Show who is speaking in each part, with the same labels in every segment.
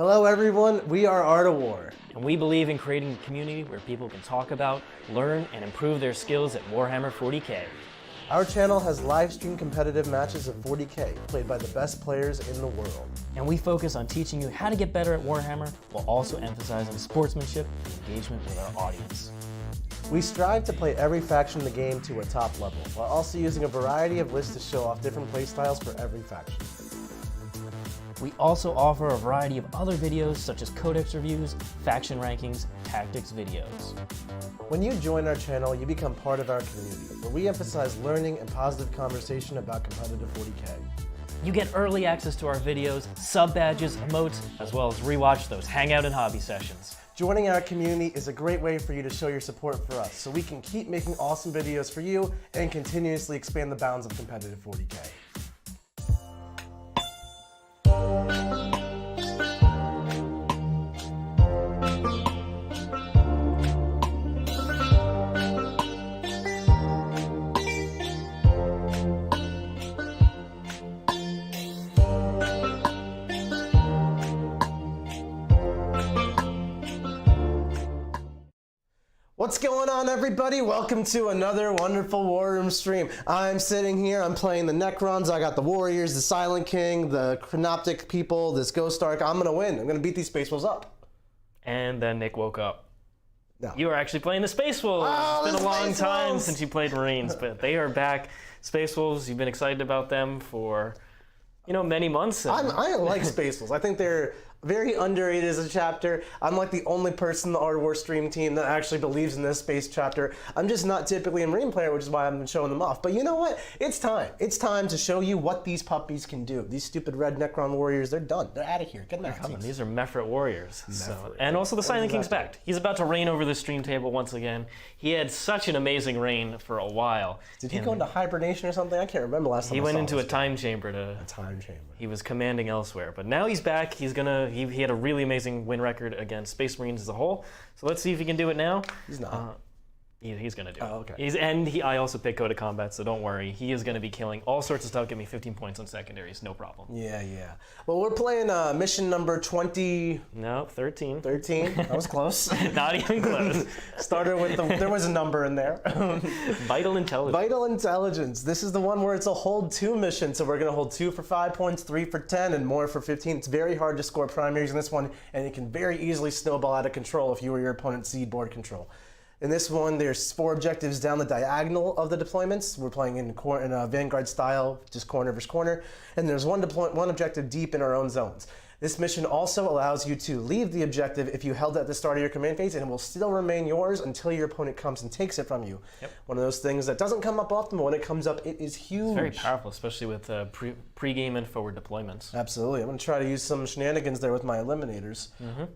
Speaker 1: Hello everyone, we are Art of War.
Speaker 2: And we believe in creating a community where people can talk about, learn, and improve their skills at Warhammer 40k.
Speaker 1: Our channel has live stream competitive matches of 40k, played by the best players in the world.
Speaker 2: And we focus on teaching you how to get better at Warhammer, while also emphasizing sportsmanship and engagement with our audience.
Speaker 1: We strive to play every faction in the game to a top level, while also using a variety of lists to show off different playstyles for every faction.
Speaker 2: We also offer a variety of other videos such as codex reviews, faction rankings, and tactics videos.
Speaker 1: When you join our channel, you become part of our community, where we emphasize learning and positive conversation about competitive 40k.
Speaker 2: You get early access to our videos, sub-badges, emotes, as well as rewatch those hangout and hobby sessions.
Speaker 1: Joining our community is a great way for you to show your support for us, so we can keep making awesome videos for you and continuously expand the bounds of competitive 40k. What's going on, everybody? Welcome to another wonderful War Room stream. I'm sitting here, I'm playing the Necrons, I got the Warriors, the Silent King, the Chronomancer people, this Ghost Ark. I'm gonna win. I'm gonna beat these Space Wolves up.
Speaker 2: And then Nick woke up.
Speaker 1: No.
Speaker 2: You were actually playing the Space Wolves.
Speaker 1: Oh,
Speaker 2: it's been a long
Speaker 1: Space
Speaker 2: time
Speaker 1: Wolves.
Speaker 2: since you played Marines, but they are back. Space Wolves, you've been excited about them for, many months.
Speaker 1: I like Space Wolves. I think they're very underrated as a chapter. I'm like the only person in the Art of War stream team that actually believes in this space chapter. I'm just not typically a Marine player, which is why I've been showing them off. But you know what? It's time. It's time to show you what these puppies can do. These stupid red Necron Warriors, they're done. They're out of here. Get them out.
Speaker 2: These are Mephrit Warriors. And also the Silent King's back. He's about to reign over the stream table once again. He had such an amazing reign for a while.
Speaker 1: Did he go into hibernation or something? I can't remember last time
Speaker 2: He
Speaker 1: I
Speaker 2: went
Speaker 1: saw
Speaker 2: into
Speaker 1: this
Speaker 2: a
Speaker 1: guy.
Speaker 2: time chamber to...
Speaker 1: A time chamber.
Speaker 2: He was commanding elsewhere, but now he's back. He had a really amazing win record against Space Marines as a whole. So let's see if he can do it now.
Speaker 1: He's not.
Speaker 2: He's gonna do it.
Speaker 1: Oh, okay.
Speaker 2: I also picked Code of Combat, so don't worry. He is gonna be killing all sorts of stuff. Get me 15 points on secondaries, no problem.
Speaker 1: Yeah. Well, we're playing mission number 20...
Speaker 2: No, 13.
Speaker 1: 13. That was close.
Speaker 2: Not even close.
Speaker 1: Started with there was a number in there.
Speaker 2: Vital Intelligence.
Speaker 1: Vital Intelligence. This is the one where it's a hold 2 mission. So we're going to hold 2 for 5 points, 3 for 10, and more for 15. It's very hard to score primaries in this one, and it can very easily snowball out of control if you or your opponent's seed board control. In this one, there's 4 objectives down the diagonal of the deployments. We're playing in a Vanguard style, just corner versus corner. And there's one objective deep in our own zones. This mission also allows you to leave the objective if you held it at the start of your command phase, and it will still remain yours until your opponent comes and takes it from you. Yep. One of those things that doesn't come up often, but when it comes up, it is huge.
Speaker 2: It's very powerful, especially with pre-game and forward deployments.
Speaker 1: Absolutely. I'm going to try to use some shenanigans there with my eliminators.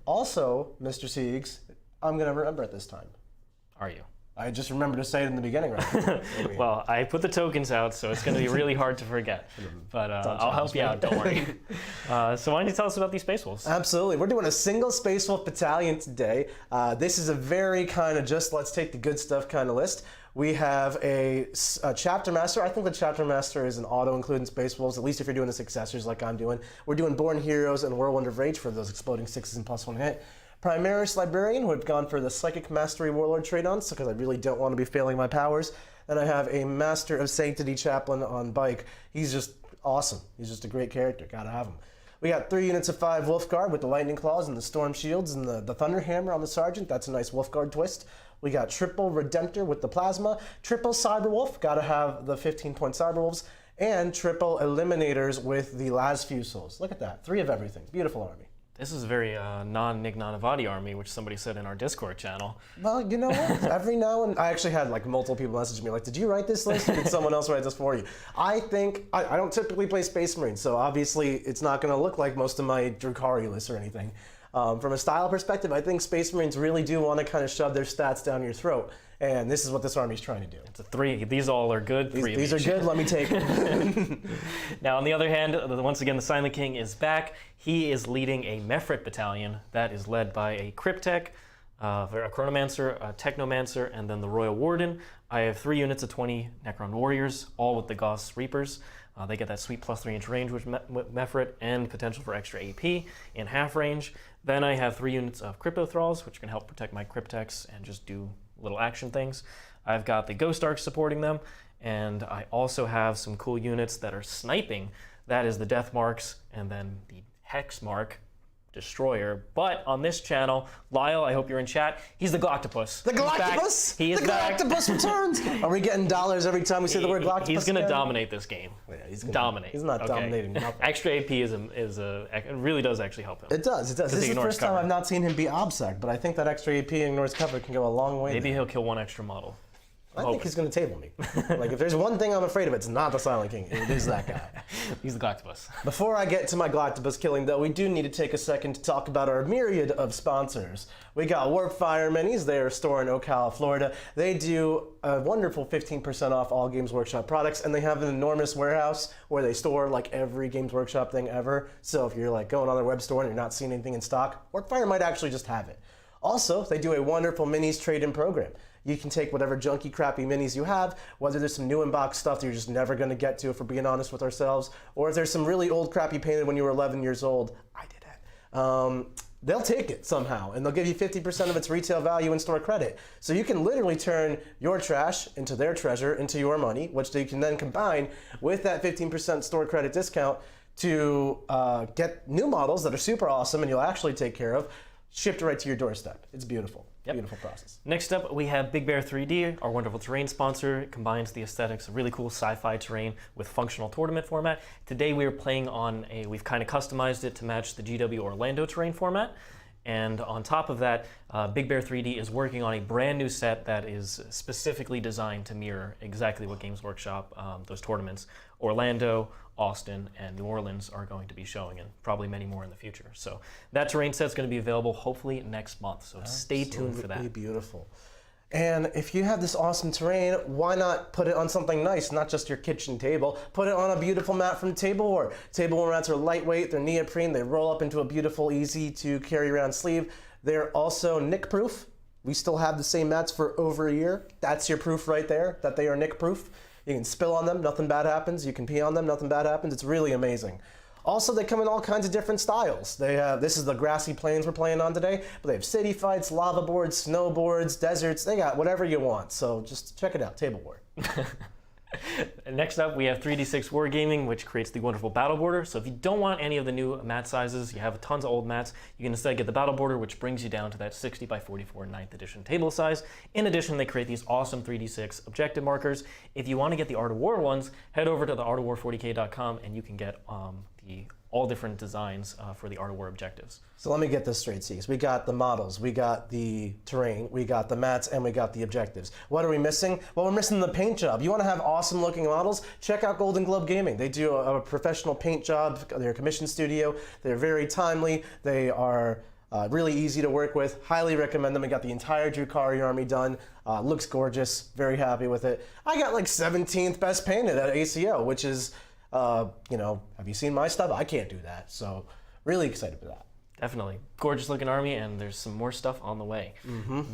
Speaker 1: Also, Mr. Siegs, I'm going to remember it this time.
Speaker 2: Are you?
Speaker 1: I just remember to say it in the beginning, right?
Speaker 2: Well, I put the tokens out, so it's going to be really hard to forget. But I'll help you out, don't worry. So why don't you tell us about these Space Wolves?
Speaker 1: Absolutely. We're doing a single Space Wolf battalion today. This is a very kind of just let's take the good stuff kind of list. We have a Chapter Master. I think the Chapter Master is an auto-include in Space Wolves, at least if you're doing the successors like I'm doing. We're doing Born Heroes and Whirlwind of Rage for those exploding 6s and +1 hit. Primaris Librarian, who have gone for the Psychic Mastery Warlord trade-ons, because I really don't want to be failing my powers. And I have a Master of Sanctity Chaplain on bike. He's just awesome. He's just a great character. Gotta have him. We got 3 units of 5 Wolfguard with the Lightning Claws and the Storm Shields and the Thunder Hammer on the Sergeant. That's a nice Wolfguard twist. We got triple Redemptor with the Plasma, triple Cyberwolf, gotta have the 15-point Cyberwolves, and triple Eliminators with the Las Fusils. Look at that. 3 of everything. Beautiful army.
Speaker 2: This is a very non-Nick Nanavati army, which somebody said in our Discord channel.
Speaker 1: Well, you know what? Every now and I actually had like multiple people message me like, did you write this list or did someone else write this for you? I think, I don't typically play Space Marines, so obviously it's not going to look like most of my Drukhari lists or anything. From a style perspective, I think Space Marines really do want to kind of shove their stats down your throat. And this is what this army's trying to do.
Speaker 2: It's a 3. These all are good.
Speaker 1: These are good. Let me take them.
Speaker 2: Now, on the other hand, once again, the Silent King is back. He is leading a Mephrit Battalion that is led by a Cryptech, a Chronomancer, a Technomancer, and then the Royal Warden. I have 3 units of 20 Necron Warriors, all with the Gauss Reapers. They get that sweet plus 3-inch range with Mephrit and potential for extra AP in half range. Then I have 3 units of Cryptothralls, which can help protect my Cryptex and just do little action things. I've got the Ghost Arcs supporting them, and I also have some cool units that are sniping. That is the Death Marks and then the Hex Mark Destroyer. But on this channel, Lyle, I hope you're in chat, he's the Gloctopus.
Speaker 1: The Gloctopus?
Speaker 2: He is
Speaker 1: the
Speaker 2: back.
Speaker 1: Gloctopus returns! Are we getting dollars every time we say the word Gloctopus?
Speaker 2: He's going to
Speaker 1: again?
Speaker 2: dominate this game.
Speaker 1: Yeah, he's gonna
Speaker 2: Dominate.
Speaker 1: He's not dominating nothing.
Speaker 2: Extra AP it really does actually help him.
Speaker 1: It does, it does. This is the first time I've not seen him be obsec, but I think that extra AP ignores cover can go a long way.
Speaker 2: Maybe he'll kill one extra model.
Speaker 1: I think he's going to table me. Like, if there's one thing I'm afraid of, it's not the Silent King. It is that guy.
Speaker 2: He's the Gloctopus.
Speaker 1: Before I get to my Gloctopus killing, though, we do need to take a second to talk about our myriad of sponsors. We got Warpfire Minis. They are a store in Ocala, Florida. They do a wonderful 15% off all Games Workshop products, and they have an enormous warehouse where they store like every Games Workshop thing ever. So if you're like going on their web store and you're not seeing anything in stock, Warpfire might actually just have it. Also, they do a wonderful minis trade-in program. You can take whatever junky, crappy minis you have, whether there's some new in-box stuff that you're just never going to get to, if we're being honest with ourselves, or if there's some really old, crappy painted when you were 11 years old. I did it. They'll take it somehow, and they'll give you 50% of its retail value in store credit. So you can literally turn your trash into their treasure, into your money, which they can then combine with that 15% store credit discount to get new models that are super awesome and you'll actually take care of, shipped right to your doorstep. It's beautiful. Yep. Beautiful process.
Speaker 2: Next up, we have Big Bear 3D, our wonderful terrain sponsor. It combines the aesthetics of really cool sci-fi terrain with functional tournament format. Today we are playing on we've kind of customized it to match the GW Orlando terrain format. And on top of that, Big Bear 3D is working on a brand new set that is specifically designed to mirror exactly what Games Workshop, those tournaments, Orlando, Austin, and New Orleans are going to be showing, and probably many more in the future. So that terrain set's going to be available hopefully next month, so stay tuned for that.
Speaker 1: Beautiful. And if you have this awesome terrain, why not put it on something nice, not just your kitchen table? Put it on a beautiful mat from TableWar. TableWar mats are lightweight, they're neoprene, they roll up into a beautiful, easy to carry around sleeve. They're also nick-proof. We still have the same mats for over a year. That's your proof right there, that they are nick-proof. You can spill on them, nothing bad happens. You can pee on them, nothing bad happens. It's really amazing. Also, they come in all kinds of different styles. They have, this is the grassy plains we're playing on today, but they have city fights, lava boards, snowboards, deserts. They got whatever you want. So just check it out, TableWar.
Speaker 2: Next up, we have 3D6 Wargaming, which creates the wonderful battle border. So if you don't want any of the new mat sizes, you have tons of old mats, you can instead get the battle border, which brings you down to that 60 by 44 9th edition table size. In addition, they create these awesome 3D6 objective markers. If you want to get the Art of War ones, head over to the artofwar40k.com and you can get all different designs for the Art of War objectives.
Speaker 1: So let me get this straight, Siegs. We got the models, we got the terrain, we got the mats, and we got the objectives. What are we missing? Well, we're missing the paint job. You want to have awesome looking models? Check out Golden Globe Gaming. They do a professional paint job. They're a commission studio. They're very timely. They are really easy to work with. Highly recommend them. I got the entire Drukhari army done. Looks gorgeous. Very happy with it. I got like 17th best painted at ACO, which is, you know, have you seen my stuff? I can't do that. So really excited for that.
Speaker 2: Definitely. Gorgeous looking army, and there's some more stuff on the way.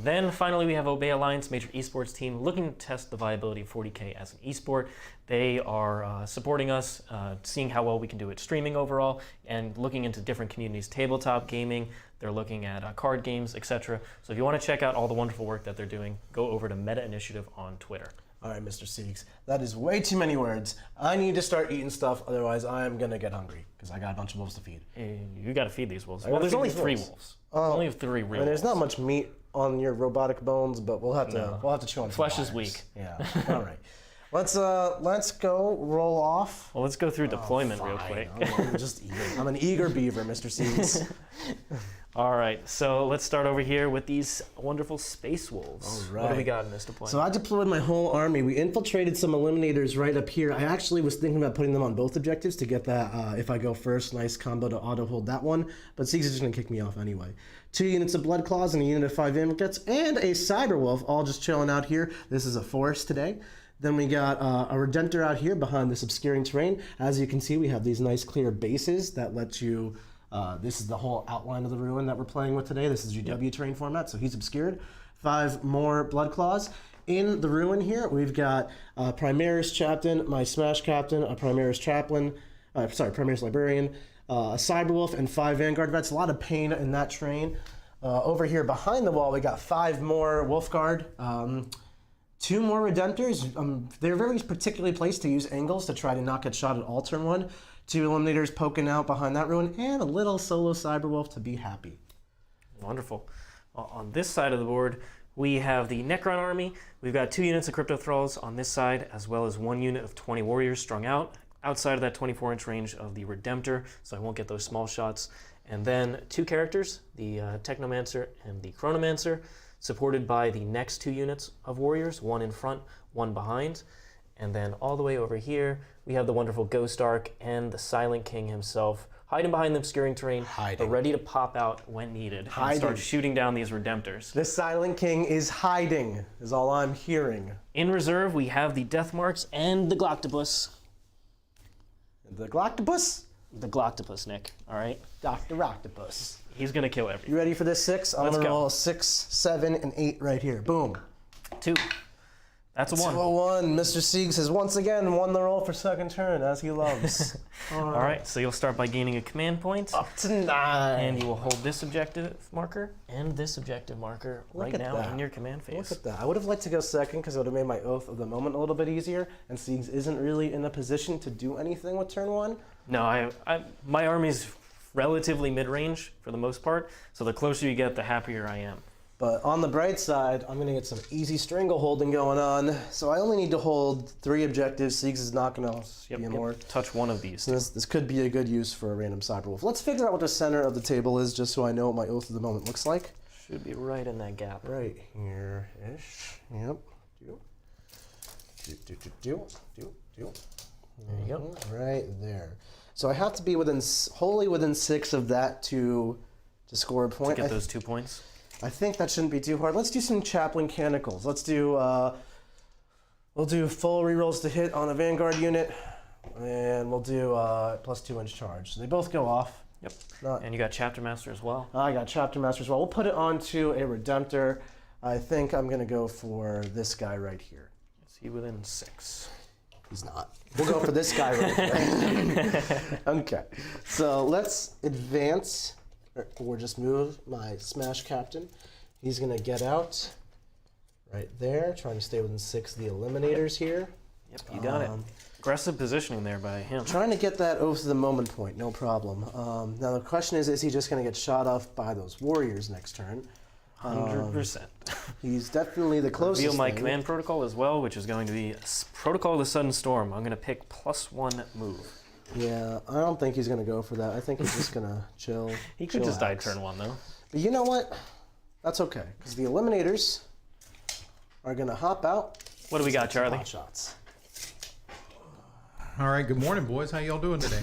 Speaker 2: Then finally we have Obey Alliance, major esports team, looking to test the viability of 40K as an esport. They are supporting us, seeing how well we can do it streaming overall, and looking into different communities, tabletop gaming. They're looking at card games, etc. So if you want to check out all the wonderful work that they're doing, go over to Meta Initiative on Twitter.
Speaker 1: All right, Mr. Siegs, that is way too many words. I need to start eating stuff, otherwise I am going to get hungry, because I got a bunch of wolves to feed.
Speaker 2: You got to feed these wolves. Well, there's only 3 wolves. Only 3 real wolves.
Speaker 1: There's not much meat on your robotic bones, but we'll have to chew on some
Speaker 2: Flesh is
Speaker 1: wires.
Speaker 2: weak.
Speaker 1: Yeah, all right. Let's go roll off.
Speaker 2: Well, let's go through deployment real quick.
Speaker 1: I'm just eager. I'm an eager beaver, Mr. Siegs.
Speaker 2: All right, so let's start over here with these wonderful space wolves.
Speaker 1: All right.
Speaker 2: What do we got in this deployment?
Speaker 1: So I deployed my whole army. We infiltrated some eliminators right up here. I actually was thinking about putting them on both objectives to get that, if I go first, nice combo to auto-hold that one. But Siegs is just going to kick me off anyway. 2 units of Blood Claws and a unit of 5 Immigrants and a Cyber Wolf all just chilling out here. This is a forest today. Then we got a Redemptor out here behind this obscuring terrain. As you can see, we have these nice clear bases that let you... this is the whole outline of the ruin that we're playing with today. This is GW terrain format, so he's obscured. 5 more Blood Claws. In the ruin here, we've got Primaris Chaplain, my Smash Captain, a Primaris Chaplain, Primaris Librarian, a Cyberwolf, and 5 Vanguard Vets. A lot of pain in that train. Over here behind the wall, we got 5 more Wolf Guard, 2 more Redemptors. They're very particularly placed to use angles to try to not get shot at all turn 1. 2 Eliminators poking out behind that ruin, and a little solo Cyberwolf to be happy.
Speaker 2: Wonderful. On this side of the board, we have the Necron army. We've got 2 units of Cryptothralls on this side, as well as 1 unit of 20 Warriors strung out outside of that 24-inch range of the Redemptor, so I won't get those small shots. And then 2 characters, the Technomancer and the Chronomancer, supported by the next 2 units of Warriors, 1 in front, 1 behind. And then all the way over here, we have the wonderful Ghost Ark and the Silent King himself, hiding behind the obscuring terrain, but ready to pop out when needed and start shooting down these Redemptors.
Speaker 1: The Silent King is hiding, is all I'm hearing.
Speaker 2: In reserve, we have the Death Marks and the Gloctopus.
Speaker 1: The Gloctopus?
Speaker 2: The Gloctopus, Nick, all right?
Speaker 1: Dr. Octopus.
Speaker 2: He's gonna kill everything.
Speaker 1: You ready for this 6? I'm gonna roll 6, 7, and 8 right here. Boom.
Speaker 2: 2. That's a 1.
Speaker 1: 2-1. Mr. Siegs has once again won the roll for second turn, as he loves.
Speaker 2: All right, so you'll start by gaining a command point.
Speaker 1: Up to 9.
Speaker 2: And you will hold this objective marker and this objective marker right now in your command phase.
Speaker 1: Look at that. I would have liked to go second because it would have made my Oath of the Moment a little bit easier, and Siegs isn't really in a position to do anything with turn 1.
Speaker 2: No, my army's relatively mid-range for the most part, so the closer you get, the happier I am.
Speaker 1: But on the bright side, I'm going to get some easy strangle holding going on. So I only need to hold 3 objectives. Siegs is not going to be more.
Speaker 2: Touch one of these.
Speaker 1: So this could be a good use for a random Cyberwolf. Let's figure out what the center of the table is, just so I know what my Oath of the Moment looks like.
Speaker 2: Should be right in that gap.
Speaker 1: Right here-ish. Yep. Do.
Speaker 2: There you go.
Speaker 1: Right there. So I have to be wholly within 6 of that to score a point.
Speaker 2: To get those 2 points.
Speaker 1: I think that shouldn't be too hard. Let's do some Chaplain Canicles. Let's do, we'll do full rerolls to hit on a Vanguard unit, and we'll do plus 2-inch charge. So they both go off.
Speaker 2: Yep. And you got Chapter Master as well.
Speaker 1: I got Chapter Master as well. We'll put it onto a Redemptor. I think I'm going to go for this guy right here.
Speaker 2: Is he within 6?
Speaker 1: He's not. We'll go for this guy right here. Okay. So let's advance. Or just move my Smash Captain. He's going to get out right there, trying to stay within 6 of the Eliminators here.
Speaker 2: Yep, you got it. Aggressive positioning there by him.
Speaker 1: Trying to get that Oath of the Moment point, no problem. Now the question is he just going to get shot off by those Warriors next turn?
Speaker 2: 100%.
Speaker 1: He's definitely the closest
Speaker 2: Reveal my
Speaker 1: thing.
Speaker 2: command protocol as well, which is going to be Protocol of the Sudden Storm. I'm going to pick +1 move.
Speaker 1: Yeah, I don't think he's going to go for that. I think he's just going to chill.
Speaker 2: He could just die turn 1, though.
Speaker 1: But you know what? That's okay, because the Eliminators are going to hop out.
Speaker 2: What do we got, Charlie?
Speaker 1: Hot shots.
Speaker 3: All right, good morning, boys. How y'all doing today?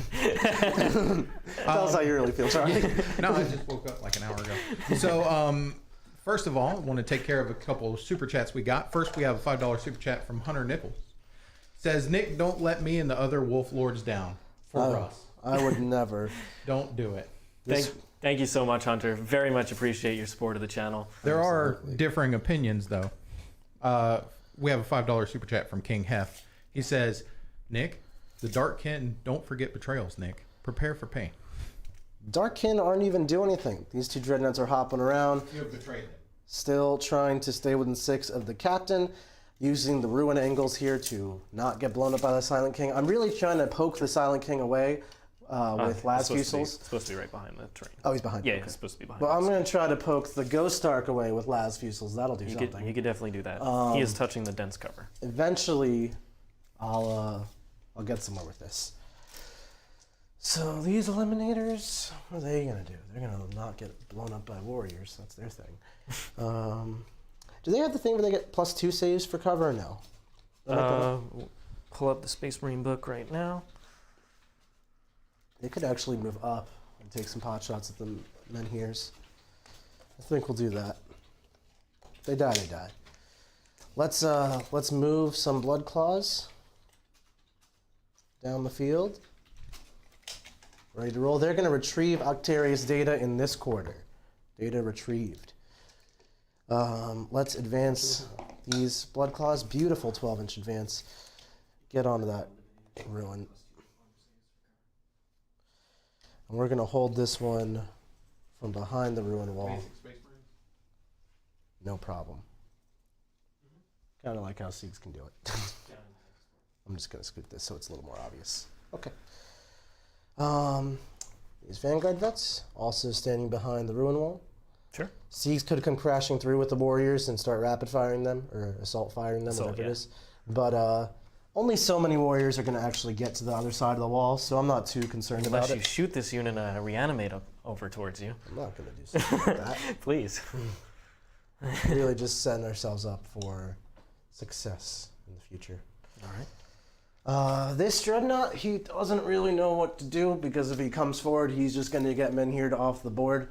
Speaker 1: Tell us how you really feel, Charlie.
Speaker 3: No, I just woke up like an hour ago. So, first of all, I want to take care of a couple of super chats we got. First, we have a $5 super chat from Hunter Nichols. Says, Nick, don't let me and the other Wolf Lords down. For Russ.
Speaker 1: I would never.
Speaker 3: Don't do it.
Speaker 2: Thank you so much, Hunter. Very much appreciate your support of the channel.
Speaker 3: There are differing opinions, though. We have a $5 super chat from King Hef. He says, Nick, the Dark Kin don't forget betrayals, Nick. Prepare for pain.
Speaker 1: Dark Kin aren't even doing anything. These 2 Dreadnoughts are hopping around.
Speaker 3: You have betrayed them.
Speaker 1: Still trying to stay within 6 of the Captain. Using the ruin angles here to not get blown up by the Silent King. I'm really trying to poke the Silent King away with las fusils.
Speaker 2: It's supposed to be right behind the train.
Speaker 1: Oh, he's behind.
Speaker 2: Yeah,
Speaker 1: okay.
Speaker 2: he's supposed to be behind.
Speaker 1: But I'm going to try to poke the Ghost Ark away with las fusils. That'll do something.
Speaker 2: You could definitely do that. He is touching the dense cover.
Speaker 1: Eventually, I'll get somewhere with this. So these Eliminators, what are they going to do? They're going to not get blown up by Warriors. That's their thing. Do they have the thing where they get +2 saves for cover or no?
Speaker 2: Pull up the Space Marine book right now.
Speaker 1: They could actually move up and take some pot shots at the Menhirs. I think we'll do that. If they die, they die. Let's move some Blood Claws down the field. Ready to roll. They're going to retrieve Octarius data in this quarter. Data retrieved. Let's advance these Blood Claws. Beautiful 12-inch advance. Get onto that ruin. And we're going to hold this one from behind the ruin wall. No problem. Kind of like how Siegs can do it. I'm just going to scoot this so it's a little more obvious. Okay. These Vanguard Vets also standing behind the ruin wall.
Speaker 2: Sure.
Speaker 1: Siegs could come crashing through with the Warriors and start rapid firing them, or assault firing them, whatever it is. But only so many Warriors are going to actually get to the other side of the wall, so I'm not too concerned about it.
Speaker 2: Unless you shoot this unit and reanimate over towards you.
Speaker 1: I'm not going to do something like that.
Speaker 2: Please.
Speaker 1: Really just setting ourselves up for success in the future.
Speaker 2: All right.
Speaker 1: This Dreadnought, he doesn't really know what to do, because if he comes forward, he's just going to get men here to off the board.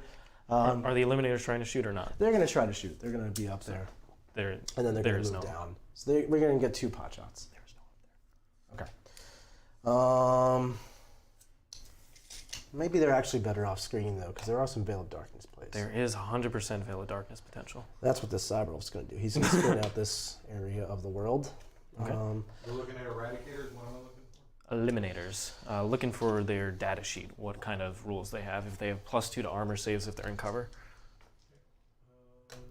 Speaker 2: Are the Eliminators trying to shoot or not?
Speaker 1: They're going to try to shoot. They're going to be up there. And then they're going to move down. So we're going to get 2 pot shots. There's no up there. Okay. Maybe they're actually better off screen, though, because there are some Veil of Darkness plays.
Speaker 2: There is 100% Veil of Darkness potential.
Speaker 1: That's what this Cyberwolf's going to do. He's going to screen out this area of the world.
Speaker 2: Okay.
Speaker 3: We're looking at Eradicators. What am I looking for?
Speaker 2: Eliminators. Looking for their data sheet, what kind of rules they have. If they have +2 to armor saves if they're in cover.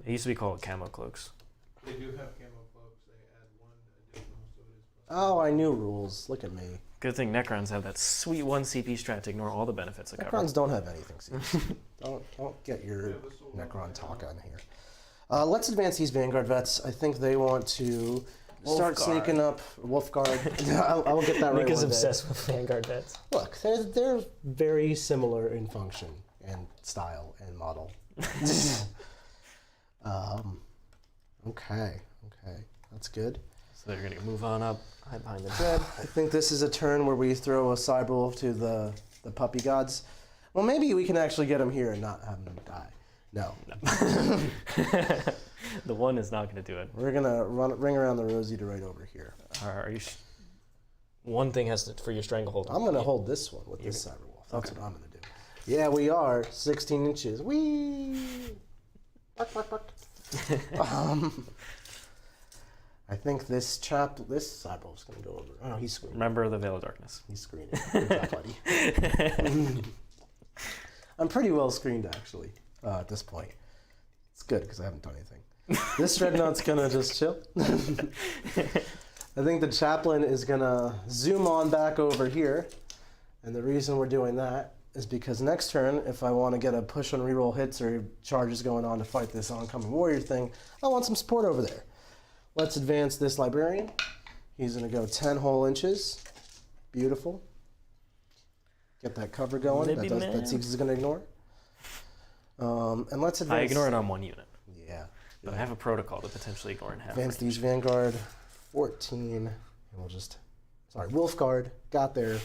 Speaker 2: It used to be called camo cloaks.
Speaker 3: They do have camo cloaks. They add 1 additional, so it is.
Speaker 1: Oh, I knew rules. Look at me.
Speaker 2: Good thing Necrons have that sweet 1 CP strat to ignore all the benefits of cover.
Speaker 1: Necrons don't have anything, see. don't get your Necron talk on here. Let's advance these Vanguard Vets. I think they want to start sneaking up. Wolfguard. I will get that right.
Speaker 4: Nick is
Speaker 1: one day.
Speaker 4: obsessed with Vanguard Vets.
Speaker 1: Look, they're very similar in function and style and model. Okay, that's good.
Speaker 2: So they're going to move on up, hide behind the Dread.
Speaker 1: I think this is a turn where we throw a Cyberwolf to the puppy gods. Well, maybe we can actually get him here and not have him die. No.
Speaker 2: The one is not going to do it.
Speaker 1: We're gonna ring around the rosy to right over here.
Speaker 2: Are you?
Speaker 4: One thing has to for your stranglehold.
Speaker 1: I'm gonna hold this one with this Cyberwolf. That's what I'm gonna do. Yeah, we are 16 inches. Whee! Bark, bark, bark. I think this Cyberwolf's gonna go over. Oh, he's screening.
Speaker 2: Remember the Veil of Darkness.
Speaker 1: He's screening. Good job, buddy. I'm pretty well screened actually at this point. It's good because I haven't done anything. This Dreadnought's gonna just chill. I think the Chaplain is gonna zoom on back over here, and the reason we're doing that is because next turn, if I want to get a push on reroll hits or charges going on to fight this oncoming warrior thing, I want some support over there. Let's advance this Librarian. He's gonna go 10 whole inches. Beautiful. Get that cover going. That Siegs is gonna ignore. And let's advance.
Speaker 2: I ignore it on 1 unit.
Speaker 1: Yeah.
Speaker 2: But I have a protocol to potentially ignore in half.
Speaker 1: Advance
Speaker 2: range.
Speaker 1: these Vanguard 14, and we'll just, Wolfguard got there.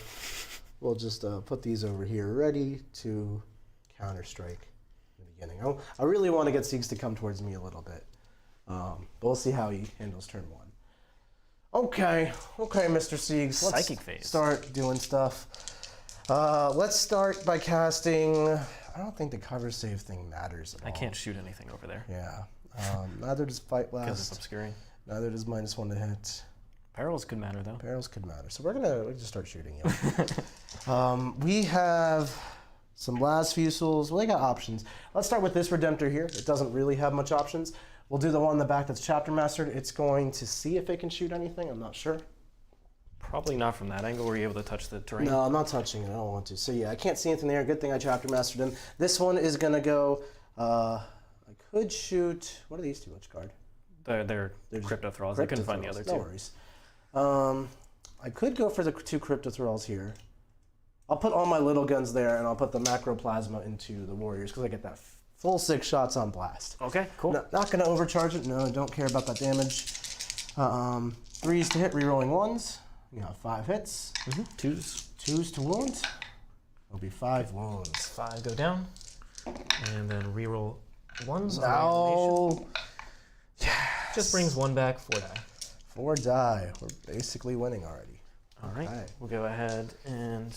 Speaker 1: We'll just put these over here ready to counter-strike in the beginning. I really want to get Siegs to come towards me a little bit. But we'll see how he handles turn 1. Okay, Mr. Siegs. Let's
Speaker 2: Psychic phase.
Speaker 1: Start doing stuff. Let's start by casting. I don't think the cover save thing matters at all.
Speaker 2: I can't shoot anything over there.
Speaker 1: Yeah. Neither does Fight
Speaker 2: Because it's
Speaker 1: Blast.
Speaker 2: obscuring.
Speaker 1: Neither does -1 to hit.
Speaker 2: Perils could matter though.
Speaker 1: Barrels could matter. So we're gonna just start shooting you. We have some Las Fusils. Well, they got options. Let's start with this Redemptor here. It doesn't really have much options. We'll do the one in the back that's Chapter Mastered. It's going to see if it can shoot anything. I'm not sure.
Speaker 2: Probably not from that angle. Were you able to touch the terrain?
Speaker 1: No, I'm not touching it. I don't want to. So yeah, I can't see anything there. Good thing I Chapter Mastered him. This one is gonna go. I could shoot. What are these two? Which card?
Speaker 2: They're Cryptothralls. I couldn't find the other two.
Speaker 1: No worries. I could go for the 2 Cryptothralls here. I'll put all my little guns there, and I'll put the Macroplasma into the Warriors because I get that full 6 shots on blast.
Speaker 2: Okay, cool.
Speaker 1: No, not going to overcharge it. No, don't care about that damage. 3s to hit, rerolling 1s. You got 5 hits.
Speaker 2: 2s.
Speaker 1: 2s to wound. It'll be 5 wounds.
Speaker 2: 5 go down. And then reroll 1s.
Speaker 1: No.
Speaker 2: Just brings 1 back, 4 die.
Speaker 1: 4 die. We're basically winning already.
Speaker 2: All right.
Speaker 1: Okay.
Speaker 2: We'll go ahead and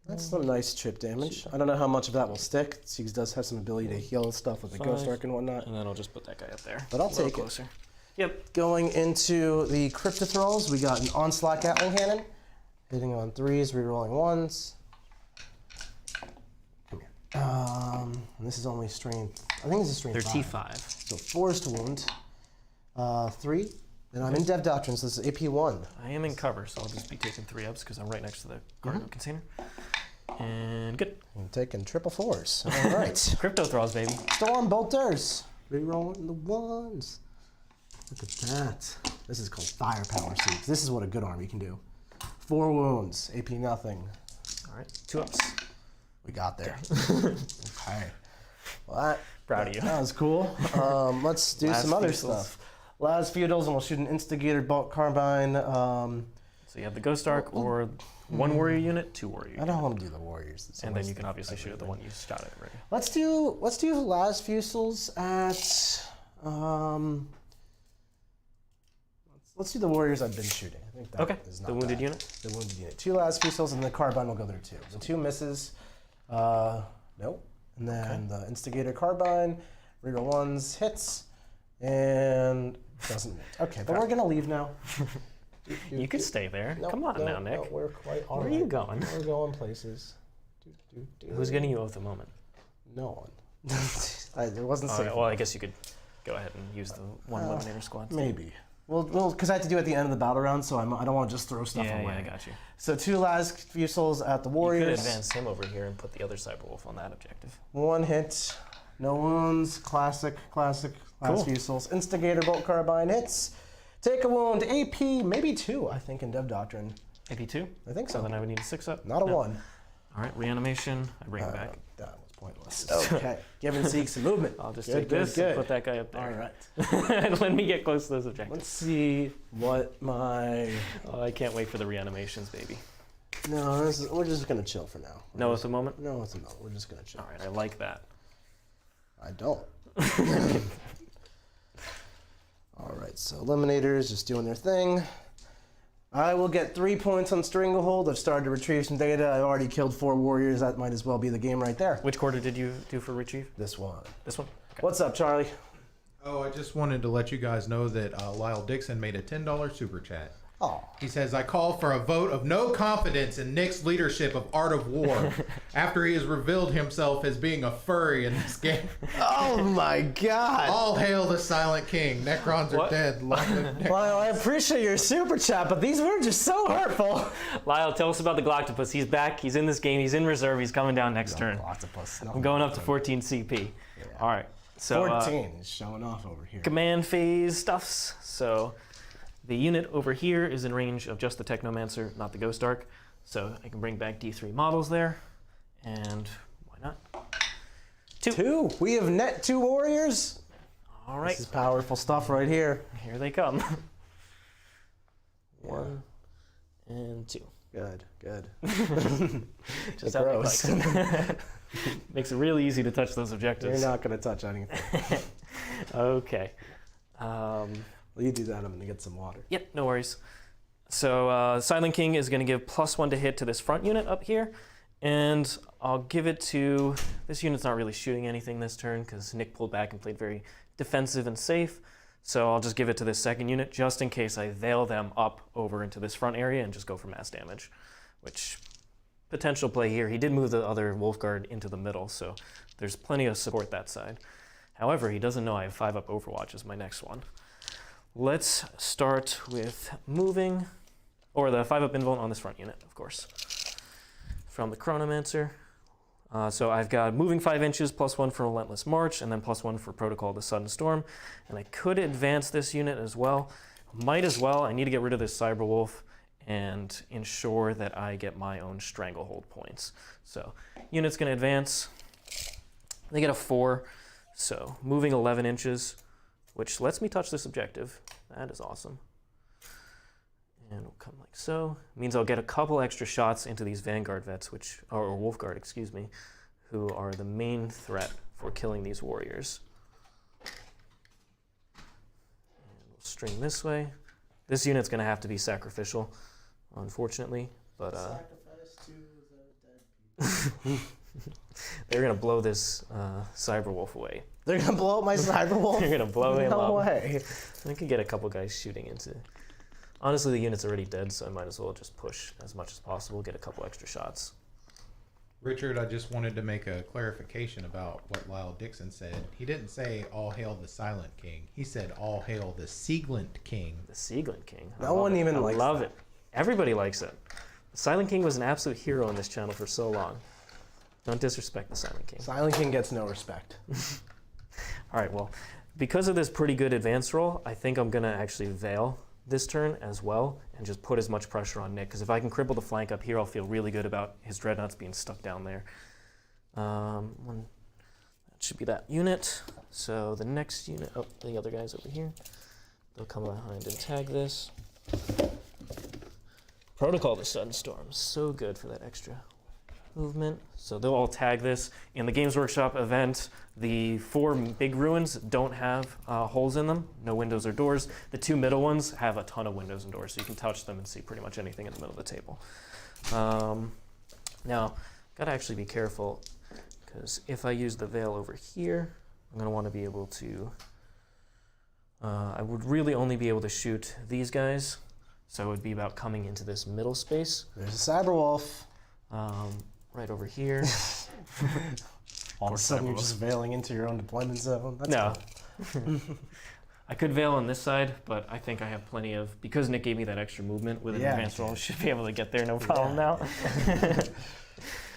Speaker 1: That's some nice chip damage. I don't know how much of that will stick. Siegs does have some ability to heal stuff with the Ghost Arc and whatnot.
Speaker 2: And then I'll just put that guy up there.
Speaker 1: But I'll take
Speaker 2: closer.
Speaker 1: it.
Speaker 2: Yep.
Speaker 1: Going into the Cryptothralls, we got an Onslaught Gatling Cannon. Hitting on 3s, rerolling 1s. Come here. This is only strength. I think this is strength 5.
Speaker 2: They're T5.
Speaker 1: So 4s to wound. 3. And I'm in Dev Doctrine, so this is AP 1.
Speaker 2: I am in cover, so I'll just be taking 3 ups because I'm right next to the cargo container. And good.
Speaker 1: I'm taking triple 4s. All right.
Speaker 2: Cryptothralls, baby.
Speaker 1: Storm Bolters. Rerolling the 1s. Look at that. This is called Firepower Siegs. This is what a good army can do. 4 wounds, AP nothing.
Speaker 2: All right, 2 ups.
Speaker 1: We got there. Okay. Well,
Speaker 2: Proud of you.
Speaker 1: That was cool. Let's do some other stuff. Last Feudals, and we'll shoot an Instigator Bolt Carbine.
Speaker 2: So you have the Ghost Arc or 1 warrior unit, 2 warrior units.
Speaker 1: I don't want to do the Warriors.
Speaker 2: And then you can obviously shoot at the one you shot at already.
Speaker 1: Let's do Last Fusils at let's do the Warriors I've been shooting. I think that is not
Speaker 2: the wounded
Speaker 1: bad.
Speaker 2: unit?
Speaker 1: The wounded unit. 2 Last Fusils, and the Carbine will go there too. The 2 misses. Nope. And then the Instigator Carbine, reroll 1s, hits, and doesn't. Okay, but we're gonna leave now.
Speaker 2: You could stay there.
Speaker 1: No,
Speaker 2: Come on now, Nick.
Speaker 1: No, we're quite all
Speaker 2: Where are
Speaker 1: right.
Speaker 2: you going?
Speaker 1: We're going places.
Speaker 2: Who's getting you at the moment?
Speaker 1: No one. It wasn't safe.
Speaker 2: Well, I guess you could go ahead and use the 1 Eliminator squad.
Speaker 1: Maybe. Well, because I have to do it at the end of the battle round, so I don't want to just throw stuff away.
Speaker 2: Yeah, I got you.
Speaker 1: So 2 Last Fusils at the
Speaker 2: You
Speaker 1: Warriors.
Speaker 2: could advance him over here and put the other Cyberwolf on that objective.
Speaker 1: 1 hit, no wounds, classic, Last Fusils. Instigator Bolt Carbine hits. Take a wound, AP, maybe 2, I think, in Dev Doctrine.
Speaker 2: AP 2?
Speaker 1: I think so.
Speaker 2: So then I would need a 6 up.
Speaker 1: Not a 1.
Speaker 2: All right, reanimation. I bring it back.
Speaker 1: That was pointless. Okay, giving Zeke some movement.
Speaker 2: I'll just
Speaker 1: Good,
Speaker 2: take
Speaker 1: good,
Speaker 2: this
Speaker 1: good.
Speaker 2: and put that guy up there.
Speaker 1: All right.
Speaker 2: Let me get close to those objectives.
Speaker 1: Let's see what my...
Speaker 2: Oh, I can't wait for the reanimations, baby.
Speaker 1: No, we're just going to chill for now.
Speaker 2: No, at the moment?
Speaker 1: No, it's a no. We're just going to chill.
Speaker 2: All right, I like that.
Speaker 1: I don't. All right, so Eliminators just doing their thing. I will get 3 points on Stranglehold. I've started to retrieve some data. I already killed 4 warriors. That might as well be the game right there.
Speaker 2: Which quarter did you do for retrieve?
Speaker 1: This one.
Speaker 2: This one? Okay.
Speaker 1: What's up, Charlie?
Speaker 3: Oh, I just wanted to let you guys know that Lyle Dixon made a $10 super chat.
Speaker 1: Oh,
Speaker 3: He says, I call for a vote of no confidence in Nick's leadership of Art of War after he has revealed himself as being a furry in this game.
Speaker 1: oh my God!
Speaker 3: All hail the Silent King. Necrons are
Speaker 2: What?
Speaker 3: dead. Long live Necrons.
Speaker 1: Well, I appreciate your super chat, but these were just so hurtful.
Speaker 2: Lyle, tell us about the Galactopus. He's back. He's in this game. He's in reserve. He's coming down next turn.
Speaker 1: Octopus.
Speaker 2: I'm going up to 14 CP. All right. So
Speaker 1: 14 is showing off over here.
Speaker 2: command phase stuffs. So the unit over here is in range of just the Technomancer, not the Ghost Arc. So I can bring back D3 models there. And why not?
Speaker 1: 2. We have net 2 warriors.
Speaker 2: All right.
Speaker 1: This is powerful stuff right here.
Speaker 2: Here they come. 1 and 2.
Speaker 1: Good, good.
Speaker 2: Just how they
Speaker 1: gross.
Speaker 2: like. Makes it really easy to touch those
Speaker 1: You're
Speaker 2: objectives.
Speaker 1: not going to touch anything.
Speaker 2: Okay.
Speaker 1: Well, you do that, I'm going to get some water.
Speaker 2: Yep, no worries. So Silent King is going to give +1 to hit to this front unit up here. And I'll give it to... This unit's not really shooting anything this turn because Nick pulled back and played very defensive and safe. So I'll just give it to this second unit just in case I veil them up over into this front area and just go for mass damage. Which, potential play here. He did move the other Wolf Guard into the middle, so there's plenty of support that side. However, he doesn't know I have 5-up Overwatch as my next one. Let's start with moving, or the 5-up invuln on this front unit, of course. From the Chronomancer. So I've got moving 5 inches, +1 for Relentless March, and then +1 for Protocol of the Sudden Storm. And I could advance this unit as well. Might as well. I need to get rid of this Cyberwolf and ensure that I get my own Stranglehold points. So unit's going to advance. They get a 4, so moving 11 inches. Which lets me touch this objective. That is awesome. And we'll come like so. Means I'll get a couple extra shots into these Vanguard vets, or Wolf Guard, excuse me, who are the main threat for killing these warriors. And we'll string this way. This unit's going to have to be sacrificial, unfortunately. But
Speaker 1: Sacrifice to the dead
Speaker 2: They're gonna blow this Cyberwolf away.
Speaker 1: They're gonna blow up my Cyberwolf?
Speaker 2: They're gonna blow him up.
Speaker 1: No way.
Speaker 2: I could get a couple guys shooting into. Honestly, the unit's already dead, so I might as well just push as much as possible, get a couple extra shots.
Speaker 3: Richard, I just wanted to make a clarification about what Lyle Dixon said. He didn't say all hail the Silent King. He said all hail the Sieglant King.
Speaker 2: The Sieglant King.
Speaker 1: No one even
Speaker 2: I
Speaker 1: likes
Speaker 2: love
Speaker 1: that.
Speaker 2: it. Everybody likes it. The Silent King was an absolute hero in this channel for so long. Don't disrespect the Silent King.
Speaker 1: Silent King gets no respect.
Speaker 2: All right, well, because of this pretty good advance roll, I think I'm gonna actually Veil this turn as well and just put as much pressure on Nick, because if I can cripple the flank up here, I'll feel really good about his Dreadnoughts being stuck down there. That should be that unit. So the next unit, oh, the other guy's over here. They'll come behind and tag this. Protocol the Sunstorm, so good for that extra movement. So they'll all tag this. In the Games Workshop event, the 4 big ruins don't have holes in them, no windows or doors. The 2 middle ones have a ton of windows and doors, so you can touch them and see pretty much anything in the middle of the table. Now, gotta actually be careful, because if I use the Veil over here, I'm gonna wanna be able to, I would really only be able to shoot these guys, so it would be about coming into this middle space.
Speaker 1: There's a Cyberwolf.
Speaker 2: Right over here.
Speaker 1: All of a sudden, you're just veiling into your own deployment zone. That's
Speaker 2: No.
Speaker 1: cool.
Speaker 2: I could Veil on this side, but I think I have plenty of, because Nick gave me that extra movement with an
Speaker 1: Yeah,
Speaker 2: advanced roll, I should be able to get there no problem now.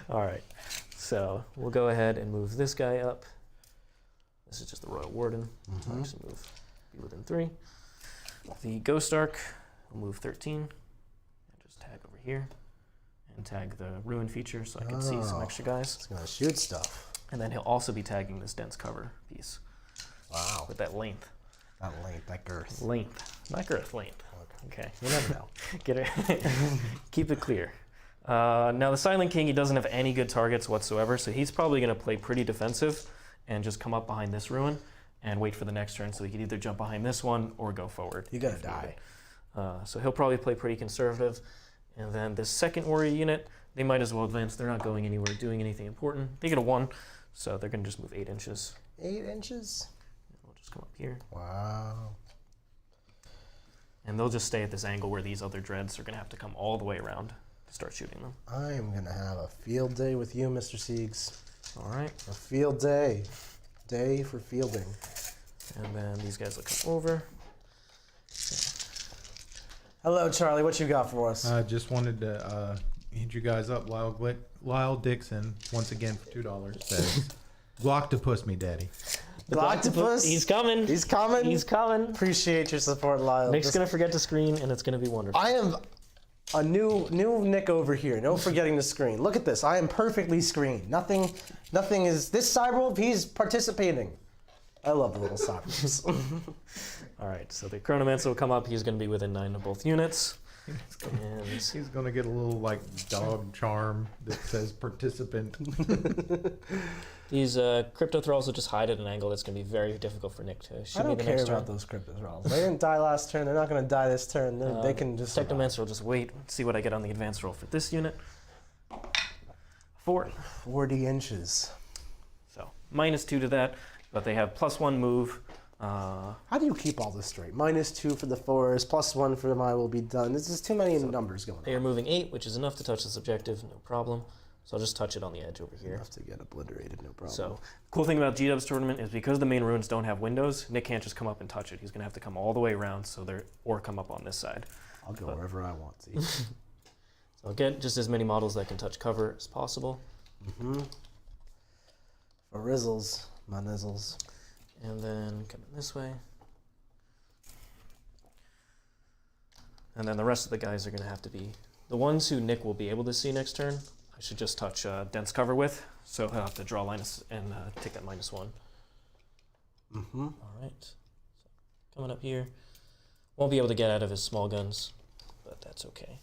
Speaker 2: All right, so we'll go ahead and move this guy up. This is just the Royal Warden. I'll just move, be within 3. The Ghost Ark, will move 13. And just tag over here. And tag the ruin feature so I can see some extra guys.
Speaker 1: It's gonna shoot stuff.
Speaker 2: And then he'll also be tagging this dense cover piece.
Speaker 1: Wow.
Speaker 2: With that length.
Speaker 1: That length, that girth.
Speaker 2: Length. Not girth, length. Okay.
Speaker 1: You never know.
Speaker 2: Get it. Keep it clear. Now the Silent King, he doesn't have any good targets whatsoever, so he's probably going to play pretty defensive and just come up behind this ruin and wait for the next turn so he can either jump behind this one or go forward.
Speaker 1: You're gonna die.
Speaker 2: So he'll probably play pretty conservative. And then the second warrior unit, they might as well advance. They're not going anywhere, doing anything important. They get a 1, so they're going to just move 8 inches.
Speaker 1: 8 inches?
Speaker 2: We'll just come up here.
Speaker 1: Wow.
Speaker 2: And they'll just stay at this angle where these other dreads are going to have to come all the way around to start shooting them.
Speaker 1: I am gonna have a field day with you, Mr. Siegs.
Speaker 2: All right.
Speaker 1: A field day. Day for fielding.
Speaker 2: And then these guys will come over.
Speaker 1: Hello, Charlie. What you got for us?
Speaker 3: I just wanted to hit you guys up. Lyle Dixon, once again for $2, says, Gloctopus me, daddy.
Speaker 1: Gloctopus?
Speaker 2: He's coming.
Speaker 1: He's coming?
Speaker 2: He's coming.
Speaker 1: Appreciate your support, Lyle.
Speaker 2: Nick's going to forget to screen, and it's going to be wonderful.
Speaker 1: I am a new Nick over here. No forgetting to screen. Look at this. I am perfectly screened. Nothing is... This Cyberwolf, he's participating. I love the little Cyberwolves.
Speaker 2: All right, so the Chronomancer will come up. He's going to be within 9 of both units. And
Speaker 3: He's going to get a little, like, dog charm that says participant.
Speaker 2: these Cryptothralls will just hide at an angle that's going to be very difficult for Nick to shoot
Speaker 1: I
Speaker 2: me
Speaker 1: don't
Speaker 2: the
Speaker 1: care
Speaker 2: next
Speaker 1: about
Speaker 2: turn.
Speaker 1: those Cryptothralls. They didn't die last turn. They're not going to die this turn. They can just...
Speaker 2: Technomancer will just wait, see what I get on the advance roll for this unit. 4.
Speaker 1: 40 inches.
Speaker 2: So -2 to that, but they have +1 move.
Speaker 1: How do you keep all this straight? -2 for the 4s, +1 for my will be done. This is too many numbers going
Speaker 2: They
Speaker 1: on.
Speaker 2: are moving 8, which is enough to touch this objective, no problem. So I'll just touch it on the edge over here.
Speaker 1: Enough to get obliterated, no problem.
Speaker 2: So, cool thing about G-Dub's tournament is because the main ruins don't have windows, Nick can't just come up and touch it. He's going to have to come all the way around, or come up on this side.
Speaker 1: I'll go wherever I want to.
Speaker 2: So I'll get just as many models that can touch cover as possible.
Speaker 1: For Rizzles, my nizzles.
Speaker 2: And then come in this way. And then the rest of the guys are going to have to be the ones who Nick will be able to see next turn. I should just touch dense cover with, so he'll have to draw line and take that -1. All right. So coming up here, won't be able to get out of his small guns, but that's okay.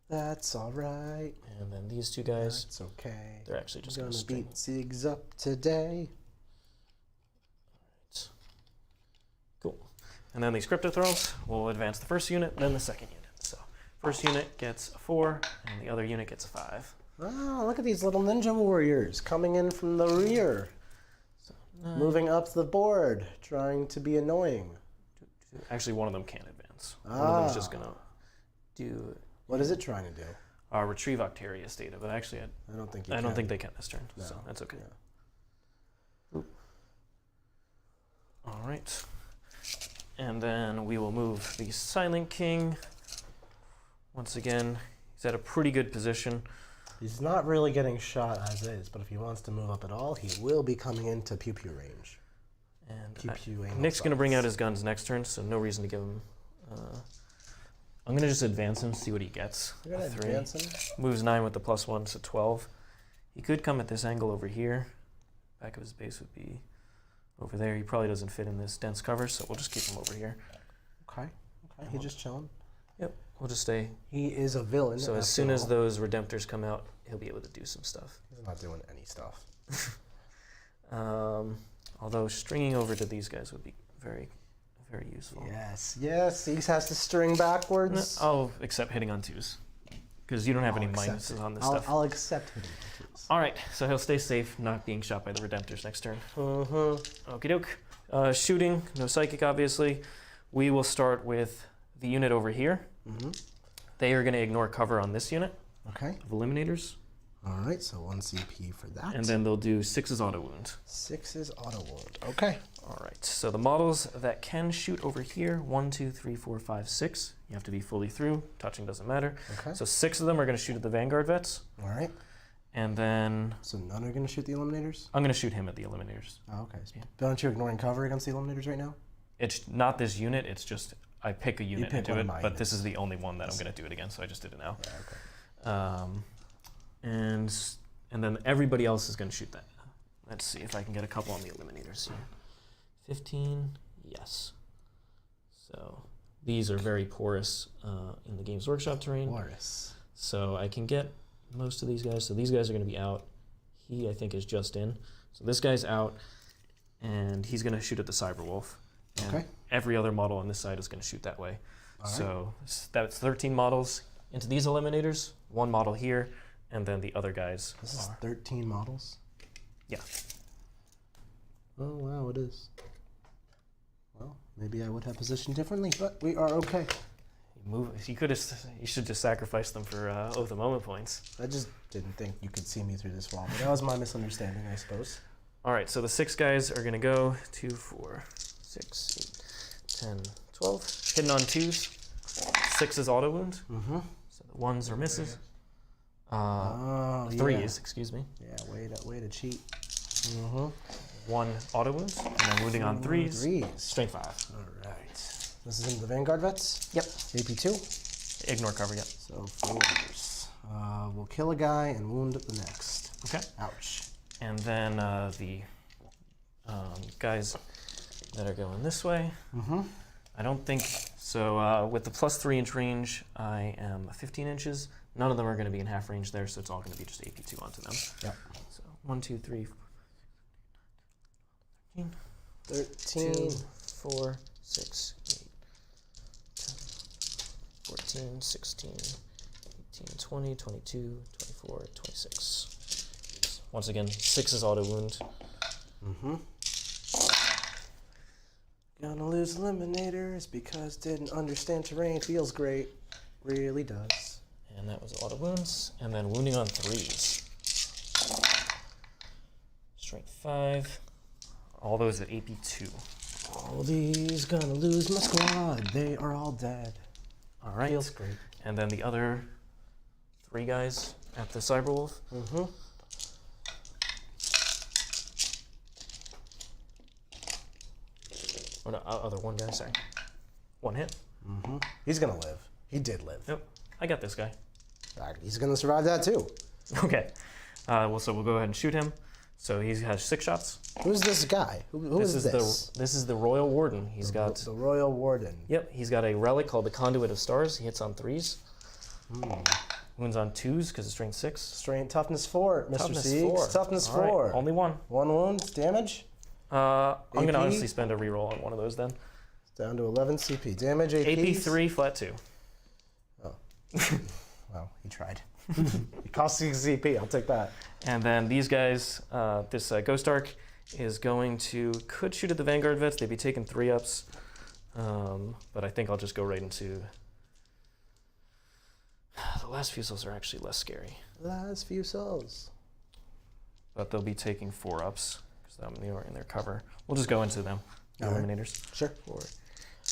Speaker 1: That's all right.
Speaker 2: And then these 2 guys,
Speaker 1: It's okay.
Speaker 2: they're actually just
Speaker 1: I'm
Speaker 2: going to
Speaker 1: gonna
Speaker 2: string.
Speaker 1: beat Siegs up today.
Speaker 2: Cool. And then these Cryptothralls will advance the first unit, then the second unit. So first unit gets a 4, and the other unit gets a 5.
Speaker 1: Oh, look at these little ninja warriors coming in from the rear. Moving up the board, trying to be annoying.
Speaker 2: Actually, one of them can't advance. One of them's just gonna do.
Speaker 1: What is it trying to do?
Speaker 2: Retrieve Octarius data, but actually,
Speaker 1: I don't think
Speaker 2: I don't think they can this turn,
Speaker 1: No.
Speaker 2: so that's okay.
Speaker 1: Yeah.
Speaker 2: All right, and then we will move the Silent King. Once again, he's at a pretty good position.
Speaker 1: He's not really getting shot as is, but if he wants to move up at all, he will be coming into pew-pew range.
Speaker 2: And
Speaker 1: Pew-pew angle
Speaker 2: Nick's going to bring
Speaker 1: shots.
Speaker 2: out his guns next turn, so no reason to give him. I'm going to just advance him, see what he gets.
Speaker 1: You're gonna
Speaker 2: A 3.
Speaker 1: advance him?
Speaker 2: Moves 9 with the +1, so 12. He could come at this angle over here. Back of his base would be over there. He probably doesn't fit in this dense cover, so we'll just keep him over here.
Speaker 1: Okay. He's just chilling.
Speaker 2: Yep, we'll just stay.
Speaker 1: He is a villain.
Speaker 2: So as
Speaker 1: after
Speaker 2: soon as
Speaker 1: all.
Speaker 2: those Redemptors come out, he'll be able to do some stuff.
Speaker 1: He's not doing any stuff.
Speaker 2: Although stringing over to these guys would be very, very useful.
Speaker 1: Yes, he has to string backwards.
Speaker 2: I'll accept hitting on 2s, because you don't have any
Speaker 1: accept
Speaker 2: minuses
Speaker 1: it.
Speaker 2: on this
Speaker 1: I'll,
Speaker 2: stuff.
Speaker 1: I'll accept hitting on 2s.
Speaker 2: All right, so he'll stay safe, not being shot by the Redemptors next turn. Okie doke. Shooting, no psychic, obviously. We will start with the unit over here. They are going to ignore cover on this unit
Speaker 1: Okay.
Speaker 2: of Eliminators,
Speaker 1: All right, so 1 CP for that.
Speaker 2: and then they'll do 6's auto wound.
Speaker 1: 6 is auto wound. Okay.
Speaker 2: All right, so the models that can shoot over here, 1, 2, 3, 4, 5, 6. You have to be fully through. Touching doesn't matter.
Speaker 1: Okay.
Speaker 2: So 6 of them are going to shoot at the Vanguard vets,
Speaker 1: All right.
Speaker 2: and then
Speaker 1: So none are going to shoot the eliminators?
Speaker 2: I'm going to shoot him at the Eliminators.
Speaker 1: Oh, okay. But aren't you ignoring cover against the eliminators right now?
Speaker 2: It's not this unit, it's just I pick a unit and
Speaker 1: pick
Speaker 2: do
Speaker 1: one
Speaker 2: it,
Speaker 1: of my
Speaker 2: but this
Speaker 1: units.
Speaker 2: is the only one that I'm going to do it again, so I just did it now.
Speaker 1: Yeah, okay.
Speaker 2: And then everybody else is going to shoot that. Let's see if I can get a couple on the Eliminators here. 15, yes. So these are very porous in the Games Workshop terrain.
Speaker 1: Boris.
Speaker 2: So I can get most of these guys. So these guys are going to be out. He, I think, is just in. So this guy's out, and he's going to shoot at the Cyberwolf. And
Speaker 1: Okay.
Speaker 2: every other model on this side is going to shoot that way.
Speaker 1: All right.
Speaker 2: So that's 13 models into these Eliminators, 1 model here, and then the other guys
Speaker 1: This is
Speaker 2: are.
Speaker 1: 13 models?
Speaker 2: Yeah.
Speaker 1: Oh, wow, it is. Well, maybe I would have positioned differently, but we are okay.
Speaker 2: You should just sacrifice them for Oath of Moment points.
Speaker 1: I just didn't think you could see me through this wall, but that was my misunderstanding, I suppose.
Speaker 2: All right, so the 6 guys are going to go 2, 4, 6, 8, 10, 12. Hitting on 2s. 6 is auto wound.
Speaker 1: Mm-hmm.
Speaker 2: So the 1s are misses.
Speaker 1: Oh,
Speaker 2: 3s, excuse me.
Speaker 1: Yeah, way to cheat. Mm-hmm.
Speaker 2: 1 auto wound, and then wounding on 3s.
Speaker 1: 3s.
Speaker 2: Strength 5.
Speaker 1: All right. This is in the Vanguard vets?
Speaker 2: Yep.
Speaker 1: AP2?
Speaker 2: Ignore cover, yep.
Speaker 1: So 4s. We'll kill a guy and wound the next.
Speaker 2: Okay.
Speaker 1: Ouch.
Speaker 2: And then the guys that are going this way.
Speaker 1: Mm-hmm.
Speaker 2: I don't think so. With the plus 3-inch range, I am 15 inches. None of them are going to be in half range there, so it's all going to be just AP2 onto them.
Speaker 1: Yep.
Speaker 2: So 1, 2, 3,
Speaker 1: 13.
Speaker 2: 2, 4, 6, 8, 10, 14, 16, 18, 20, 22, 24, 26. Once again, 6 is auto wound.
Speaker 1: Mm-hmm. Gonna lose eliminators because didn't understand terrain. Feels great. Really does.
Speaker 2: And that was auto wounds. And then wounding on 3s. Strength 5. All those at AP2.
Speaker 1: All these gonna lose my squad. They are all dead.
Speaker 2: All right.
Speaker 1: Feels great.
Speaker 2: And then the other 3 guys at the Cyberwolf.
Speaker 1: Mm-hmm.
Speaker 2: Oh, no, other 1 guy, sorry. 1 hit.
Speaker 1: Mm-hmm. He's gonna live. He did live.
Speaker 2: Yep. I got this guy.
Speaker 1: He's gonna survive that too.
Speaker 2: Okay. So we'll go ahead and shoot him. So he has 6 shots.
Speaker 1: Who's this guy? Who is this?
Speaker 2: This is the Royal Warden. He's got.
Speaker 1: The Royal Warden.
Speaker 2: Yep. He's got a relic called the Conduit of Stars. He hits on 3s. Wounds on 2s because of strength 6.
Speaker 1: Strength toughness 4, Mr.
Speaker 2: Toughness
Speaker 1: Siegs.
Speaker 2: 4.
Speaker 1: Toughness
Speaker 2: All right,
Speaker 1: 4.
Speaker 2: Only 1.
Speaker 1: 1 wound. Damage.
Speaker 2: I'm gonna
Speaker 1: AP?
Speaker 2: honestly spend a reroll on one of those then.
Speaker 1: Down to 11 CP. Damage. AP.
Speaker 2: AP 3, flat 2.
Speaker 1: Oh. Well, he tried. It costs 6 CP. I'll take that.
Speaker 2: And then these guys, this Ghost Arc is going to, could shoot at the Vanguard Vets. They'd be taking 3-ups. But I think I'll just go right into... The last few souls are actually less scary.
Speaker 1: Last few souls.
Speaker 2: But they'll be taking 4-ups because they are in their cover. We'll just go into them. The
Speaker 1: All right.
Speaker 2: Eliminators.
Speaker 1: Sure.
Speaker 2: 4,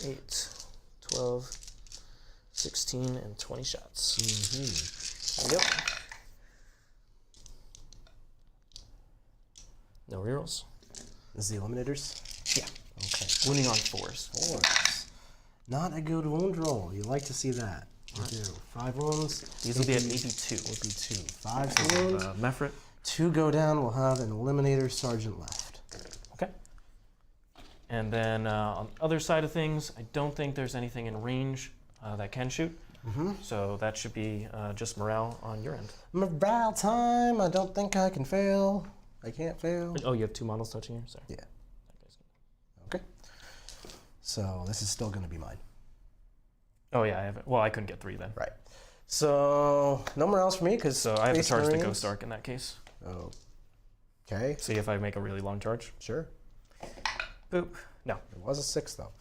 Speaker 2: 8, 12, 16, and 20 shots.
Speaker 1: Mm-hmm. Yep.
Speaker 2: No rerolls.
Speaker 1: This is the Eliminators?
Speaker 2: Yeah.
Speaker 1: Okay.
Speaker 2: Wounding on 4s.
Speaker 1: 4s. Not a good wound roll. You like to see that. You do. 5 wounds.
Speaker 2: These will be at 82.
Speaker 1: Would be 2. 5 wounds.
Speaker 2: Mephrit.
Speaker 1: 2 go down. We'll have an Eliminator Sergeant left.
Speaker 2: Okay. And then on the other side of things, I don't think there's anything in range that can shoot. So that should be just morale on your end.
Speaker 1: Morale time. I don't think I can fail. I can't fail.
Speaker 2: Oh, you have 2 models touching here? Sorry.
Speaker 1: Yeah. Okay. So this is still going to be mine.
Speaker 2: Oh, yeah. I have it. Well, I couldn't get 3 then.
Speaker 1: Right. So no more else for me because
Speaker 2: So I have to charge the Ghost Arc in that case.
Speaker 1: Oh. Okay.
Speaker 2: See if I make a really long charge.
Speaker 1: Sure.
Speaker 2: Boop. No.
Speaker 1: It was a 6 though.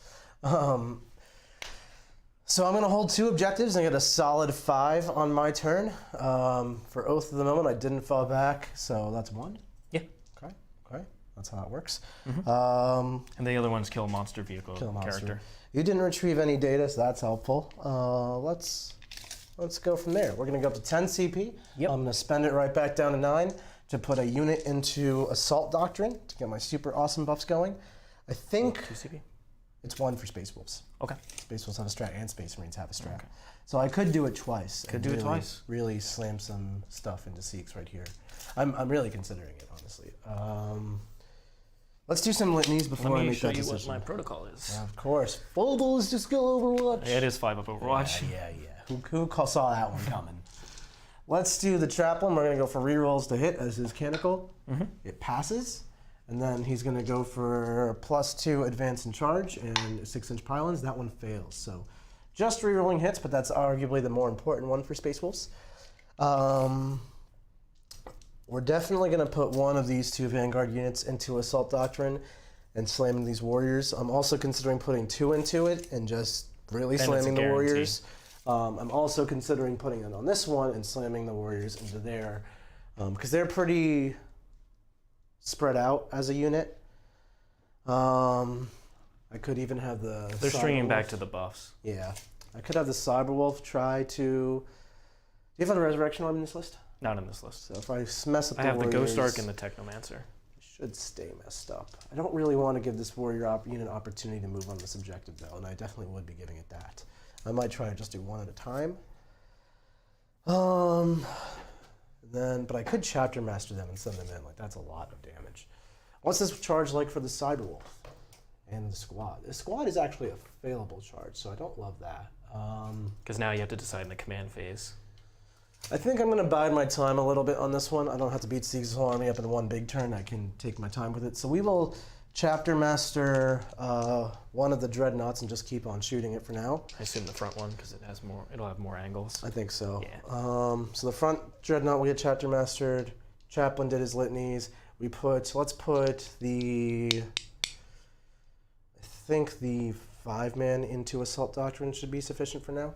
Speaker 1: So I'm going to hold 2 objectives and get a solid 5 on my turn. For Oath of the Moment, I didn't fall back, so that's 1.
Speaker 2: Yeah.
Speaker 1: Okay. Okay. That's how it works.
Speaker 2: And the other one's kill a monster vehicle
Speaker 1: Kill a monster.
Speaker 2: character.
Speaker 1: You didn't retrieve any data, so that's helpful. Let's go from there. We're going to go up to 10 CP.
Speaker 2: Yep.
Speaker 1: I'm going to spend it right back down to 9 to put a unit into Assault Doctrine to get my super awesome buffs going. I think
Speaker 2: 2 CP?
Speaker 1: it's 1 for Space Wolves.
Speaker 2: Okay.
Speaker 1: Space Wolves have a strat and Space Marines have a strat. Okay. So I could do it twice.
Speaker 2: Could do it twice.
Speaker 1: Really slam some stuff into Seeks right here. I'm really considering it, honestly. Let's do some litanies before I make that decision.
Speaker 2: Let me show you what my protocol is.
Speaker 1: Yeah, of course. Foibles to skill Overwatch.
Speaker 2: Yeah, it is 5 up Overwatch.
Speaker 1: Yeah. Who saw that one coming? Let's do the Chaplain. We're going to go for rerolls to hit as his Canonical. It passes. And then he's going to go for +2 advance and charge and 6-inch pylons. That one fails. So just rerolling hits, but that's arguably the more important one for Space Wolves. We're definitely going to put one of these 2 Vanguard units into Assault Doctrine and slamming these Warriors. I'm also considering putting 2 into it and just really slamming the Warriors. I'm also considering putting it on this one and slamming the Warriors into there because they're pretty spread out as a unit. I could even have the...
Speaker 2: They're stringing back to the buffs.
Speaker 1: Yeah. I could have the Cyberwolf try to... Do you have a Resurrection Arm in this list?
Speaker 2: Not in this list.
Speaker 1: So if I mess up the
Speaker 2: I have
Speaker 1: Warriors,
Speaker 2: the Ghost Arc and the Technomancer.
Speaker 1: it should stay messed up. I don't really want to give this Warrior unit opportunity to move on this objective, though, and I definitely would be giving it that. I might try to just do 1 at a time. But I could Chapter Master them and send them in. Like, that's a lot of damage. What's this charge like for the Cyberwolf and the Squad? The Squad is actually a failable charge, so I don't love that.
Speaker 2: Because now you have to decide in the command phase.
Speaker 1: I think I'm going to bide my time a little bit on this one. I don't have to beat Sieg's whole army up in 1 big turn. I can take my time with it. So we will Chapter Master one of the Dreadnoughts and just keep on shooting it for now.
Speaker 2: I assume the front one because it'll have more angles.
Speaker 1: I think so.
Speaker 2: Yeah.
Speaker 1: So the front Dreadnought will get Chapter Mastered. Chaplain did his litanies. Let's put the... I think the 5-man into Assault Doctrine should be sufficient for now.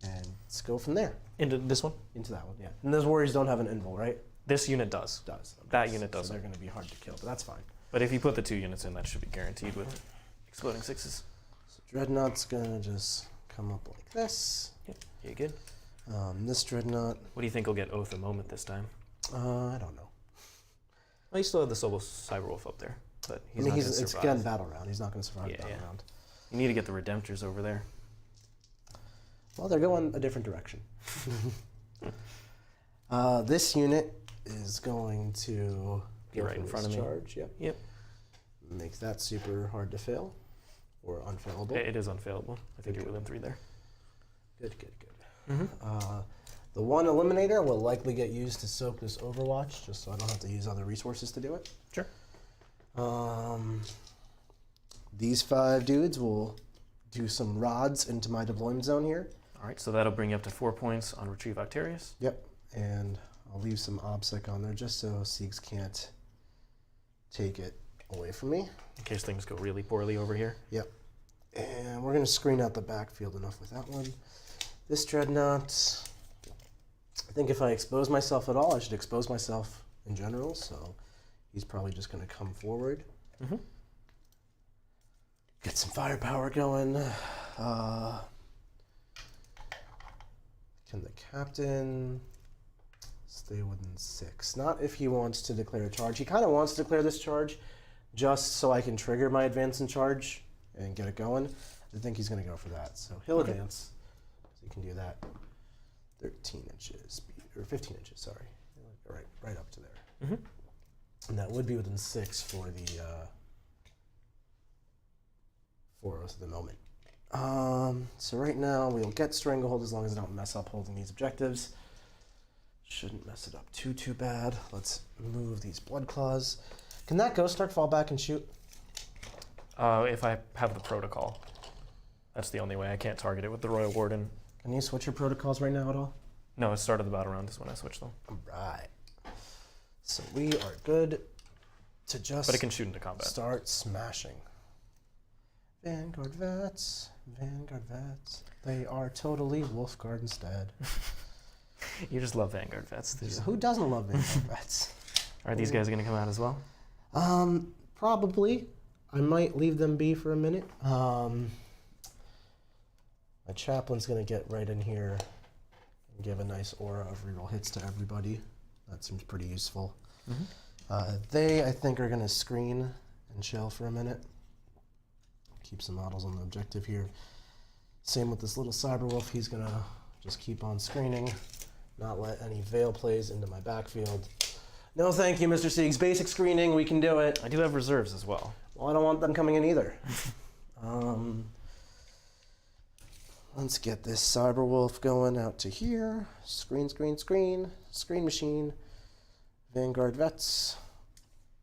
Speaker 1: And let's go from there.
Speaker 2: Into this one?
Speaker 1: Into that one, yeah. And those Warriors don't have an invul, right?
Speaker 2: This unit does.
Speaker 1: Does. Okay.
Speaker 2: That unit
Speaker 1: So
Speaker 2: doesn't.
Speaker 1: they're going to be hard to kill, but that's fine.
Speaker 2: But if you put the 2 units in, that should be guaranteed with exploding 6s.
Speaker 1: So Dreadnought's going to just come up like this.
Speaker 2: Yep. You good?
Speaker 1: This Dreadnought,
Speaker 2: What do you think will get Oath of Moment this time?
Speaker 1: I don't know.
Speaker 2: Well, you still have the Solo Cyberwolf up there, but he's not going to survive.
Speaker 1: It's again battle round. He's not going to survive battle
Speaker 2: Yeah.
Speaker 1: round.
Speaker 2: You need to get the Redemptors over there.
Speaker 1: Well, they're going a different direction. This unit is going to
Speaker 2: Be
Speaker 1: go
Speaker 2: right
Speaker 1: for
Speaker 2: in front
Speaker 1: this
Speaker 2: of me.
Speaker 1: charge. Yep.
Speaker 2: Yep.
Speaker 1: Make that super hard to fail or unfailable.
Speaker 2: It is unfailable. I think you're within 3 there.
Speaker 1: Good. The 1 Eliminator will likely get used to soak this Overwatch, just so I don't have to use other resources to do it.
Speaker 2: Sure.
Speaker 1: These 5 dudes will do some rods into my deployment zone here.
Speaker 2: All right, so that'll bring you up to 4 points on Retrieve Octarius.
Speaker 1: Yep. And I'll leave some OBSEC on there just so Siegs can't take it away from me.
Speaker 2: In case things go really poorly over here.
Speaker 1: Yep. And we're going to screen out the backfield enough with that one. This Dreadnought, I think if I expose myself at all, I should expose myself in general, so he's probably just going to come forward.
Speaker 2: Mm-hmm.
Speaker 1: Get some firepower going. Can the captain stay within 6? Not if he wants to declare a charge. He kind of wants to declare this charge just so I can trigger my advance and charge and get it going. I think he's going to go for that. So he'll advance. So he can do that. 13 inches, or 15 inches, sorry. Right up to there.
Speaker 2: Mm-hmm.
Speaker 1: And that would be within 6 for the 4 at the moment. So right now we'll get Stranglehold as long as I don't mess up holding these objectives. Shouldn't mess it up too bad. Let's move these Blood Claws. Can that Ghost Arc fall back and shoot?
Speaker 2: If I have the protocol. That's the only way. I can't target it with the Royal Warden.
Speaker 1: Can you switch your protocols right now at all?
Speaker 2: No, it started the battle round is when I switched them.
Speaker 1: Alright. So we are good to just
Speaker 2: But it can shoot into combat.
Speaker 1: start smashing. Vanguard Vets. They are totally Wolfguard instead.
Speaker 2: You just love Vanguard Vets.
Speaker 1: Who doesn't love Vanguard Vets?
Speaker 2: Are these guys going to come out as well?
Speaker 1: Probably. I might leave them be for a minute. My chaplain's going to get right in here and give a nice aura of reroll hits to everybody. That seems pretty useful.
Speaker 2: Mm-hmm.
Speaker 1: They, I think, are going to screen and chill for a minute. Keep some models on the objective here. Same with this little Cyberwolf. He's going to just keep on screening, not let any veil plays into my backfield. No, thank you, Mr. Siegs. Basic screening, we can do it.
Speaker 2: I do have reserves as well.
Speaker 1: Well, I don't want them coming in either. Let's get this Cyberwolf going out to here. Screen, screen machine. Vanguard Vets.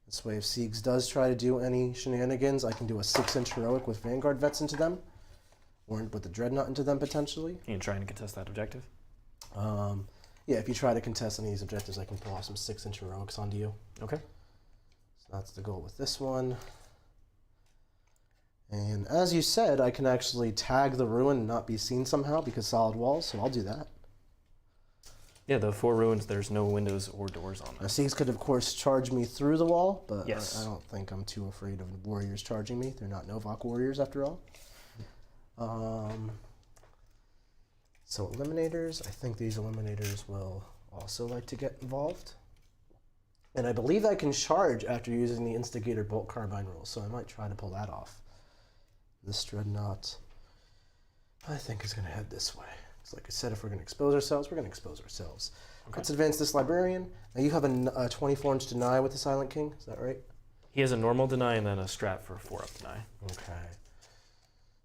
Speaker 1: This way, if Siegs does try to do any shenanigans, I can do a 6-inch heroic with Vanguard Vets into them. Or with the Dreadnought into them, potentially.
Speaker 2: You trying to contest that objective?
Speaker 1: Yeah, if you try to contest any of these objectives, I can pull off some 6-inch heroics onto you.
Speaker 2: Okay.
Speaker 1: So that's the goal with this one. And as you said, I can actually tag the ruin and not be seen somehow because solid walls, so I'll do that.
Speaker 2: Yeah, the 4 ruins, there's no windows or doors on
Speaker 1: Now,
Speaker 2: them.
Speaker 1: Siegs could, of course, charge me through the wall, but
Speaker 2: Yes.
Speaker 1: I don't think I'm too afraid of warriors charging me. They're not Novak warriors, after all. So eliminators, I think these eliminators will also like to get involved. And I believe I can charge after using the Instigator Bolt Carbine rule, so I might try to pull that off. This Dreadnought, I think, is going to head this way. Because like I said, if we're going to expose ourselves, we're going to expose ourselves.
Speaker 2: Okay.
Speaker 1: Let's advance this Librarian. Now you have a 24-inch deny with the Silent King, is that right?
Speaker 2: He has a normal deny and then a strat for 4-up deny.
Speaker 1: Okay.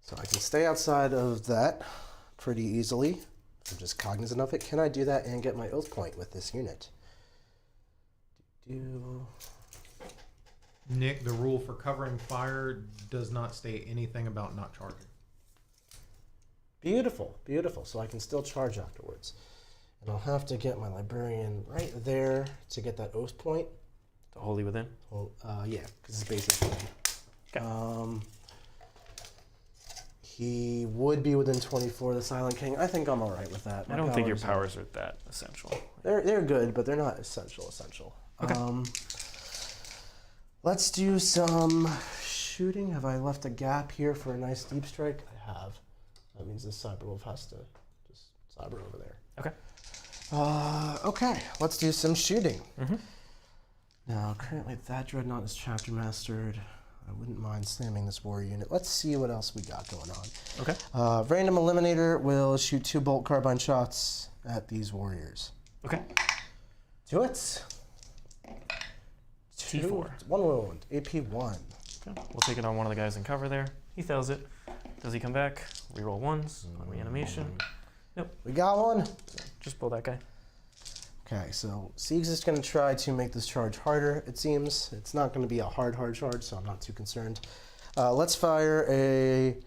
Speaker 1: So I can stay outside of that pretty easily. I'm just cognizant of it. Can I do that and get my oath point with this unit?
Speaker 3: Nick, the rule for covering fire does not state anything about not charging.
Speaker 1: Beautiful, beautiful. So I can still charge afterwards. And I'll have to get my Librarian right there to get that oath point.
Speaker 2: The Holy Within?
Speaker 1: Well, yeah, because it's basically.
Speaker 2: Okay.
Speaker 1: He would be within 24 of the Silent King. I think I'm all right with that.
Speaker 2: I don't think your powers are that essential.
Speaker 1: They're good, but they're not essential.
Speaker 2: Okay.
Speaker 1: Let's do some shooting. Have I left a gap here for a nice deep strike? I have. That means this Cyberwolf has to just cyber over there.
Speaker 2: Okay.
Speaker 1: Okay, let's do some shooting.
Speaker 2: Mm-hmm.
Speaker 1: Now, currently that Dreadnought is chapter mastered. I wouldn't mind slamming this warrior unit. Let's see what else we got going on.
Speaker 2: Okay.
Speaker 1: Random Eliminator will shoot 2 bolt carbine shots at these warriors.
Speaker 2: Okay.
Speaker 1: Do it.
Speaker 2: T4.
Speaker 1: 1 wound. AP 1.
Speaker 2: Okay. We'll take it on one of the guys in cover there. He fails it. Does he come back? Reroll 1s on reanimation. Nope.
Speaker 1: We got one.
Speaker 2: Just pull that guy.
Speaker 1: Okay, so Siegs is going to try to make this charge harder, it seems. It's not going to be a hard charge, so I'm not too concerned. Let's fire a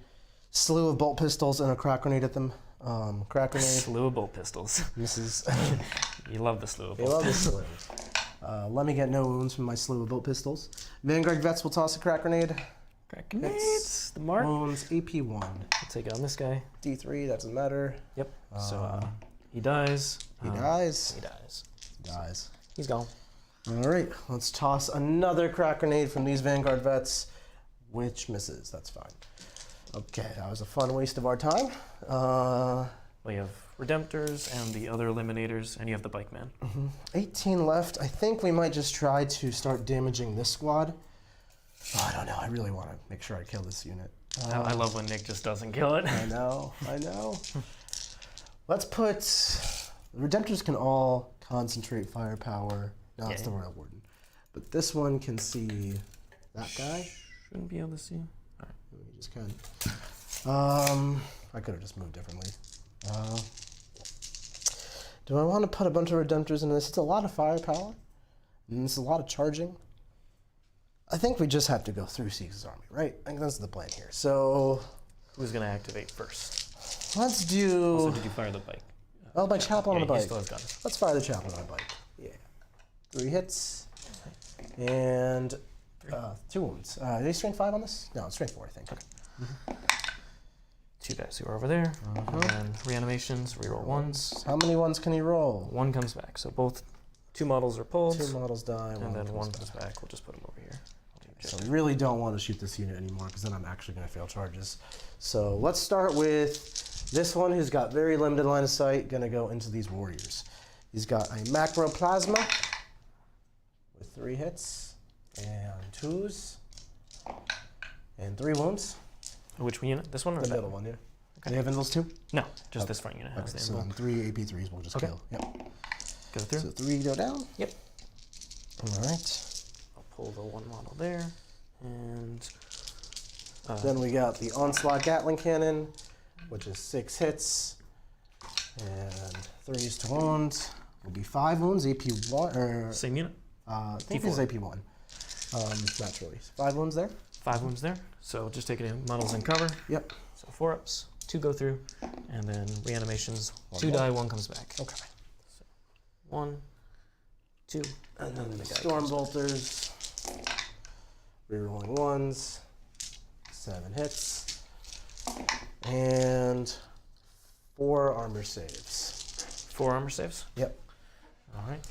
Speaker 1: slew of bolt pistols and a crack grenade at them. Crack grenade.
Speaker 2: Slew of bolt pistols.
Speaker 1: Misses.
Speaker 2: You love the slew of
Speaker 1: They
Speaker 2: bolt
Speaker 1: love the slew. Let me get no wounds from my slew of bolt pistols. Vanguard vets will toss a crack grenade.
Speaker 2: Crack grenades. The mark.
Speaker 1: Wounds AP1.
Speaker 2: I'll take it on this guy.
Speaker 1: D3, that doesn't matter.
Speaker 2: Yep. So he dies.
Speaker 1: He dies.
Speaker 2: He dies.
Speaker 1: He dies.
Speaker 2: He's gone.
Speaker 1: All right, let's toss another crack grenade from these Vanguard vets, which misses. That's fine. Okay, that was a fun waste of our time.
Speaker 2: We have Redemptors and the other Eliminators, and you have the Bike Man.
Speaker 1: 18 left. I think we might just try to start damaging this squad. Oh, I don't know. I really want to make sure I kill this unit.
Speaker 2: I love when Nick just doesn't kill it.
Speaker 1: I know. I know. Let's put... The Redemptors can all concentrate firepower. No, it's the Royal Warden. But this one can see that guy.
Speaker 2: Shouldn't be able to see.
Speaker 1: Let me just kind of... I could have just moved differently. Do I want to put a bunch of Redemptors into this? It's a lot of firepower. And it's a lot of charging. I think we just have to go through Siege's army, right? I think that's the plan here. So...
Speaker 2: Who's going to activate first?
Speaker 1: Let's do...
Speaker 2: Also, did you fire the bike?
Speaker 1: Oh, my chaplain on the bike.
Speaker 2: He still has guns.
Speaker 1: Let's fire the chaplain on the bike. Yeah. 3 hits. And 2 wounds. Did he strength 5 on this? No, it's strength 4, I think.
Speaker 2: Okay. 2 guys who are over there. And then reanimations, reroll 1s.
Speaker 1: How many 1s can he roll?
Speaker 2: 1 comes back. So both 2 models are pulled.
Speaker 1: 2 models die.
Speaker 2: And then 1 comes back. We'll just put him over here.
Speaker 1: So we really don't want to shoot this unit anymore because then I'm actually going to fail charges. So let's start with this one who's got very limited line of sight, going to go into these warriors. He's got a macro plasma with 3 hits and 2s and 3 wounds.
Speaker 2: Which unit? This one or
Speaker 1: The
Speaker 2: that
Speaker 1: middle one, yeah.
Speaker 2: Okay.
Speaker 1: Do you have invulns too?
Speaker 2: No, just this front unit has
Speaker 1: Okay,
Speaker 2: the
Speaker 1: so
Speaker 2: invuln.
Speaker 1: 3 AP3s we'll just kill. Yep.
Speaker 2: Go through.
Speaker 1: So 3 go down.
Speaker 2: Yep.
Speaker 1: All right.
Speaker 2: I'll pull the 1 model there. And
Speaker 1: Then we got the Onslaught Gatling Cannon, which is 6 hits and 3s to wounds. Will be 5 wounds, AP1 or
Speaker 2: same unit.
Speaker 1: I think this is AP1. Naturally, 5 wounds there.
Speaker 2: 5 wounds there. So just taking in models in cover.
Speaker 1: Yep.
Speaker 2: So 4 ups, 2 go through, and then reanimations. 2
Speaker 1: more.
Speaker 2: die, 1 comes back.
Speaker 1: Okay.
Speaker 2: So 1, 2,
Speaker 1: And then the
Speaker 2: guy
Speaker 1: Storm
Speaker 2: comes back.
Speaker 1: Bolters. Rerolling 1s. 7 hits. And 4 armor saves.
Speaker 2: 4 armor saves.
Speaker 1: Yep.
Speaker 2: All right.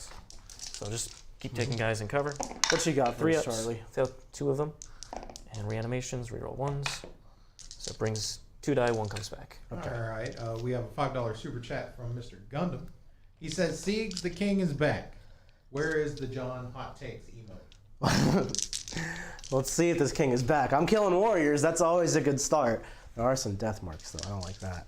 Speaker 2: So just keep taking guys in cover.
Speaker 1: What you got for
Speaker 2: 3
Speaker 1: us,
Speaker 2: ups,
Speaker 1: Charlie?
Speaker 2: fail 2 of them, and reanimations. Reroll 1s. So it brings 2 die, 1 comes back.
Speaker 1: Okay.
Speaker 3: All right. We have a $5 super chat from Mr. Gundam. He says, Siegs the King is back. Where is the John Hot Takes emote?
Speaker 1: Let's see if this king is back. I'm killing warriors. That's always a good start. There are some death marks, though. I don't like that.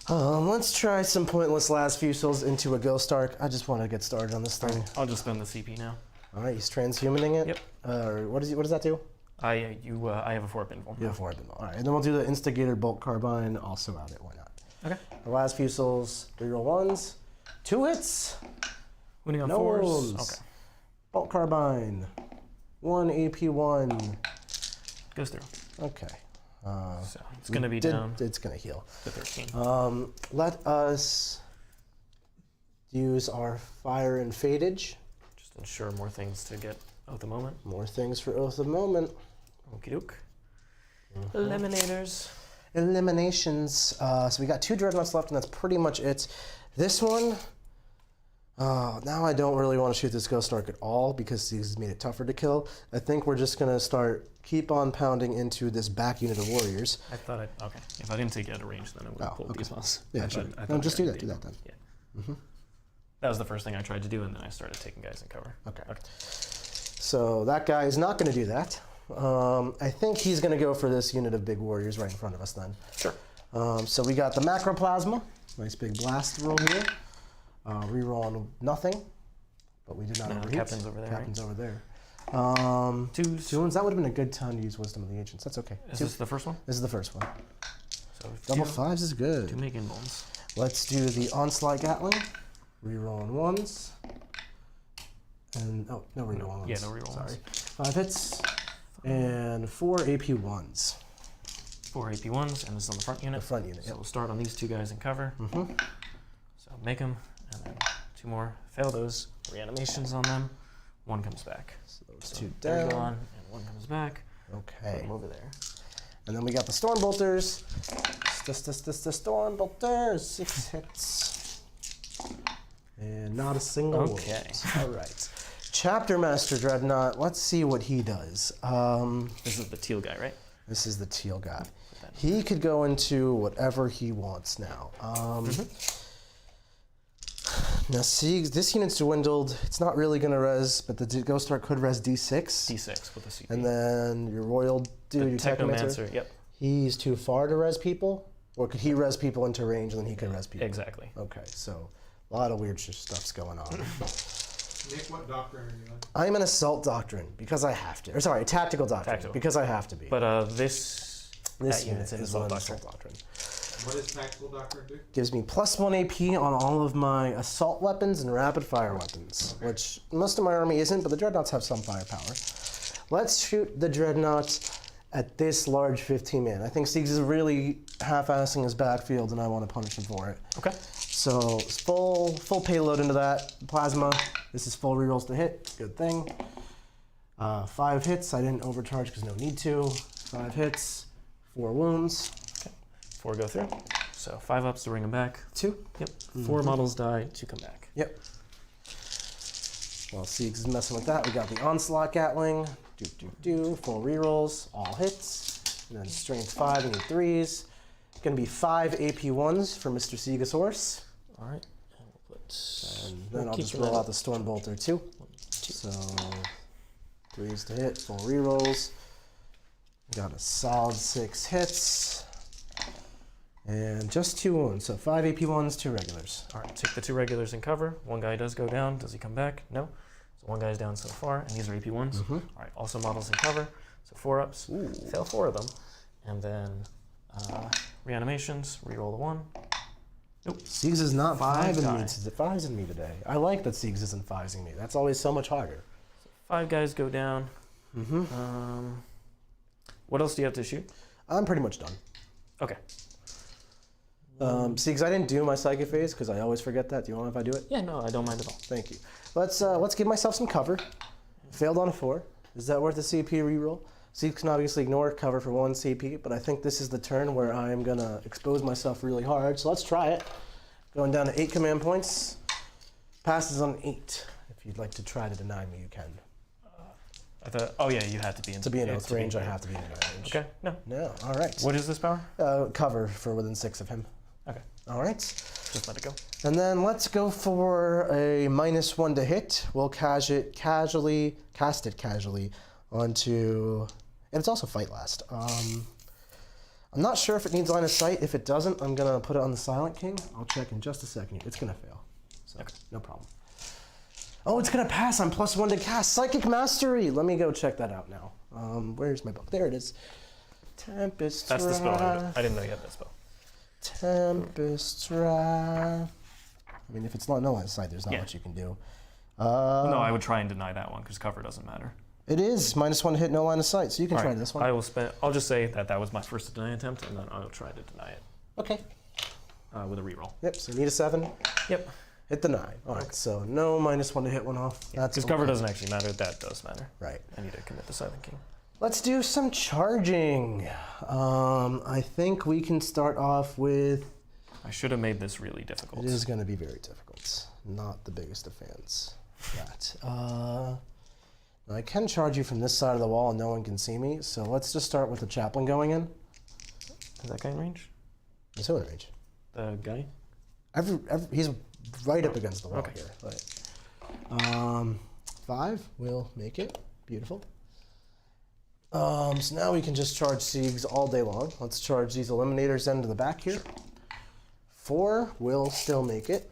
Speaker 1: Let's try some pointless last fusils into a ghost arc. I just want to get started on this thing.
Speaker 2: I'll just spend the CP now.
Speaker 1: All right, he's transhumaning it.
Speaker 2: Yep.
Speaker 1: What does that do?
Speaker 2: I have a 4-pin vuln.
Speaker 1: You have 4 pinball. All right, and then we'll do the instigator bolt carbine. Also out it. Why not?
Speaker 2: Okay.
Speaker 1: The last fusils. Reroll 1s. 2 hits.
Speaker 2: Winning on
Speaker 1: No
Speaker 2: 4s.
Speaker 1: wounds.
Speaker 2: Okay.
Speaker 1: Bolt carbine. 1 AP1.
Speaker 2: Goes through.
Speaker 1: Okay.
Speaker 2: So it's going to be down
Speaker 1: It's going to heal.
Speaker 2: to 13.
Speaker 1: Let us use our fire and fadeage.
Speaker 2: Just ensure more things to get Oath of Moment.
Speaker 1: More things for Oath of Moment.
Speaker 2: Okie doke. Eliminators.
Speaker 1: Eliminations. So we got 2 dreadnoughts left, and that's pretty much it. This one. Now I don't really want to shoot this Ghost Arc at all because he's made it tougher to kill. I think we're just going to keep on pounding into this back unit of warriors.
Speaker 2: I thought okay. If I didn't take it out of range, then I would have pulled these ones.
Speaker 1: Yeah, sure. No, just do that. Do that then.
Speaker 2: Yeah. That was the first thing I tried to do, and then I started taking guys in cover.
Speaker 1: Okay. So that guy is not going to do that. I think he's going to go for this unit of big warriors right in front of us then.
Speaker 2: Sure.
Speaker 1: So we got the macroplasma. Nice big blast roll here. Reroll on nothing, but we did not overheat.
Speaker 2: Captain's over there.
Speaker 1: Captain's over there.
Speaker 2: 2s.
Speaker 1: 2 wounds. That would have been a good time to use Wisdom of the Ancients. That's okay.
Speaker 2: Is this the first one?
Speaker 1: This is the first one.
Speaker 2: So
Speaker 1: Double
Speaker 2: 2
Speaker 1: 5s is good.
Speaker 2: 2 make invulns.
Speaker 1: Let's do the Onslaught Gatling. Reroll on 1s. And, no reroll on 1s.
Speaker 2: Yeah, no reroll
Speaker 1: Sorry.
Speaker 2: ones.
Speaker 1: 5 hits. And 4 AP1s.
Speaker 2: 4 AP1s, and this is on the front unit.
Speaker 1: The front unit,
Speaker 2: So
Speaker 1: yep.
Speaker 2: we'll start on these 2 guys in cover. So make them, and then 2 more. Fail those reanimations on them. 1 comes back.
Speaker 1: So those
Speaker 2: So
Speaker 1: 2
Speaker 2: they're
Speaker 1: down.
Speaker 2: gone, and 1 comes back.
Speaker 1: Okay.
Speaker 2: Put them over there.
Speaker 1: And then we got the Stormbolters. The Stormbolters, 6 hits. And not a single
Speaker 2: Okay.
Speaker 1: wound. All right. Chapter Master Dreadnought, let's see what he does.
Speaker 2: This is the teal guy, right?
Speaker 1: This is the teal guy. He could go into whatever he wants now. Now, see, this unit's dwindled. It's not really going to res, but the Ghost Star could res D6.
Speaker 2: D6 with a CP.
Speaker 1: And then your Royal dude, your
Speaker 2: Technomancer, yep.
Speaker 1: He's too far to res people? Or could he res people into range and then he could res people?
Speaker 2: Exactly.
Speaker 1: Okay, so a lot of weird stuff's going on.
Speaker 3: Nick, what doctrine are you in?
Speaker 1: I'm an Assault Doctrine because I have to. Or sorry, Tactical Doctrine
Speaker 2: Tactical.
Speaker 1: because I have to be.
Speaker 2: But this
Speaker 1: this
Speaker 2: that unit's in
Speaker 1: is
Speaker 2: Assault
Speaker 1: an
Speaker 2: Doctrine.
Speaker 1: Assault Doctrine.
Speaker 3: What does tactical doctrine do?
Speaker 1: Gives me +1 AP on all of my assault weapons and rapid fire weapons, which most of my army isn't, but the Dreadnoughts have some firepower. Let's shoot the Dreadnoughts at this large 15-man. I think Siegs is really half-assing his backfield, and I want to punish him for it.
Speaker 2: Okay.
Speaker 1: So full payload into that. Plasma. This is full rerolls to hit. Good thing. 5 hits. I didn't overcharge because no need to. 5 hits. 4 wounds.
Speaker 2: 4 go through. So 5 ups to bring them back.
Speaker 1: 2.
Speaker 2: Yep. 4 models die, 2 come back.
Speaker 1: Yep. While Siegs is messing with that, we got the Onslaught Gatling. 4 rerolls, all hits. And then strength 5, we need 3s. Gonna be 5 AP1s for Mr. Siegosaurus.
Speaker 2: All right. And we'll put.
Speaker 1: And then I'll
Speaker 2: keep
Speaker 1: just
Speaker 2: them
Speaker 1: roll
Speaker 2: at
Speaker 1: out the Stormbolter too.
Speaker 2: 1, 2.
Speaker 1: So 3s to hit, 4 rerolls. Got a solid 6 hits. And just 2 wounds, so 5 AP1s, 2 regulars.
Speaker 2: All right. Take the 2 regulars in cover. 1 guy does go down. Does he come back? No. So 1 guy's down so far, and these are AP1s. All right. Also models in cover. So 4 ups. Fail 4 of them, and then. Reanimations, reroll the 1. Nope.
Speaker 1: Siegs is not
Speaker 2: 5
Speaker 1: 5 in
Speaker 2: die.
Speaker 1: me, 5s in me today. I like that Siegs isn't 5sing me. That's always so much harder.
Speaker 2: 5 guys go down. What else do you have to shoot?
Speaker 1: I'm pretty much done.
Speaker 2: Okay.
Speaker 1: Siegs, I didn't do my Psychic Phase because I always forget that. Do you want if I do it?
Speaker 2: Yeah, no, I don't mind at all.
Speaker 1: Thank you. Let's give myself some cover. Failed on a 4. Is that worth a CP reroll? Siegs can obviously ignore cover for 1 CP, but I think this is the turn where I'm gonna expose myself really hard. So let's try it. Going down to 8 command points. Passes on 8. If you'd like to try to deny me, you can.
Speaker 2: I thought, oh yeah, you had to be in.
Speaker 1: To be in
Speaker 2: yeah,
Speaker 1: oath range, I have to be in range.
Speaker 2: Okay, no.
Speaker 1: No, all right.
Speaker 2: What is this power?
Speaker 1: Cover for within 6 of him.
Speaker 2: Okay,
Speaker 1: All right.
Speaker 2: just let it go.
Speaker 1: And then let's go for a -1 to hit. We'll cast it casually onto, and it's also fight last. I'm not sure if it needs line of sight. If it doesn't, I'm gonna put it on the Silent King. I'll check in just a second. It's gonna fail, so no problem. Oh, it's gonna pass. I'm +1 to cast Psychic Mastery. Let me go check that out now. Where's my book? There it is. Tempest.
Speaker 2: That's the spell.
Speaker 1: Wrath.
Speaker 2: I didn't know you had that spell.
Speaker 1: Tempest Wrath. I mean, if it's not no line of sight, there's not much you can do.
Speaker 2: No, I would try and deny that one because cover doesn't matter.
Speaker 1: It is -1 to hit, no line of sight, so you can
Speaker 2: All
Speaker 1: try
Speaker 2: right,
Speaker 1: this one.
Speaker 2: I will spend. I'll just say that that was my first deny attempt, and then I'll try to deny it
Speaker 1: Okay.
Speaker 2: with a reroll.
Speaker 1: Yep. So you need a 7.
Speaker 2: Yep.
Speaker 1: Hit the 9. All right. So no -1 to hit one off. That's
Speaker 2: Because cover doesn't actually matter. That does matter.
Speaker 1: Right.
Speaker 2: I need to commit the Silent King.
Speaker 1: Let's do some charging. I think we can start off with.
Speaker 2: I should have made this really difficult.
Speaker 1: It is going to be very difficult. Not the biggest of fans. of that. Now I can charge you from this side of the wall and no one can see me. So let's just start with the chaplain going in.
Speaker 2: Is that guy in range?
Speaker 1: He's who in range?
Speaker 2: The guy?
Speaker 1: He's right up against the wall
Speaker 2: Okay.
Speaker 1: here. Right. 5 will make it. Beautiful. So now we can just charge Siegs all day long. Let's charge these eliminators into the back here. 4 will still make it.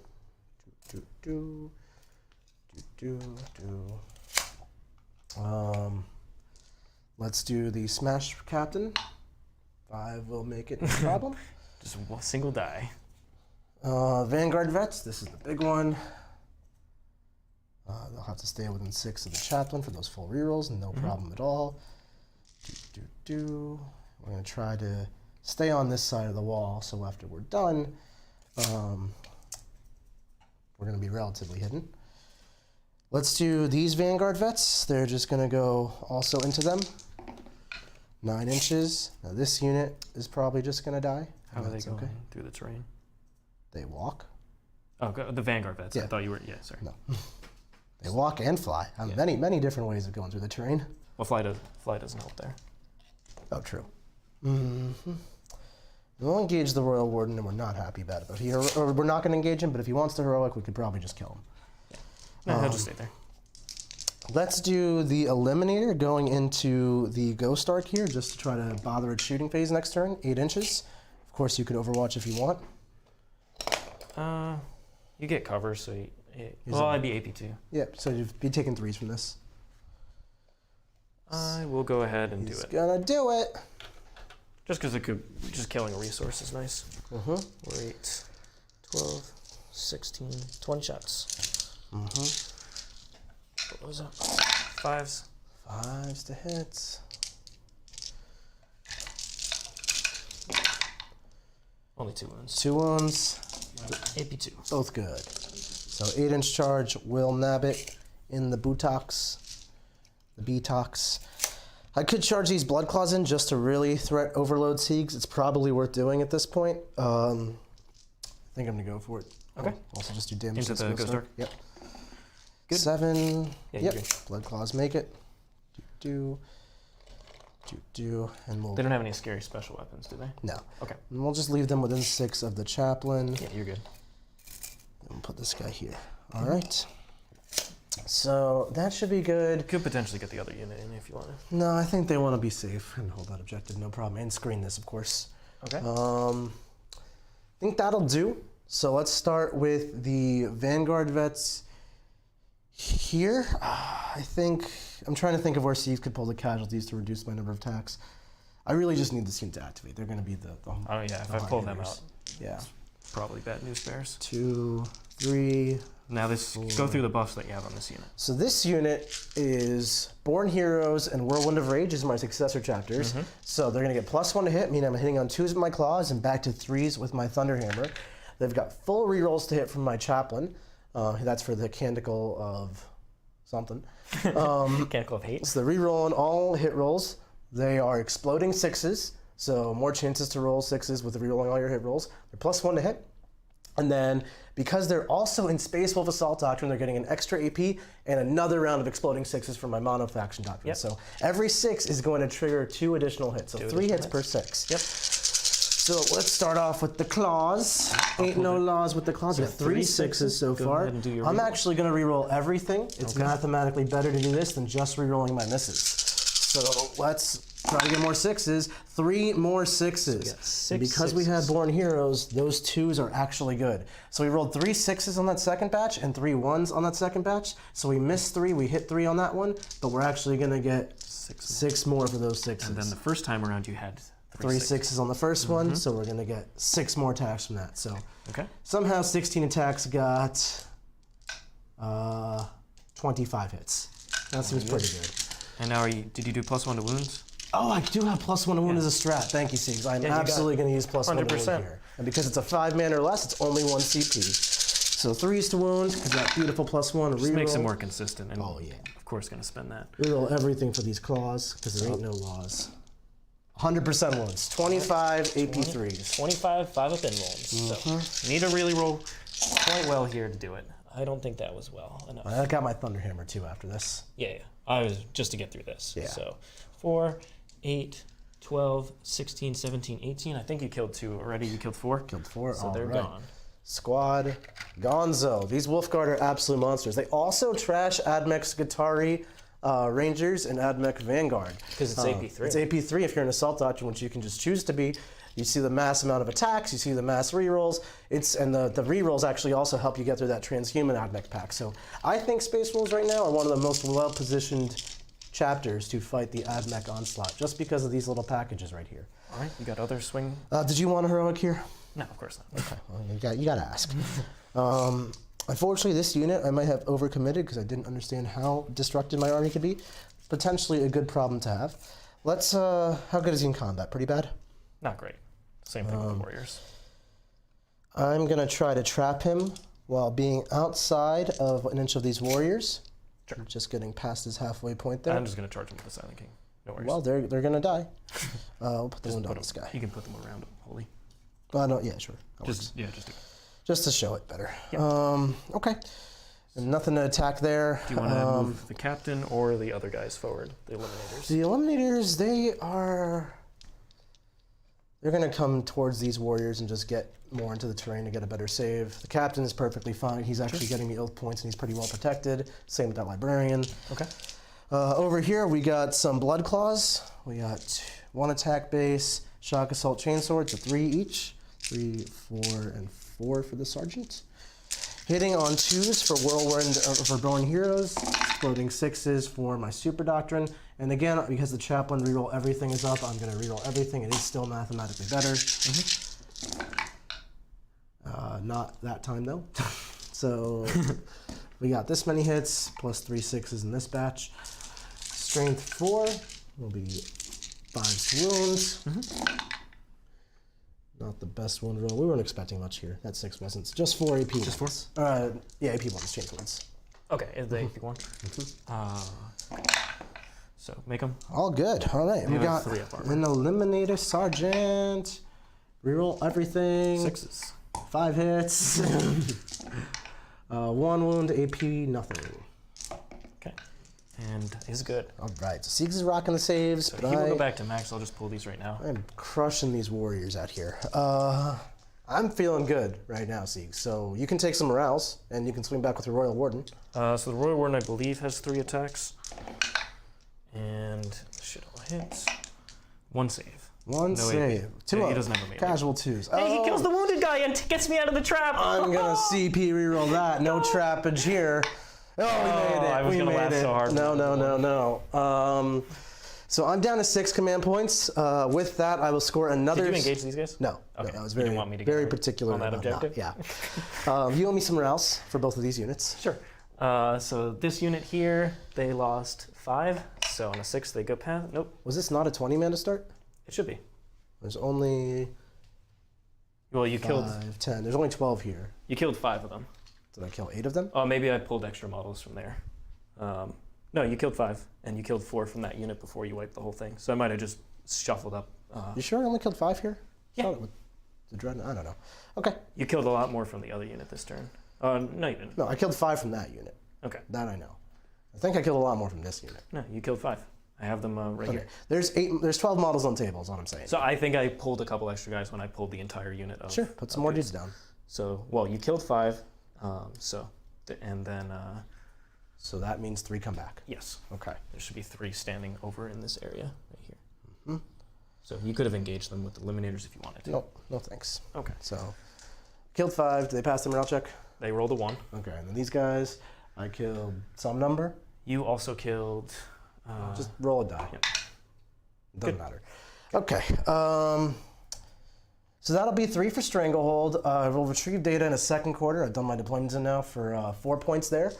Speaker 1: Let's do the smash captain. 5 will make it, no problem.
Speaker 2: Just one single die.
Speaker 1: Vanguard vets, this is the big one. They'll have to stay within 6 of the chaplain for those full rerolls, no problem at all. We're going to try to stay on this side of the wall, so after we're done, we're going to be relatively hidden. Let's do these Vanguard Vets. They're just going to go also into them. 9 inches. Now this unit is probably just going to die.
Speaker 2: How are they going through the terrain?
Speaker 1: They walk.
Speaker 2: Oh, the Vanguard Vets.
Speaker 1: Yeah.
Speaker 2: I thought you were, sorry.
Speaker 1: No. They walk and fly. Many different ways of going through the terrain.
Speaker 2: Well, fly doesn't help there.
Speaker 1: Oh, true. Mm-hmm. We'll engage the Royal Warden, and we're not happy about it. Or we're not going to engage him, but if he wants the heroic, we could probably just kill him.
Speaker 2: No, he'll just stay there.
Speaker 1: Let's do the Eliminator going into the Ghost Arc here, just to try to bother its shooting phase next turn. 8 inches. Of course, you could Overwatch if you want.
Speaker 2: You get cover, so I'd be AP2.
Speaker 1: Yeah, so you'd be taking 3s from this.
Speaker 2: I will go ahead and do
Speaker 1: He's
Speaker 2: it.
Speaker 1: gonna do it.
Speaker 2: Just because just killing a resource is nice.
Speaker 1: Mm-hmm.
Speaker 4: 8, 12, 16, 20 shots.
Speaker 1: Mm-hmm.
Speaker 2: What was that? 5s.
Speaker 1: 5s to hits.
Speaker 2: Only 2 wounds.
Speaker 1: 2 wounds.
Speaker 2: AP2.
Speaker 1: Both good. So 8-inch charge will nab it in the buttocks. The buttocks. I could charge these Blood Claws in just to really threat overload Siegs. It's probably worth doing at this point. I think I'm gonna go for it.
Speaker 2: Okay.
Speaker 1: Also just do damage.
Speaker 2: Into the Ghost Arc?
Speaker 1: Yep.
Speaker 2: Good.
Speaker 1: 7.
Speaker 2: Yeah,
Speaker 1: yep.
Speaker 2: you're good.
Speaker 1: Blood Claws make it. Do. And we'll.
Speaker 2: They don't have any scary special weapons, do they?
Speaker 1: No.
Speaker 2: Okay.
Speaker 1: And we'll just leave them within 6 of the chaplain.
Speaker 2: Yeah, you're good.
Speaker 1: And we'll put this guy here. All right. So that should be good.
Speaker 2: Could potentially get the other unit in if you want to.
Speaker 1: No, I think they want to be safe and hold that objective, no problem. And screen this, of course.
Speaker 2: Okay.
Speaker 1: I think that'll do. So let's start with the Vanguard Vets here. I'm trying to think of where Steve could pull the casualties to reduce my number of attacks. I really just need this unit to activate. They're going to be the
Speaker 2: oh yeah, if I pull them out,
Speaker 1: yeah.
Speaker 2: probably bad news bears.
Speaker 1: 2, 3.
Speaker 2: Now go through the buffs that you have on this unit.
Speaker 1: So this unit is Born Heroes and Whirlwind of Rage is my successor chapters.
Speaker 2: Mm-hmm.
Speaker 1: So they're going to get +1 to hit, meaning I'm hitting on 2s with my claws and back to 3s with my Thunderhammer. They've got full rerolls to hit from my chaplain. That's for the Canticle of something.
Speaker 2: Canticle of Hate.
Speaker 1: So the reroll on all hit rolls. They are exploding 6s, so more chances to roll 6s with rerolling all your hit rolls. They're +1 to hit. And then, because they're also in Space Wolf Assault Doctrine, they're getting an extra AP and another round of exploding 6s from my Mono Faction Doctrine.
Speaker 2: Yep.
Speaker 1: So every 6 is going to trigger 2 additional hits. So 3 hits per 6.
Speaker 2: Yep.
Speaker 1: So let's start off with the claws. Ain't no laws with the claws. We have 3 6s so
Speaker 2: Go
Speaker 1: far.
Speaker 2: ahead and do your
Speaker 1: I'm
Speaker 2: reroll.
Speaker 1: actually going to reroll everything. It's mathematically better to do this than just rerolling my misses. So let's try to get more 6s. 3 more 6s.
Speaker 4: six
Speaker 1: And because we had
Speaker 4: sixes.
Speaker 1: Born Heroes, those 2s are actually good. So we rolled 3 6s on that second batch and 3 1s on that second batch. So we missed 3, we hit 3 on that one, but we're actually going to get 6 more for those 6s.
Speaker 2: And then the first time around you had
Speaker 1: 3 6s on the first one, so we're going to get 6 more attacks from that. So
Speaker 2: Okay.
Speaker 1: somehow 16 attacks got 25 hits. That seems pretty good.
Speaker 2: And now did you do +1 to wounds?
Speaker 1: Oh, I do have +1 to wound as a strat. Thank you, Siegs. I'm
Speaker 2: you got
Speaker 1: absolutely going to use +1 to wound
Speaker 2: 100%.
Speaker 1: here. And because it's a 5-man or less, it's only 1 CP. So 3s to wound, because that beautiful +1
Speaker 2: Just
Speaker 1: reroll.
Speaker 2: makes it more consistent. And
Speaker 1: Oh, yeah.
Speaker 2: of course, going to spend that.
Speaker 1: Reroll everything for these claws, because there ain't no laws. 100% wounds. 25 AP3s.
Speaker 4: 25 5-up in rolls. So
Speaker 2: You need to really roll quite well here to do it.
Speaker 4: I don't think that was well enough.
Speaker 1: I got my Thunderhammer too after this.
Speaker 4: Yeah. I was just to get through this.
Speaker 1: Yeah.
Speaker 4: So 4, 8, 12, 16, 17, 18.
Speaker 2: I think you killed 2 already. You killed 4.
Speaker 1: Killed 4.
Speaker 4: So
Speaker 1: all
Speaker 4: they're
Speaker 1: right.
Speaker 4: gone.
Speaker 1: Squad, Gonzo. These Wolfguard are absolute monsters. They also trash Admech Skitarii Rangers and Admech Vanguard.
Speaker 4: Because it's AP3.
Speaker 1: It's AP3 if you're an Assault Doctrine, which you can just choose to be. You see the mass amount of attacks, you see the mass rerolls, and the rerolls actually also help you get through that transhuman Admech pack. So I think Space Wolves right now are one of the most well-positioned chapters to fight the Admech onslaught, just because of these little packages right here.
Speaker 2: All right. You got other swing?
Speaker 1: Did you want a heroic here?
Speaker 2: No, of course not.
Speaker 1: Okay, well, you got to ask. Unfortunately, this unit I might have overcommitted because I didn't understand how destructive my army could be. Potentially a good problem to have. Let's. How good is he in combat? Pretty bad.
Speaker 2: Not great. Same thing with the Warriors.
Speaker 1: I'm going to try to trap him while being outside of an inch of these Warriors.
Speaker 2: Sure.
Speaker 1: Just getting past his halfway point there.
Speaker 2: I'm just going to charge him with the Silent King. No worries.
Speaker 1: Well, they're going to die. We'll put the wound on this guy.
Speaker 2: You can put them around him, Holy.
Speaker 1: No, yeah, sure.
Speaker 2: Just
Speaker 1: to show it better.
Speaker 2: Yep.
Speaker 1: Okay. And nothing to attack there.
Speaker 2: Do you want to move the captain or the other guys forward? The Eliminators.
Speaker 1: The Eliminators, they're going to come towards these Warriors and just get more into the terrain to get a better save. The captain is perfectly fine. He's actually getting the Oath points and he's pretty well protected. Same with that Librarian.
Speaker 2: Okay.
Speaker 1: Over here, we got some Blood Claws. We got 1 attack base, Shock Assault Chainsword, so 3 each. 3, 4, and 4 for the Sergeant. Hitting on 2s for Whirlwind for Born Heroes. Exploding 6s for my Super Doctrine. And again, because the Chaplain reroll everything is up, I'm going to reroll everything. It is still mathematically better. Not that time, though. So we got this many hits, plus 3 6s in this batch. Strength 4 will be 5 wounds. Not the best wound roll. We weren't expecting much here. That 6 wasn't. Just 4 AP ones.
Speaker 2: Just 4?
Speaker 1: Yeah, AP ones, change ones.
Speaker 2: Okay, is the AP one? So make them.
Speaker 1: All good. All right. We got
Speaker 2: 3 up armor.
Speaker 1: an Eliminator Sergeant. Reroll everything.
Speaker 2: 6s.
Speaker 1: 5 hits. 1 wound, AP, nothing.
Speaker 2: Okay. And is good.
Speaker 1: All right. So Siegs is rocking the saves.
Speaker 2: So
Speaker 1: but
Speaker 2: he will go back to max. I'll just pull these right now.
Speaker 1: I'm crushing these Warriors out here. I'm feeling good right now, Siegs. So you can take some morales, and you can swing back with your Royal Warden.
Speaker 2: So the Royal Warden, I believe, has 3 attacks. And shit all hits. 1 save.
Speaker 1: 1 save. 2
Speaker 2: Yeah,
Speaker 1: up.
Speaker 2: he doesn't have a melee.
Speaker 1: Casual 2s.
Speaker 2: Hey, he kills the wounded guy and gets me out of the trap.
Speaker 1: I'm gonna CP reroll that. No trappage here. Oh, we made it.
Speaker 2: I was gonna laugh so hard.
Speaker 1: No. So I'm down to 6 command points. With that, I will score another.
Speaker 2: Did you engage these guys?
Speaker 1: No.
Speaker 2: Okay.
Speaker 1: I was
Speaker 2: You
Speaker 1: very,
Speaker 2: didn't want me to
Speaker 1: very
Speaker 2: get
Speaker 1: particular
Speaker 2: on that
Speaker 1: about
Speaker 2: objective?
Speaker 1: Yeah. You owe me some morales for both of these units.
Speaker 2: Sure. So this unit here, they lost 5. So on a 6, they go past. Nope.
Speaker 1: Was this not a 20 man to start?
Speaker 2: It should be.
Speaker 1: There's only
Speaker 2: Well, you
Speaker 1: 5, 10. There's only 12 here.
Speaker 2: You killed 5 of them.
Speaker 1: Did I kill 8 of them?
Speaker 2: Oh, maybe I pulled extra models from there. No, you killed 5, and you killed 4 from that unit before you wiped the whole thing. So I might have just shuffled up.
Speaker 1: You sure I only killed 5 here?
Speaker 2: Yeah.
Speaker 1: Thought it would- the Dreadnought. I don't know. Okay.
Speaker 2: You killed a lot more from the other unit this turn. No, you didn't.
Speaker 1: No, I killed 5 from that unit.
Speaker 2: Okay.
Speaker 1: That I know. I think I killed a lot more from this unit.
Speaker 2: No, you killed 5. I have them right
Speaker 1: Okay.
Speaker 2: here.
Speaker 1: There's 12 models on table, is what I'm saying.
Speaker 2: So I think I pulled a couple extra guys when I pulled the entire unit of.
Speaker 1: Sure, put some more dudes down.
Speaker 2: So, well, you killed 5. And then,
Speaker 1: So that means 3 come back.
Speaker 2: yes,
Speaker 1: Okay.
Speaker 2: there should be 3 standing over in this area right here. So you could have engaged them with eliminators if you wanted to.
Speaker 1: No thanks.
Speaker 2: Okay.
Speaker 1: So, killed 5. Did they pass the morale check?
Speaker 2: They rolled a 1.
Speaker 1: Okay, and then these guys, I killed some number.
Speaker 2: You also killed.
Speaker 1: Just roll a die.
Speaker 2: Yep.
Speaker 1: Doesn't matter. Okay. So that'll be 3 for Stranglehold. We'll retrieve data in a second quarter. I've done my deployments in now for 4 points there.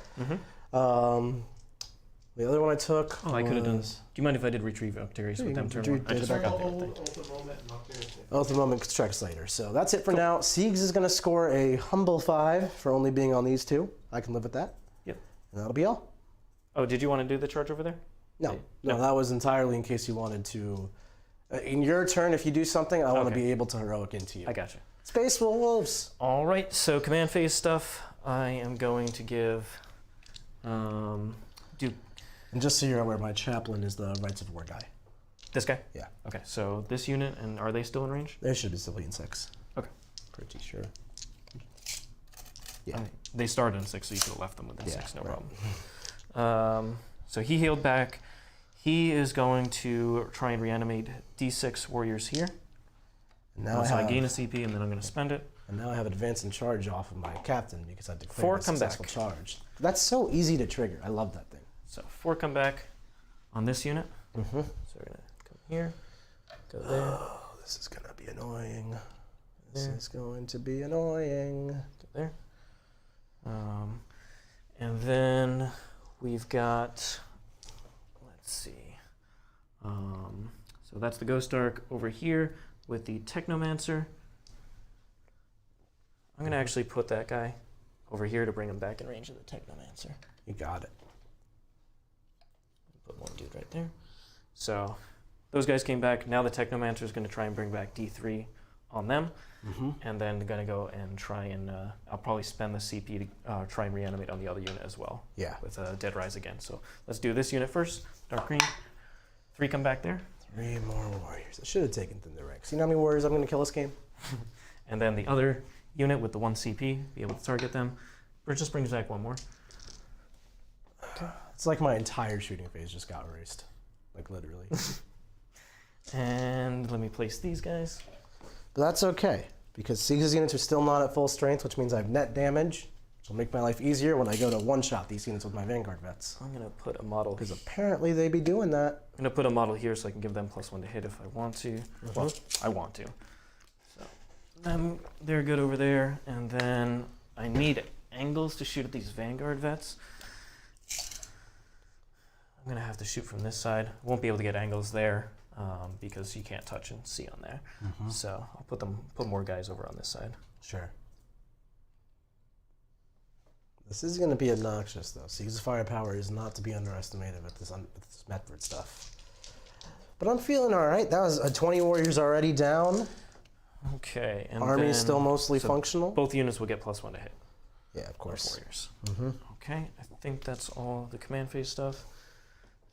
Speaker 1: The other one I took.
Speaker 2: Oh, I could have done. Do you mind if I did retrieve Octarius
Speaker 1: Yeah,
Speaker 2: with
Speaker 1: you
Speaker 2: them
Speaker 1: can
Speaker 2: turn 1?
Speaker 1: retrieve
Speaker 2: I just
Speaker 1: data back
Speaker 2: forgot
Speaker 1: up.
Speaker 2: the other thing.
Speaker 1: Oath of the Moment strikes later. So that's it for now. Siegs is going to score a humble 5 for only being on these 2. I can live with that.
Speaker 2: Yep.
Speaker 1: And that'll be all.
Speaker 2: Oh, did you want to do the charge over there?
Speaker 1: No, that was entirely in case you wanted to. In your turn, if you do something, I want to
Speaker 2: Okay.
Speaker 1: be able to heroic into you.
Speaker 2: I got you.
Speaker 1: Space Wolves.
Speaker 2: All right, so command phase stuff. I am going to give. Do
Speaker 1: And just so you're aware, my chaplain is the Rights of War guy.
Speaker 2: this guy?
Speaker 1: Yeah.
Speaker 2: Okay, so this unit, and are they still in range?
Speaker 1: There should be civilian 6.
Speaker 2: Okay.
Speaker 1: Pretty sure. Yeah.
Speaker 2: They started in 6, so you could have left them within
Speaker 1: Yeah,
Speaker 2: 6, no
Speaker 1: right.
Speaker 2: problem. So he healed back. He is going to try and reanimate D6 warriors here.
Speaker 1: And now
Speaker 2: So I
Speaker 1: I
Speaker 2: gain a
Speaker 1: have,
Speaker 2: CP, and then I'm going to spend it.
Speaker 1: and now I have advance and charge off of my captain because I declared
Speaker 2: 4
Speaker 1: a
Speaker 2: come
Speaker 1: successful
Speaker 2: back.
Speaker 1: charge. That's so easy to trigger. I love that thing.
Speaker 2: So 4 come back on this unit.
Speaker 1: Mm-hmm.
Speaker 2: So we're going to come here, go there,
Speaker 1: Oh, this is gonna be annoying. This
Speaker 2: There.
Speaker 1: is going to be annoying.
Speaker 2: go there. And then we've got, let's see. So that's the Ghost Ark over here. with the Technomancer. I'm going to actually put that guy over here to bring him back in range of the Technomancer.
Speaker 1: You got it.
Speaker 2: Put one dude right there. So those guys came back. Now the Technomancer is going to try and bring back D3 on them. And then going to go and try and, I'll probably spend the CP to try and reanimate on the other unit as well.
Speaker 1: Yeah.
Speaker 2: With Dead Rise again. So let's do this unit first. Dark green. 3 come back there.
Speaker 1: 3 more warriors. I should have taken Thunder Ranks. You know how many warriors I'm going to kill this game?
Speaker 2: And then the other unit with the 1 CP, be able to target them. Or it just brings back 1 more.
Speaker 1: Okay. It's like my entire shooting phase just got erased. Like literally.
Speaker 2: And let me place these guys.
Speaker 1: But that's okay, because Siege's units are still not at full strength, which means I have net damage, which will make my life easier when I go to one-shot these units with my Vanguard vets.
Speaker 2: I'm going to put a model
Speaker 1: Because apparently they be doing that.
Speaker 2: I'm going to put a model here so I can give them +1 to hit if I want to. Well, I want to. So they're good over there. And then I need angles to shoot at these Vanguard vets. I'm going to have to shoot from this side. I won't be able to get angles there because you can't touch and see on there. So I'll put more guys over on this side.
Speaker 1: Sure. This is going to be obnoxious, though. Siege's firepower is not to be underestimated with this Mephrit stuff. But I'm feeling all right. That was 20 warriors already down.
Speaker 2: Okay. And
Speaker 1: Army is
Speaker 2: then-
Speaker 1: still mostly
Speaker 2: so
Speaker 1: functional.
Speaker 2: Both units will get +1 to hit.
Speaker 1: Yeah, of course.
Speaker 2: Warriors. Okay, I think that's all the command phase stuff.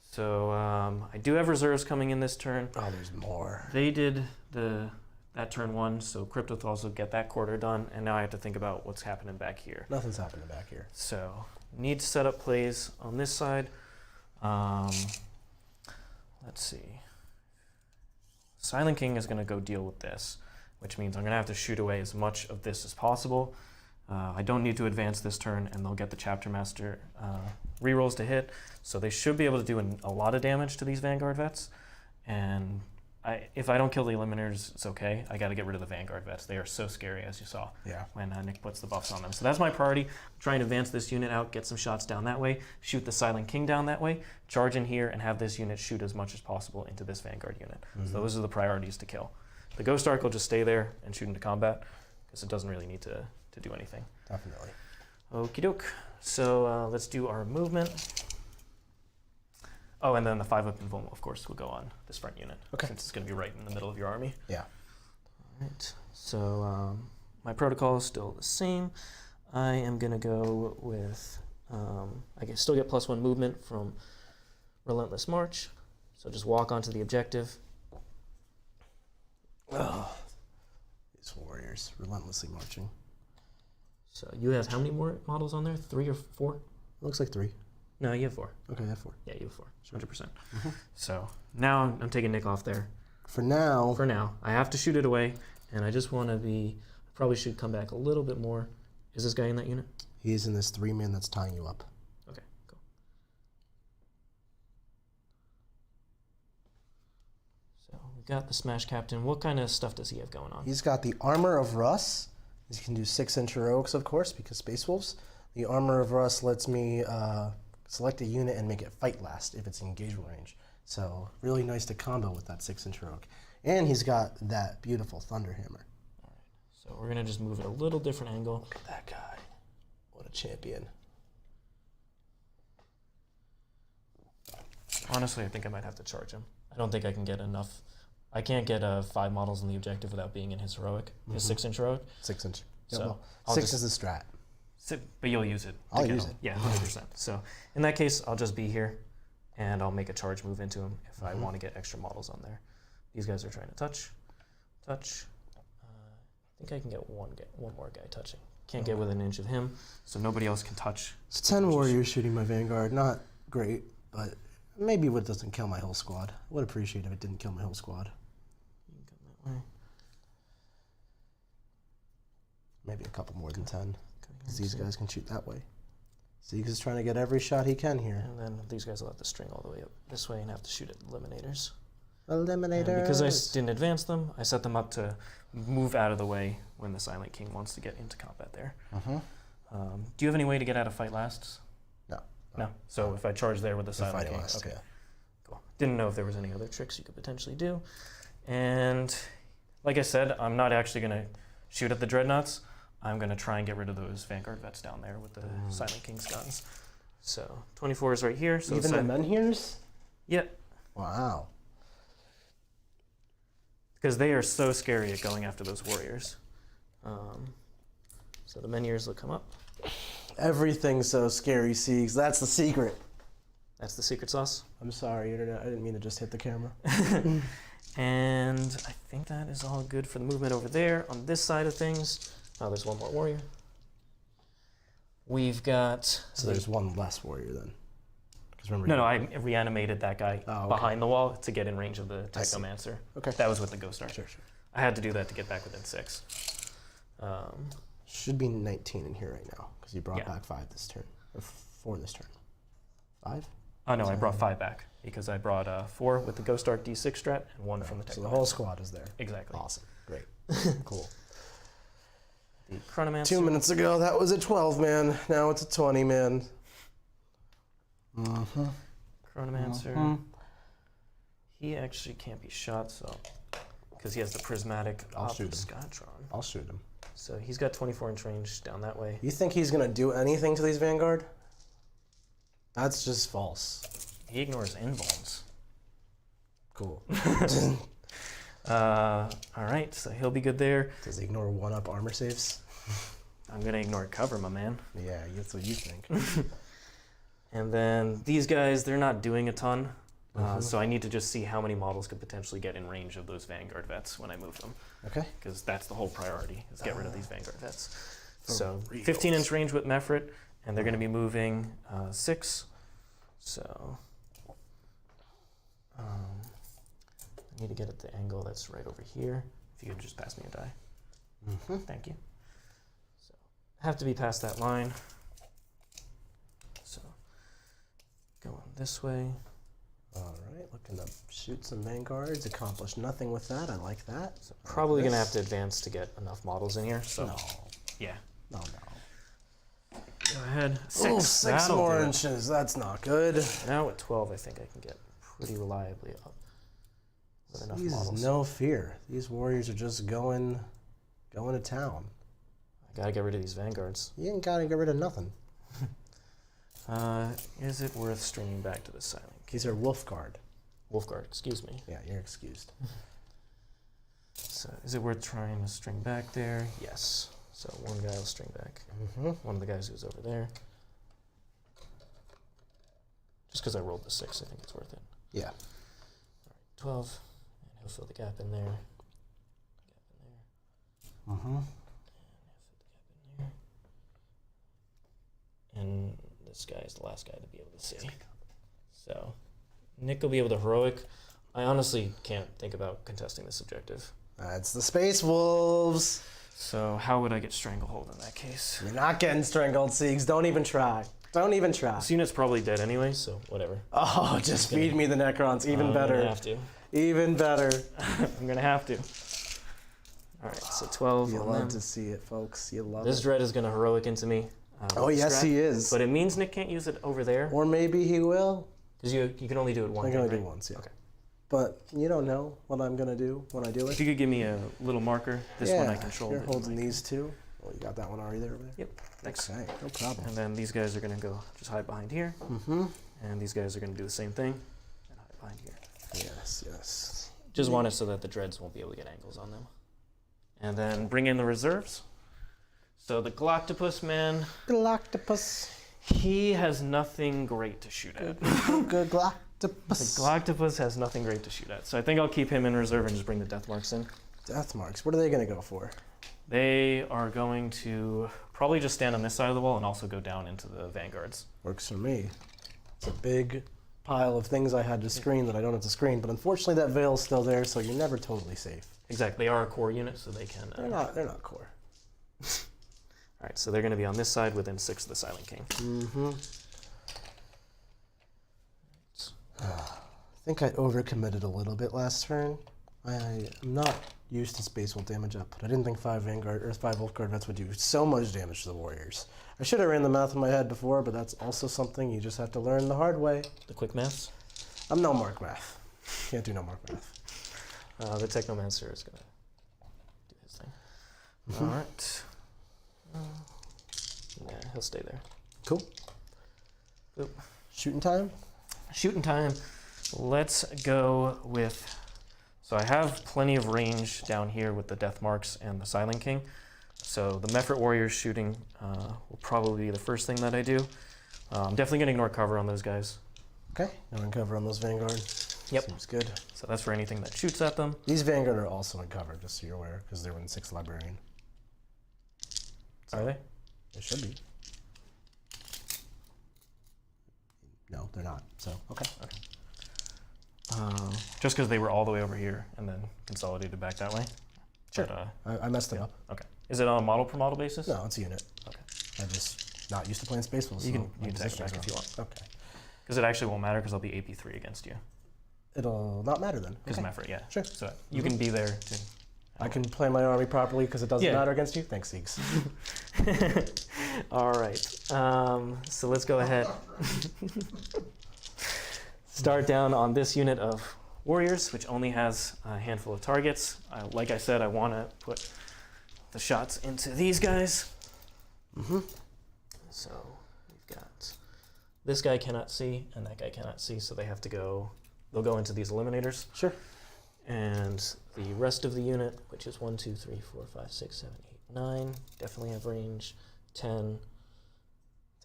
Speaker 2: So I do have reserves coming in this turn.
Speaker 1: Oh, there's more.
Speaker 2: They did that turn 1, so Cryptothralls will get that quarter done, and now I have to think about what's happening back here.
Speaker 1: Nothing's happening back here.
Speaker 2: So need to set up plays on this side. Let's see. Silent King is going to go deal with this, which means I'm going to have to shoot away as much of this as possible. I don't need to advance this turn, and they'll get the Chapter Master rerolls to hit, so they should be able to do a lot of damage to these Vanguard vets. And if I don't kill the Eliminators, it's okay. I got to get rid of the Vanguard vets. They are so scary, as you saw when Nick puts the buffs on them. So that's my priority. Try and advance this unit out, get some shots down that way, shoot the Silent King down that way, charge in here, and have this unit shoot as much as possible into this Vanguard unit. So those are the priorities to kill. The Ghost Arc will just stay there and shoot into combat, because it doesn't really need to do anything.
Speaker 1: Definitely.
Speaker 2: Okie doke. So let's do our movement. Oh, and then the 5-up invulnerable, of course, will go on this front unit.
Speaker 1: Okay.
Speaker 2: Since it's going to be right in the middle of your army.
Speaker 1: Yeah.
Speaker 2: All right. So my protocol is still the same. I am going to go with, I can still get +1 movement from Relentless March. So just walk onto the objective.
Speaker 1: Oh, these warriors relentlessly marching.
Speaker 2: So you have how many more models on there? 3 or 4?
Speaker 1: It looks like 3.
Speaker 2: No, you have 4.
Speaker 1: Okay, I have 4.
Speaker 2: Yeah, you have 4. 100%. So now I'm taking Nick off there.
Speaker 1: For now.
Speaker 2: For now. I have to shoot it away, and I just want to be... I probably should come back a little bit more. Is this guy in that unit?
Speaker 1: He is in this 3-man that's tying you up.
Speaker 2: Okay, cool. So we've got the Smash Captain. What kind of stuff does he have going on?
Speaker 1: He's got the Armor of Russ. He can do 6-inch heroics, of course, because Space Wolves. The Armor of Russ lets me select a unit and make it fight last if it's in engagement range. So really nice to combo with that 6-inch heroic. And he's got that beautiful Thunder Hammer.
Speaker 2: All right. So we're going to just move at a little different angle.
Speaker 1: Look at that guy. What a champion.
Speaker 2: Honestly, I think I might have to charge him. I don't think I can get enough. I can't get 5 models in the objective without being in his heroic, his 6-inch heroic.
Speaker 1: 6-inch. Yeah,
Speaker 2: So
Speaker 1: well,
Speaker 2: I'll
Speaker 1: 6
Speaker 2: just-
Speaker 1: is the strat.
Speaker 2: But you'll use it.
Speaker 1: I'll
Speaker 2: get
Speaker 1: use
Speaker 2: him.
Speaker 1: it.
Speaker 2: Yeah, 100%. So in that case, I'll just be here, and I'll make a charge move into him if I want to get extra models on there. These guys are trying to touch. I think I can get one more guy touching. Can't get within an inch of him, so nobody else can touch.
Speaker 1: So 10 warriors shooting my Vanguard. Not great, but maybe it doesn't kill my whole squad. I would appreciate if it didn't kill my whole squad.
Speaker 2: You can come that way.
Speaker 1: Maybe a couple more than 10. Because these guys can shoot that way. Siege is trying to get every shot he can here.
Speaker 2: And then these guys will have to string all the way up this way and have to shoot at Eliminators.
Speaker 1: Eliminators.
Speaker 2: And because I didn't advance them, I set them up to move out of the way when the Silent King wants to get into combat there. Do you have any way to get out of fight lasts?
Speaker 1: No.
Speaker 2: No. So if I charge there with the Silent
Speaker 1: fighting
Speaker 2: King,
Speaker 1: last,
Speaker 2: okay,
Speaker 1: yeah.
Speaker 2: cool. Didn't know if there was any other tricks you could potentially do. And Like I said, I'm not actually going to shoot at the Dreadnoughts. I'm going to try and get rid of those Vanguard vets down there with the Silent King's guns. So 24 is right here. So
Speaker 1: Even the Menhirs?
Speaker 2: Yeah.
Speaker 1: Wow.
Speaker 2: Because they are so scary at going after those warriors. So the Menhirs will come up.
Speaker 1: Everything's so scary, Siegs. That's the secret.
Speaker 2: That's the secret sauce.
Speaker 1: I'm sorry, Internet. I didn't mean to just hit the camera.
Speaker 2: And I think that is all good for the movement over there. On this side of things, oh, there's one more warrior. We've got...
Speaker 1: So there's one less warrior then. Remember
Speaker 2: No, I reanimated that guy behind the wall to get in range of the
Speaker 1: I see.
Speaker 2: Technomancer.
Speaker 1: Okay.
Speaker 2: That was with the Ghost Archer.
Speaker 1: Sure.
Speaker 2: I had to do that to get back within 6.
Speaker 1: Should be 19 in here right now, because you brought
Speaker 2: Yeah.
Speaker 1: back 5 this turn. Or 4 this turn. 5?
Speaker 2: Oh no, I brought 5 back because I brought 4 with the Ghost Arc D6 strat and 1 from the Technomancer.
Speaker 1: So the whole squad is there.
Speaker 2: Exactly.
Speaker 1: Awesome. Great. Cool.
Speaker 2: The Chronomancer.
Speaker 1: 2 minutes ago, that was a 12 man. Now it's a 20 man.
Speaker 2: Chronomancer. He actually can't be shot, so because he has the prismatic
Speaker 1: I'll shoot him.
Speaker 2: Obfuscatron.
Speaker 1: I'll shoot him.
Speaker 2: So he's got 24-inch range down that way.
Speaker 1: You think he's going to do anything to these Vanguard? That's just false.
Speaker 2: He ignores invulns.
Speaker 1: Cool.
Speaker 2: All right, so he'll be good there.
Speaker 1: Does he ignore 1-up armor saves?
Speaker 2: I'm gonna ignore cover, my man.
Speaker 1: Yeah, that's what you think.
Speaker 2: And then these guys, they're not doing a ton. So I need to just see how many models could potentially get in range of those Vanguard vets when I move them.
Speaker 1: Okay.
Speaker 2: Because that's the whole priority, is get rid of these Vanguard vets. So
Speaker 1: reals.
Speaker 2: 15-inch range with Mephrit, and they're going to be moving 6. So I need to get at the angle that's right over here. If you could just pass me a die. Thank you. So have to be past that line. So going this way.
Speaker 1: All right, looking to shoot some Vanguards. Accomplished nothing with that. I like that.
Speaker 2: So probably going to have to advance to get enough models in here. So
Speaker 1: No.
Speaker 2: yeah.
Speaker 1: No.
Speaker 2: Go ahead. 6.
Speaker 1: Oh, 6
Speaker 2: That'll
Speaker 1: more
Speaker 2: do it.
Speaker 1: inches. That's not good.
Speaker 2: Now at 12, I think I can get pretty reliably up with enough models.
Speaker 1: Jesus, no fear. These warriors are just going to town.
Speaker 2: I gotta get rid of these Vanguards.
Speaker 1: You ain't gotta get rid of nothing.
Speaker 2: Is it worth stringing back to the Silent
Speaker 1: These are Wolfguard.
Speaker 2: Wolfguard, excuse me.
Speaker 1: Yeah, you're excused.
Speaker 2: So is it worth trying to string back there? Yes. So one guy will string back. One of the guys who's over there. Just because I rolled the 6, I think it's worth it.
Speaker 1: Yeah.
Speaker 2: All right, 12. And he'll fill the gap in there. And he'll fill the gap in there. And this guy is the last guy to be able to see. So Nick will be able to heroic. I honestly can't think about contesting this objective.
Speaker 1: That's the Space Wolves.
Speaker 2: So how would I get Stranglehold in that case?
Speaker 1: You're not getting strangled, Siegs. Don't even try. Don't even try.
Speaker 2: This unit's probably dead anyway, so whatever.
Speaker 1: Oh, just feed me the Necrons. Even
Speaker 2: I'm
Speaker 1: better.
Speaker 2: gonna have to.
Speaker 1: Even better.
Speaker 2: I'm gonna have to. All right, so 12
Speaker 1: You
Speaker 2: on
Speaker 1: love
Speaker 2: them.
Speaker 1: to see it, folks. You love
Speaker 2: This
Speaker 1: it.
Speaker 2: dread is gonna heroic into me.
Speaker 1: Oh, yes, he is.
Speaker 2: But it means Nick can't use it over there
Speaker 1: Or maybe he will.
Speaker 2: because you can only do it once.
Speaker 1: I can only do once, yeah.
Speaker 2: Okay.
Speaker 1: But you don't know what I'm going to do when I do
Speaker 2: If
Speaker 1: it.
Speaker 2: you could give me a little marker, this one I control.
Speaker 1: You're
Speaker 2: it,
Speaker 1: holding
Speaker 2: Mike.
Speaker 1: these two. Well, you got that one already there over there?
Speaker 2: Yep. Thanks.
Speaker 1: Okay, no problem.
Speaker 2: And then these guys are gonna go just hide behind here, and these guys are gonna do the same thing and hide behind here.
Speaker 1: Yes.
Speaker 2: Just want it so that the dreads won't be able to get angles on them. And then bring in the reserves. So the Galactopus man,
Speaker 1: Galactopus.
Speaker 2: he has nothing great to shoot at.
Speaker 1: Good
Speaker 2: The
Speaker 1: Galactopus.
Speaker 2: Galactopus has nothing great to shoot at. So I think I'll keep him in reserve and just bring the death marks in.
Speaker 1: Death marks. What are they going to go for?
Speaker 2: They are going to probably just stand on this side of the wall and also go down into the vanguards.
Speaker 1: Works for me. It's a big pile of things I had to screen that I don't have to screen, but unfortunately that veil's still there, so you're never totally safe.
Speaker 2: Exactly. They are a core unit, so they can...
Speaker 1: They're not core.
Speaker 2: All right, so they're going to be on this side within 6 of the Silent King.
Speaker 1: I think I overcommitted a little bit last turn. I'm not used to Space Wolf damage up, but I didn't think 5 Vanguard or 5 Wolfguard vets would do so much damage to the Warriors. I should have ran the math in my head before, but that's also something you just have to learn the hard way.
Speaker 2: The quick maths.
Speaker 1: I'm no Mark math. Can't do no Mark math.
Speaker 2: The Technomancer is going to his thing. All right. Yeah, he'll stay there.
Speaker 1: Cool.
Speaker 2: Boop.
Speaker 1: Shooting time?
Speaker 2: Shooting time. Let's go with... So I have plenty of range down here with the Death Marks and the Silent King. So the Mephrit Warriors shooting will probably be the first thing that I do. I'm definitely going to ignore cover on those guys.
Speaker 1: Okay, no uncover on those Vanguard.
Speaker 2: Yep.
Speaker 1: Seems good.
Speaker 2: So that's for anything that shoots at them.
Speaker 1: These Vanguard are also uncovered, just so you're aware, because they're in 6th Librarian.
Speaker 2: Are they?
Speaker 1: They should be. No, they're not. So, okay.
Speaker 2: Just because they were all the way over here and then consolidated back that way?
Speaker 1: Sure.
Speaker 2: But,
Speaker 1: I messed them
Speaker 2: yeah.
Speaker 1: up.
Speaker 2: Okay. Is it on a model per model basis?
Speaker 1: No, it's a unit.
Speaker 2: Okay.
Speaker 1: I'm just not used to playing Space Wolves.
Speaker 2: You
Speaker 1: so
Speaker 2: can
Speaker 1: my
Speaker 2: take it
Speaker 1: position's
Speaker 2: back if you
Speaker 1: wrong.
Speaker 2: want.
Speaker 1: Okay.
Speaker 2: Because it actually won't matter because I'll be AP3 against you.
Speaker 1: It'll not matter then.
Speaker 2: Because
Speaker 1: Okay.
Speaker 2: Mephrit, yeah.
Speaker 1: Sure.
Speaker 2: So you can be there too.
Speaker 1: I can play my army properly because it doesn't
Speaker 2: Yeah.
Speaker 1: matter against you. Thanks, Siegs.
Speaker 2: All right. So let's go ahead. Start down on this unit of Warriors, which only has a handful of targets. Like I said, I want to put the shots into these guys. So we've got this guy cannot see, and that guy cannot see, so they have to go. They'll go into these eliminators.
Speaker 1: Sure.
Speaker 2: And the rest of the unit, which is 1, 2, 3, 4, 5, 6, 7, 8, 9, definitely have range. 10.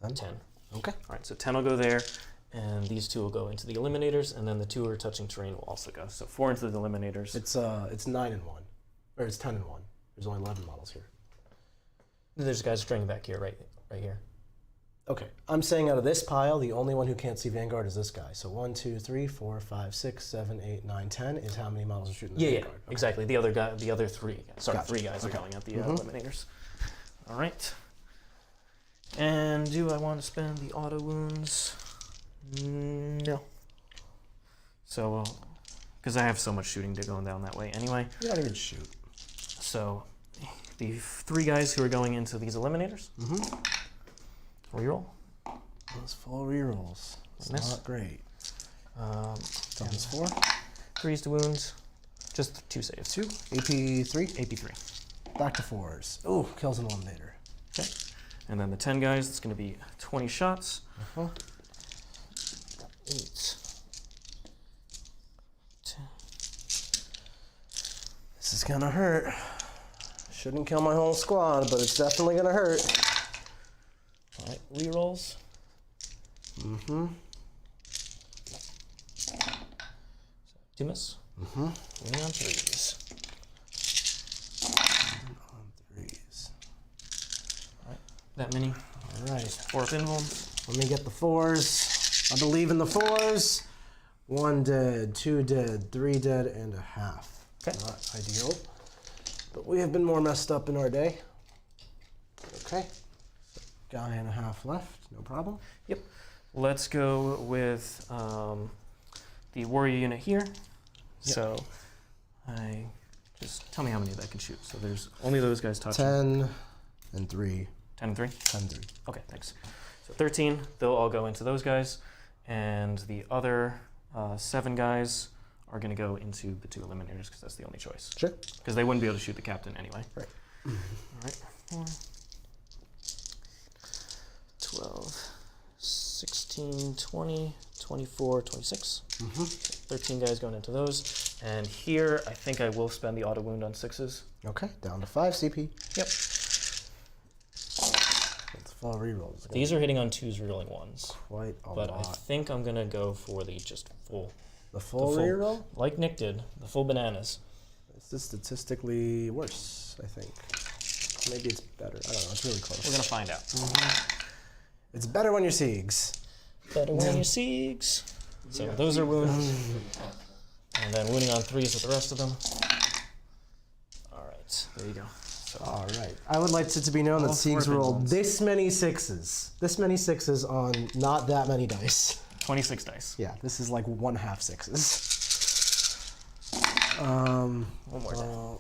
Speaker 2: 10.
Speaker 1: Okay.
Speaker 2: All right, so 10 will go there, and these 2 will go into the eliminators, and then the 2 who are touching terrain will also go. So 4 into the eliminators.
Speaker 1: It's 9 and 1, or it's 10 and 1. There's only 11 models here.
Speaker 2: There's guys string back here, right here.
Speaker 1: Okay, I'm saying out of this pile, the only one who can't see Vanguard is this guy. So 1, 2, 3, 4, 5, 6, 7, 8, 9, 10 is how many models are shooting the
Speaker 2: Yeah,
Speaker 1: Vanguard. Okay.
Speaker 2: exactly. The other guy, the other 3. Sorry,
Speaker 1: Gotcha.
Speaker 2: 3 guys
Speaker 1: Okay.
Speaker 2: are going at the eliminators. All right. And do I want to spend the auto wounds? No. So, because I have so much shooting to going down that way anyway.
Speaker 1: You don't even shoot.
Speaker 2: So, the 3 guys who are going into these eliminators. Reroll.
Speaker 1: Those full rerolls. It's
Speaker 2: Miss.
Speaker 1: not great. Times 4.
Speaker 2: 3s to wounds. Just 2 saves.
Speaker 1: 2. AP3.
Speaker 2: AP3.
Speaker 1: Back to 4s. Ooh, kills an eliminator.
Speaker 2: Okay. And then the 10 guys, it's going to be 20 shots. 8. 10.
Speaker 1: This is gonna hurt. Shouldn't kill my whole squad, but it's definitely gonna hurt.
Speaker 2: All right, rerolls. So 2 miss. Winning on 3s.
Speaker 1: On 3s.
Speaker 2: All right, that many.
Speaker 1: All right.
Speaker 2: 4 up invulns.
Speaker 1: Let me get the 4s. I believe in the 4s. 1 dead, 2 dead, 3 dead, and a half.
Speaker 2: Okay.
Speaker 1: Not ideal, but we have been more messed up in our day. Okay. Guy and a half left, no problem.
Speaker 2: Yep. Let's go with the warrior unit here.
Speaker 1: Yep.
Speaker 2: So I just tell me how many that can shoot. So there's only those guys touching.
Speaker 1: 10 and 3.
Speaker 2: 10 and 3?
Speaker 1: 10 and 3.
Speaker 2: Okay, thanks. So 13, they'll all go into those guys. And the other 7 guys are going to go into the 2 eliminators because that's the only choice.
Speaker 1: Sure.
Speaker 2: Because they wouldn't be able to shoot the captain anyway.
Speaker 1: Right.
Speaker 2: All right. 4, 12, 16, 20, 24, 26. 13 guys going into those. And here, I think I will spend the auto wound on 6s.
Speaker 1: Okay, down to 5 CP.
Speaker 2: Yep.
Speaker 1: Let's fall rerolls.
Speaker 2: These are hitting on 2s, rerolling 1s.
Speaker 1: Quite a
Speaker 2: But I
Speaker 1: lot.
Speaker 2: think I'm going to go for the just full.
Speaker 1: The full
Speaker 2: the full-
Speaker 1: reroll?
Speaker 2: Like Nick did, the full bananas.
Speaker 1: This is statistically worse, I think. Maybe it's better. I don't know. It's really close.
Speaker 2: We're going to find out.
Speaker 1: It's better when you're Siegs.
Speaker 2: Better when you Siegs. So those are wounds. And then wounding on 3s with the rest of them. All right, there you go. So
Speaker 1: All right. I would like it to be known that
Speaker 2: All 4
Speaker 1: Siegs rolled
Speaker 2: ones.
Speaker 1: this many 6s. This many 6s on not that many dice.
Speaker 2: 26 dice.
Speaker 1: Yeah, this is like 1/2 6s.
Speaker 2: One more die.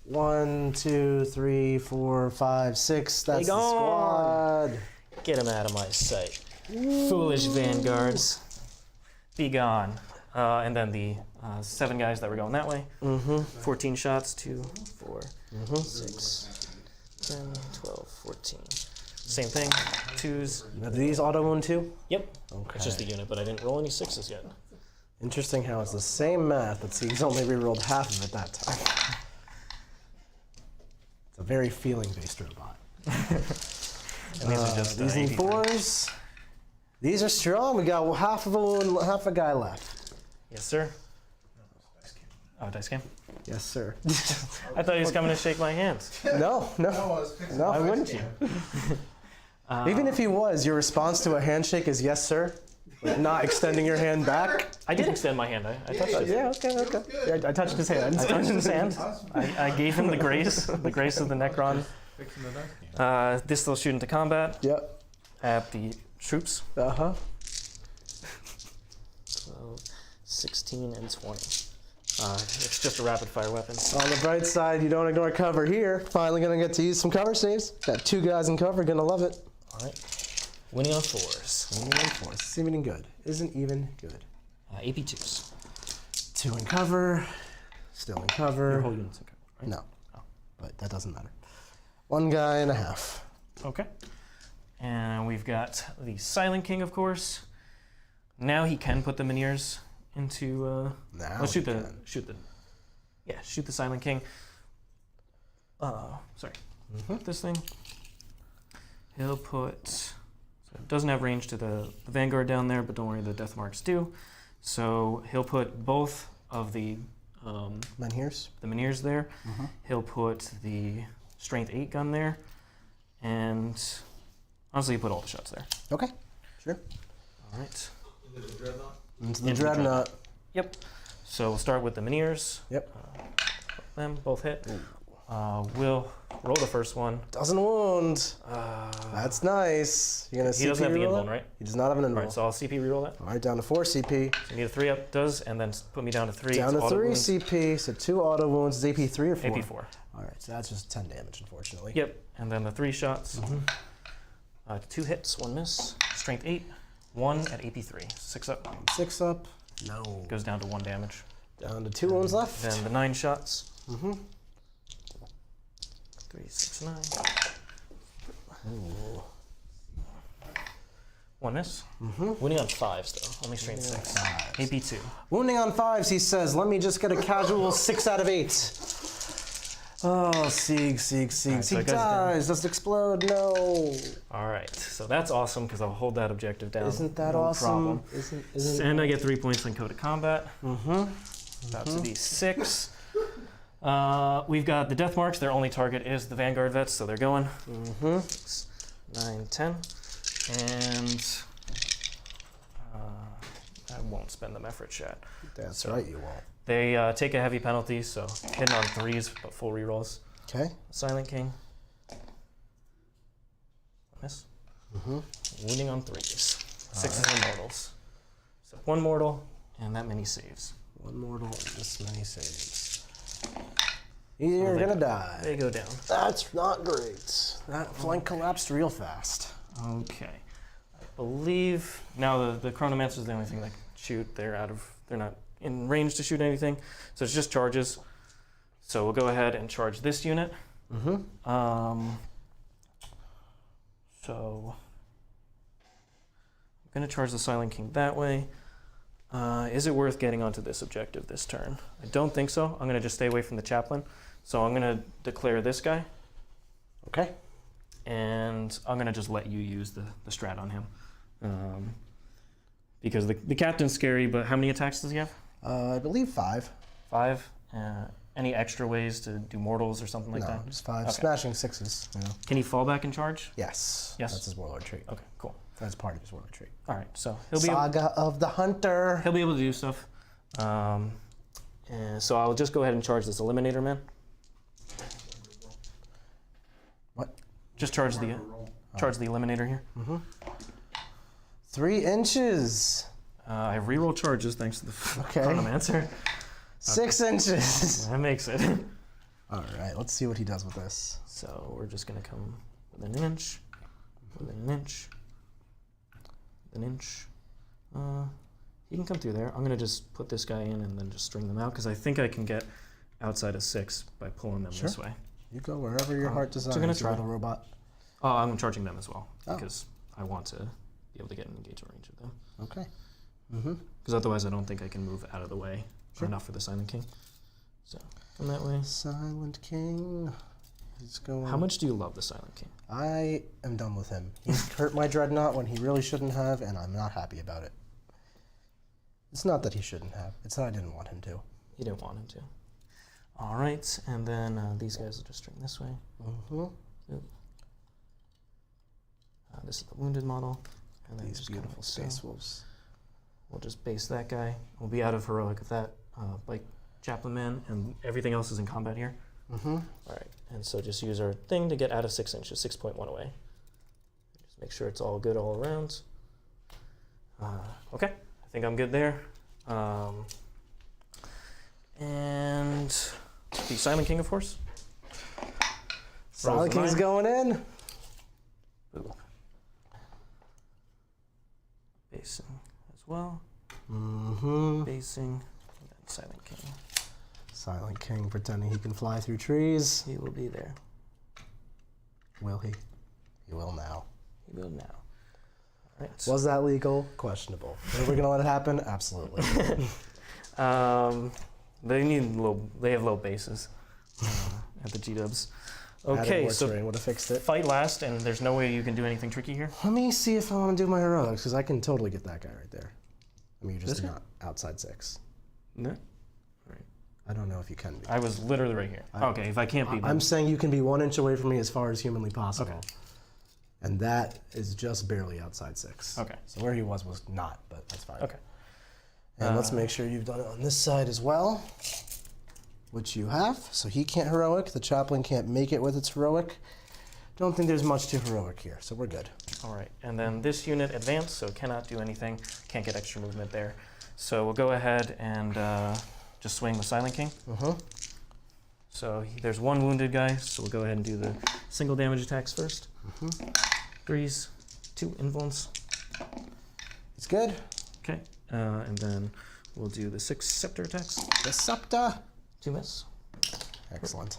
Speaker 1: 1, 2, 3, 4, 5, 6. That's the
Speaker 2: gone.
Speaker 1: squad.
Speaker 2: Get him out of my sight. Foolish vanguards. Be gone. And then the 7 guys that were going that way. 14 shots. 2, 4, 6, 10, 12, 14. Same thing. 2s.
Speaker 1: Now, do these auto wound too?
Speaker 2: Yep.
Speaker 1: Okay.
Speaker 2: It's just the unit, but I didn't roll any 6s yet.
Speaker 1: Interesting how it's the same math, but he's only rerolled half of it that time. It's a very feeling-based robot.
Speaker 2: And these are just
Speaker 1: these need
Speaker 2: 83.
Speaker 1: 4s. These are strong. We got half of a wound, half a guy left.
Speaker 2: Yes, sir. Oh, dice game?
Speaker 1: Yes, sir.
Speaker 2: I thought he was coming to shake my hands.
Speaker 1: No.
Speaker 2: Why wouldn't you?
Speaker 1: Even if he was, your response to a handshake is yes, sir. Like not extending your hand back.
Speaker 2: I did extend my hand. I touched it.
Speaker 1: Yeah, okay. Yeah, I touched his hand.
Speaker 2: I touched his hand. I gave him the grace of the Necron.
Speaker 3: Fixing the dice game.
Speaker 2: This will shoot into combat
Speaker 1: Yep.
Speaker 2: at the troops.
Speaker 1: 12,
Speaker 2: 16, and 20. It's just a rapid fire weapon.
Speaker 1: On the bright side, you don't ignore cover here. Finally gonna get to use some cover saves. Got 2 guys in cover, gonna love it.
Speaker 2: All right. Winning on 4s.
Speaker 1: Isn't even good. Isn't even good.
Speaker 2: AP 2s.
Speaker 1: 2 in cover. Still in cover.
Speaker 2: Your whole unit's in cover, right?
Speaker 1: No. But that doesn't matter. 1 guy and a half.
Speaker 2: Okay. And we've got the Silent King, of course. Now he can put the Minis into.
Speaker 1: Now
Speaker 2: Let's shoot
Speaker 1: he
Speaker 2: the
Speaker 1: can.
Speaker 2: shoot the Silent King. Sorry. This thing. He'll put. So it doesn't have range to the Vanguard down there, but don't worry, the Death Marks do. So he'll put both of the
Speaker 1: Menhirs.
Speaker 2: there. He'll put the Strength 8 gun there, and honestly, he put all the shots there.
Speaker 1: Okay. Sure.
Speaker 2: All right.
Speaker 1: Into the Dreadnought.
Speaker 2: Yep. So we'll start with the Minis.
Speaker 1: Yep.
Speaker 2: Them both hit. We'll roll the first one.
Speaker 1: Doesn't wound. That's nice. You're gonna
Speaker 2: He doesn't have the
Speaker 1: reroll
Speaker 2: invuln,
Speaker 1: that?
Speaker 2: right?
Speaker 1: He does not have an
Speaker 2: All
Speaker 1: invuln.
Speaker 2: right, so I'll CP reroll that.
Speaker 1: All right, down to 4 CP.
Speaker 2: So you need a 3 up, does, and then put me down to 3.
Speaker 1: Down
Speaker 2: It's
Speaker 1: to
Speaker 2: auto
Speaker 1: 3
Speaker 2: wounds.
Speaker 1: CP, so 2 auto wounds. Is AP 3 or 4?
Speaker 2: AP 4.
Speaker 1: All right, so that's just 10 damage, unfortunately.
Speaker 2: Yep, and then the 3 shots. 2 hits, 1 miss. Strength 8, 1 at AP 3. 6 up.
Speaker 1: 6 up. No.
Speaker 2: Goes down to 1 damage.
Speaker 1: Down to 2 wounds left.
Speaker 2: Then the 9 shots. 3, 6, 9.
Speaker 1: Ooh.
Speaker 2: 1 miss. Winning on 5s though. Only strength 6. AP 2.
Speaker 1: Wounding on 5s, he says, let me just get a casual 6 out of 8. Oh, Sieg.
Speaker 2: so
Speaker 1: He
Speaker 2: it goes
Speaker 1: dies. Does it explode? No.
Speaker 2: All right, so that's awesome because I'll hold that objective down.
Speaker 1: Isn't that
Speaker 2: no
Speaker 1: awesome?
Speaker 2: Problem.
Speaker 1: Isn't
Speaker 2: And I get 3 points in Code of Combat. About to be 6. We've got the Death Marks. Their only target is the Vanguard vets, so they're going. 6, 9, 10. And I won't spend the Mephrit shot.
Speaker 1: That's right, you won't.
Speaker 2: They take a heavy penalty, so hitting on 3s, but full rerolls.
Speaker 1: Okay.
Speaker 2: Silent King. Miss. Wounding on 3s. 6s immortals. So 1 mortal, and that many saves.
Speaker 1: 1 mortal and this many saves. You're gonna die.
Speaker 2: They go down.
Speaker 1: That's not great. That flank collapsed real fast.
Speaker 2: Okay. I believe now the Chronomancer is the only thing that can shoot. They're not in range to shoot anything, so it's just charges. So we'll go ahead and charge this unit. So I'm gonna charge the Silent King that way. Is it worth getting onto this objective this turn? I don't think so. I'm gonna just stay away from the chaplain. So I'm gonna declare this guy.
Speaker 1: Okay.
Speaker 2: And I'm gonna just let you use the strat on him. Because the captain's scary, but how many attacks does he have?
Speaker 1: I believe 5.
Speaker 2: 5. Any extra ways to do mortals or something like
Speaker 1: No,
Speaker 2: that?
Speaker 1: just 5.
Speaker 2: Okay.
Speaker 1: Smashing 6s. You know.
Speaker 2: Can he fall back in charge?
Speaker 1: Yes.
Speaker 2: Yes.
Speaker 1: That's his warlord trait.
Speaker 2: Okay, cool.
Speaker 1: That's part of his warlord trait.
Speaker 2: All right, so he'll be able,
Speaker 1: Saga of the Hunter.
Speaker 2: he'll be able to do stuff. And so I'll just go ahead and charge this Eliminator man.
Speaker 1: What?
Speaker 2: Just charge the Eliminator here.
Speaker 1: 3 inches.
Speaker 2: I have reroll charges thanks to the
Speaker 1: Okay.
Speaker 2: Chronomancer.
Speaker 1: 6 inches.
Speaker 2: That makes it.
Speaker 1: All right, let's see what he does with this.
Speaker 2: So we're just gonna come with an inch, with an inch, with an inch. He can come through there. I'm gonna just put this guy in and then just string them out because I think I can get outside of 6 by pulling them this way.
Speaker 1: You go wherever your heart desires,
Speaker 2: gonna
Speaker 1: you
Speaker 2: try.
Speaker 1: little robot.
Speaker 2: Oh, I'm charging them as well
Speaker 1: Oh.
Speaker 2: because I want to be able to get an engagement range of them.
Speaker 1: Okay. Mm-hmm.
Speaker 2: Because otherwise, I don't think I can move out of the way enough for the Silent King. So from that way.
Speaker 1: Silent King. He's going.
Speaker 2: How much do you love the Silent King?
Speaker 1: I am done with him. He hurt my Dreadnought when he really shouldn't have, and I'm not happy about it. It's not that he shouldn't have. It's that I didn't want him to.
Speaker 2: You didn't want him to. All right, and then these guys will just string this way.
Speaker 1: Mm-hmm.
Speaker 2: This is the wounded model. And then
Speaker 1: These
Speaker 2: just kind of
Speaker 1: beautiful
Speaker 2: so.
Speaker 1: Space Wolves.
Speaker 2: We'll just base that guy. We'll be out of heroic with that, like Chaplain Man, and everything else is in combat here.
Speaker 1: Mm-hmm.
Speaker 2: All right, and so just use our thing to get out of 6 inches, 6.1 away. Just make sure it's all good all around. Okay, I think I'm good there. And the Silent King, of course.
Speaker 1: Silent King's going in.
Speaker 2: Ooh. Basing as well.
Speaker 1: Mm-hmm.
Speaker 2: Basing, and then Silent King.
Speaker 1: Silent King pretending he can fly through trees.
Speaker 2: He will be there.
Speaker 1: Will he? He will now.
Speaker 2: He will now. All right.
Speaker 1: Was that legal? Questionable. Are we gonna let it happen? Absolutely.
Speaker 2: They have low bases at the G-dubs. Okay,
Speaker 1: Added more
Speaker 2: so
Speaker 1: terrain would have fixed it.
Speaker 2: fight last, and there's no way you can do anything tricky here.
Speaker 1: Let me see if I want to do my heroics, because I can totally get that guy right there. I mean, you're just
Speaker 2: This guy?
Speaker 1: not outside 6.
Speaker 2: No.
Speaker 1: I don't know if you can be.
Speaker 2: I was literally right here. Okay, if I can't be, then
Speaker 1: I'm saying you can be 1 inch away from me as far as humanly possible.
Speaker 2: Okay.
Speaker 1: And that is just barely outside 6.
Speaker 2: Okay.
Speaker 1: So where he was not, but that's fine.
Speaker 2: Okay.
Speaker 1: And let's make sure you've done it on this side as well, which you have. So he can't heroic. The chaplain can't make it with its heroic. Don't think there's much to heroic here, so we're good.
Speaker 2: All right, and then this unit advanced, so cannot do anything. Can't get extra movement there. So we'll go ahead and just swing the Silent King.
Speaker 1: Mm-hmm.
Speaker 2: So there's 1 wounded guy, so we'll go ahead and do the single damage attacks first.
Speaker 1: Mm-hmm.
Speaker 2: 3s, 2 invulns.
Speaker 1: It's good.
Speaker 2: Okay, and then we'll do the 6 scepter attacks.
Speaker 1: The Scepter.
Speaker 2: 2 miss,
Speaker 1: Excellent.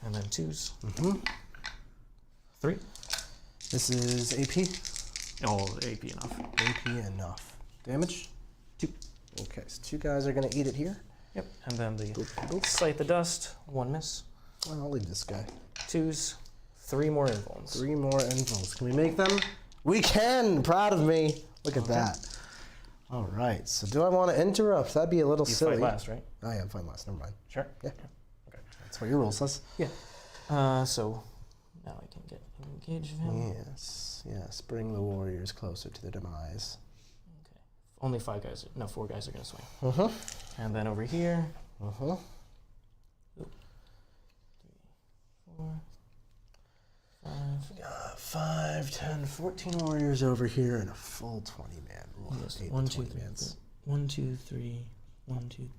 Speaker 2: and then 2s.
Speaker 1: Mm-hmm.
Speaker 2: 3.
Speaker 1: This is AP.
Speaker 2: Oh, AP enough.
Speaker 1: AP enough. Damage?
Speaker 2: 2.
Speaker 1: Okay, so 2 guys are going to eat it here.
Speaker 2: Yep, and then the
Speaker 1: Boop.
Speaker 2: Scythe the Dust, 1 miss.
Speaker 1: Well, I'll leave this guy.
Speaker 2: 2s, 3 more invulns.
Speaker 1: 3 more invulns. Can we make them? We can! Proud of me. Look at that. All right, so do I want to interrupt? That'd be a little
Speaker 2: You
Speaker 1: silly.
Speaker 2: fight last, right?
Speaker 1: Oh, yeah, I'm fine last. Never mind.
Speaker 2: Sure.
Speaker 1: Yeah.
Speaker 2: Okay.
Speaker 1: That's what your rule says.
Speaker 2: Yeah. So now I can get engaged of him.
Speaker 1: Yes. Bring the warriors closer to their demise.
Speaker 2: Okay. Only 5 guys. No, 4 guys are gonna swing.
Speaker 1: Uh-huh.
Speaker 2: And then over here.
Speaker 1: Uh-huh.
Speaker 2: 3, 4, 5.
Speaker 1: 5, 10, 14 warriors over here and a full 20 man. Ooh,
Speaker 2: Yes,
Speaker 1: hate the
Speaker 2: 1, 2,
Speaker 1: 20
Speaker 2: 3,
Speaker 1: mans.
Speaker 2: 1, 2, 3, 1, 2,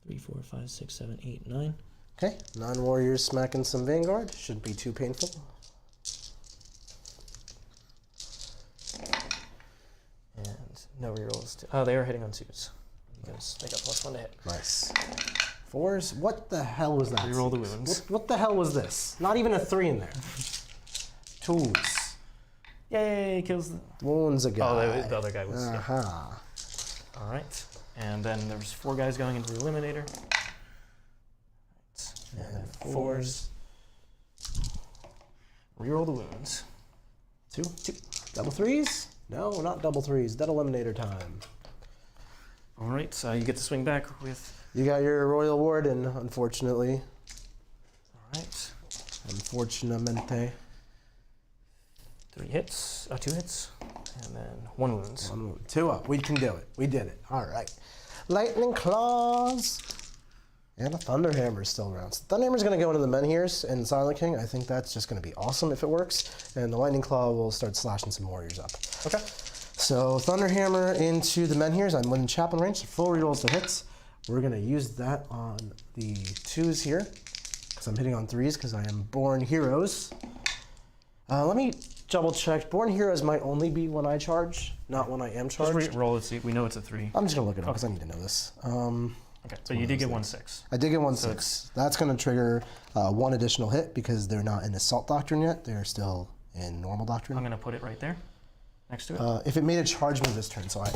Speaker 2: 3, 4, 5, 6, 7, 8, 9.
Speaker 1: Okay, 9 warriors smacking some Vanguard. Shouldn't be too painful.
Speaker 2: And no rerolls. Oh, they are hitting on 2s. Because they got +1 to hit.
Speaker 1: Nice. 4s? What the hell was that?
Speaker 2: Reroll the
Speaker 1: Six?
Speaker 2: wounds.
Speaker 1: What the hell was this? Not even a 3 in there. 2s.
Speaker 2: Yay, kills the...
Speaker 1: Wounds a guy.
Speaker 2: Oh, the other guy was... yeah.
Speaker 1: Uh-huh.
Speaker 2: All right. And then there's 4 guys going into the Eliminator. Right. And then 4s. Reroll the wounds.
Speaker 1: 2. Double 3s? No, not double 3s. Dead Eliminator time.
Speaker 2: All right, so you get to swing back with...
Speaker 1: You got your Royal Warden, unfortunately.
Speaker 2: All right.
Speaker 1: Unfortunamente.
Speaker 2: 3 hits. 2 hits. And then 1 wounds.
Speaker 1: 1 wound. 2 up. We can do it. We did it. All right. Lightning Claws. And a Thunderhammer is still around. So Thunderhammer's going to go into the Menhirs in Silent King. I think that's just going to be awesome if it works. And the Lightning Claw will start slashing some warriors up.
Speaker 2: Okay.
Speaker 1: So Thunderhammer into the Menhirs. I'm within Chaplain range. So full rerolls to hits. We're going to use that on the 2s here. Because I'm hitting on 3s because I am Born Heroes. Let me double check. Born Heroes might only be when I charge, not when I am charged.
Speaker 2: Just roll it, see. We know it's a 3.
Speaker 1: I'm just going to look it up because I need to know this.
Speaker 2: Okay, so you did get 1/6.
Speaker 1: I did get 1/6. That's going to trigger 1 additional hit because they're not in Assault Doctrine yet. They're still in Normal Doctrine.
Speaker 2: I'm going to put it right there, next to it.
Speaker 1: If it made a charge move this turn, so I...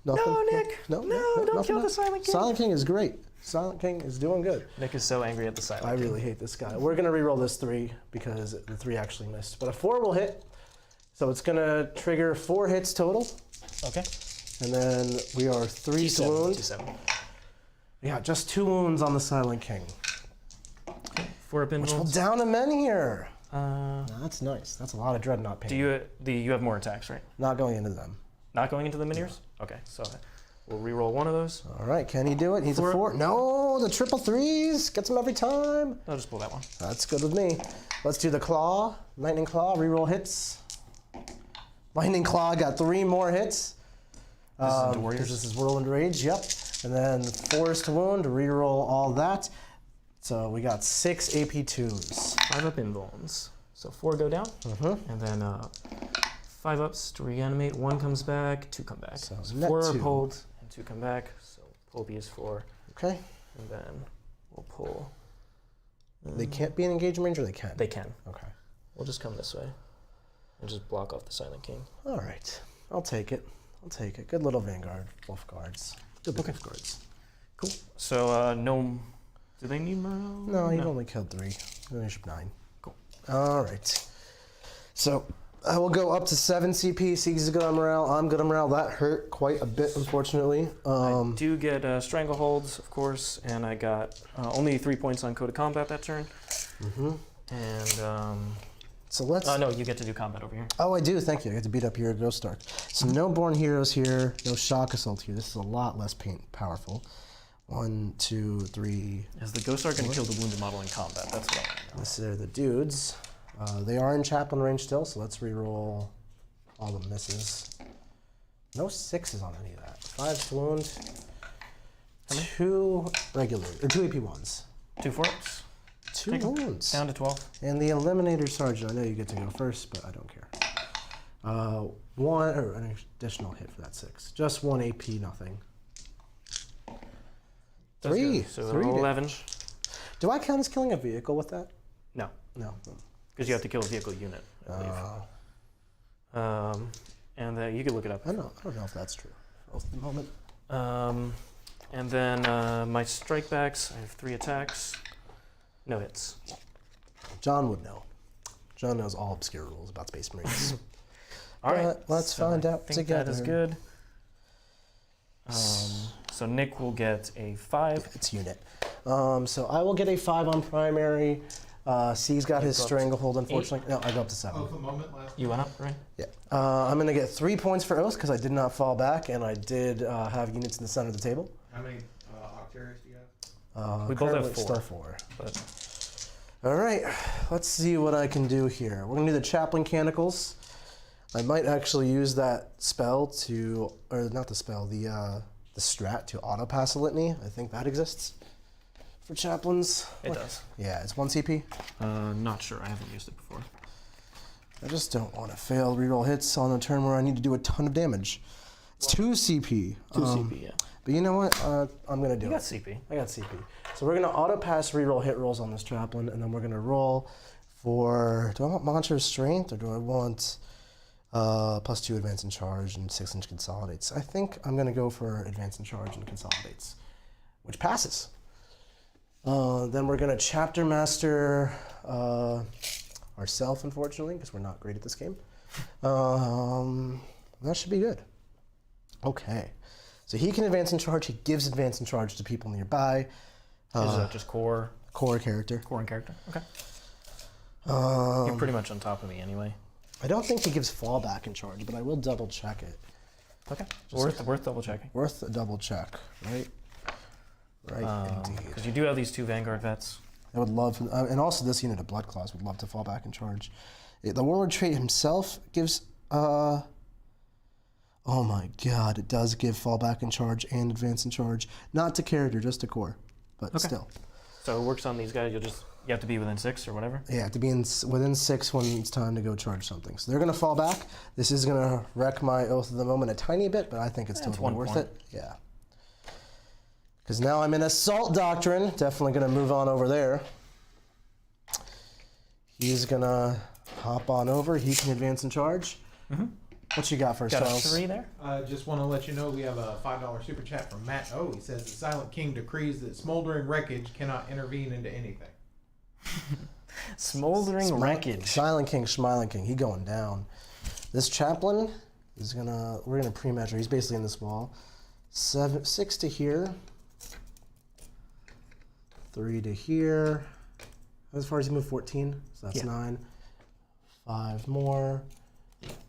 Speaker 1: Nothing?
Speaker 2: No, Nick!
Speaker 1: No,
Speaker 2: Don't kill the Silent King!
Speaker 1: Silent King is great. Silent King is doing good.
Speaker 2: Nick is so angry at the Silent
Speaker 1: I
Speaker 2: King.
Speaker 1: really hate this guy. We're going to reroll this 3 because the 3 actually missed. But a 4 will hit. So it's going to trigger 4 hits total.
Speaker 2: Okay.
Speaker 1: And then we are 3 to wound.
Speaker 2: 2/7.
Speaker 1: Yeah, just 2 wounds on the Silent King.
Speaker 2: Okay. 4 bin
Speaker 1: Which will
Speaker 2: rolls.
Speaker 1: down a men here.
Speaker 2: Uh,
Speaker 1: That's nice. That's a lot of Dreadnought pain.
Speaker 2: you have more attacks, right?
Speaker 1: Not going into them.
Speaker 2: Not going into the miniers? Okay, so we'll re-roll one of those.
Speaker 1: All right, can he do it? He's
Speaker 2: 4.
Speaker 1: a 4. No, the triple 3s. Gets him every time.
Speaker 2: I'll just pull that one.
Speaker 1: That's good with me. Let's do the Claw. Lightning Claw, reroll hits. Lightning Claw got 3 more hits.
Speaker 2: This is into Warriors?
Speaker 1: This is Whirlwind Rage, yep. And then 4s to wound, reroll all that. So we got 6 AP2s.
Speaker 2: 5 up invulns. So 4 go down. And then 5 ups to reanimate. 1 comes back, 2 come back.
Speaker 1: So
Speaker 2: So
Speaker 1: net
Speaker 2: 4 are
Speaker 1: 2.
Speaker 2: pulled and 2 come back. So pull B is 4.
Speaker 1: Okay.
Speaker 2: And then we'll pull.
Speaker 1: They can't be in engagement range, or they can?
Speaker 2: They can.
Speaker 1: Okay.
Speaker 2: We'll just come this way and just block off the Silent King.
Speaker 1: All right. I'll take it. I'll take it. Good little Vanguard. Wolf Guards. Good Wolf Guards.
Speaker 2: Cool. So no. Do they need morale?
Speaker 1: No, you've only killed 3. You only should 9.
Speaker 2: Cool.
Speaker 1: All right. So I will go up to 7 CP. Siegs is good on morale. I'm good on morale. That hurt quite a bit, unfortunately.
Speaker 2: I do get strangleholds, of course, and I got only 3 points on Code of Combat that turn. And
Speaker 1: So let's.
Speaker 2: no, you get to do combat over here.
Speaker 1: Oh, I do. Thank you. I get to beat up your Ghost Dark. So no Born Heroes here. No Shock Assault here. This is a lot less powerful. 1, 2, 3.
Speaker 2: Is the Ghost Ark going to kill the wounded model in combat? That's what I want to know.
Speaker 1: This are the dudes. They are in Chaplain range still, so let's re-roll all the misses. No 6s on any of that. 5 to wound. 2 regular, or 2 AP1s.
Speaker 2: 2 4-ups.
Speaker 1: 2
Speaker 2: Take 'em.
Speaker 1: wounds.
Speaker 2: Down to 12.
Speaker 1: And the Eliminator Sergeant, I know you get to go first, but I don't care. 1, or an additional hit for that 6. Just 1 AP, nothing.
Speaker 2: That's
Speaker 1: 3.
Speaker 2: good. So
Speaker 1: 3
Speaker 2: 11.
Speaker 1: damage. Do I count as killing a vehicle with that?
Speaker 2: No,
Speaker 1: No.
Speaker 2: because you have to kill a vehicle unit, I believe. And you can look it up.
Speaker 1: I don't know if that's true. At the moment.
Speaker 2: And then my strikebacks, I have 3 attacks. No hits.
Speaker 1: John would know. John knows all obscure rules about Space Marines.
Speaker 2: All right.
Speaker 1: But let's find out
Speaker 2: I think
Speaker 1: together.
Speaker 2: that is good. So Nick will get a 5.
Speaker 1: It's unit. So I will get a 5 on primary. C's got his
Speaker 2: go up to
Speaker 1: stranglehold, unfortunately. No, I go up to 7.
Speaker 3: Oh, the moment last.
Speaker 2: You went up, right?
Speaker 1: Yeah. I'm going to get 3 points for Oath because I did not fall back, and I did have units in the center of the table.
Speaker 3: How many Octarius do you have?
Speaker 2: We both have
Speaker 1: Currently
Speaker 2: 4.
Speaker 1: Still 4.
Speaker 2: But
Speaker 1: All right. Let's see what I can do here. We're going to do the Chaplain Canicles. I might actually use that spell to, or not the spell, the strat to auto-pass a litany. I think that exists for Chaplains.
Speaker 2: it does.
Speaker 1: Yeah, it's 1 CP.
Speaker 2: Not sure. I haven't used it before.
Speaker 1: I just don't want to fail reroll hits on a turn where I need to do a ton of damage. It's 2 CP.
Speaker 2: 2 CP, yeah.
Speaker 1: But you know what? I'm going to do
Speaker 2: You
Speaker 1: it.
Speaker 2: got CP.
Speaker 1: I got CP. So we're going to auto-pass reroll hit rolls on this Chaplain, and then we're going to roll for... Do I want Monster's Strength, or do I want +2 Advance and Charge and 6-inch Consolidates? I think I'm going to go for Advance and Charge and Consolidates, which passes. Then we're going to Chapter Master ourselves, unfortunately, because we're not great at this game. That should be good. Okay. So he can Advance and Charge. He gives Advance and Charge to people nearby.
Speaker 2: Is that just core?
Speaker 1: Core character.
Speaker 2: Core and character? Okay. You're pretty much on top of me anyway.
Speaker 1: I don't think he gives fallback in charge, but I will double check it.
Speaker 2: Okay. Worth double checking.
Speaker 1: Worth a double check, right? Right, indeed.
Speaker 2: Because you do have these 2 Vanguard vets.
Speaker 1: I would love, and also this unit of Blood Claws would love to fall back in charge. The Warlord trait himself gives, oh my god, it does give fallback in charge and advance in charge. Not to character, just to core, but still.
Speaker 2: So it works on these guys. You have to be within 6 or whatever.
Speaker 1: Yeah, to be within 6 when it's time to go charge something. So they're going to fall back. This is going to wreck my Oath of the Moment a tiny bit, but I think it's totally worth it. Yeah. Because now I'm in Assault Doctrine. Definitely going to move on over there. He's going to hop on over. He can advance and charge. What you got for us,
Speaker 2: Got a
Speaker 1: Charles?
Speaker 2: 3 there.
Speaker 3: Just want to let you know we have a $5 super chat from Matt O. He says the Silent King decrees that smoldering wreckage cannot intervene into anything.
Speaker 2: Smoldering wreckage.
Speaker 1: Silent King, Smiling King. He going down. This chaplain is we're gonna pre-measure. He's basically in this wall. 6 to here. 3 to here. As far as he moved 14, so that's 9. 5 more.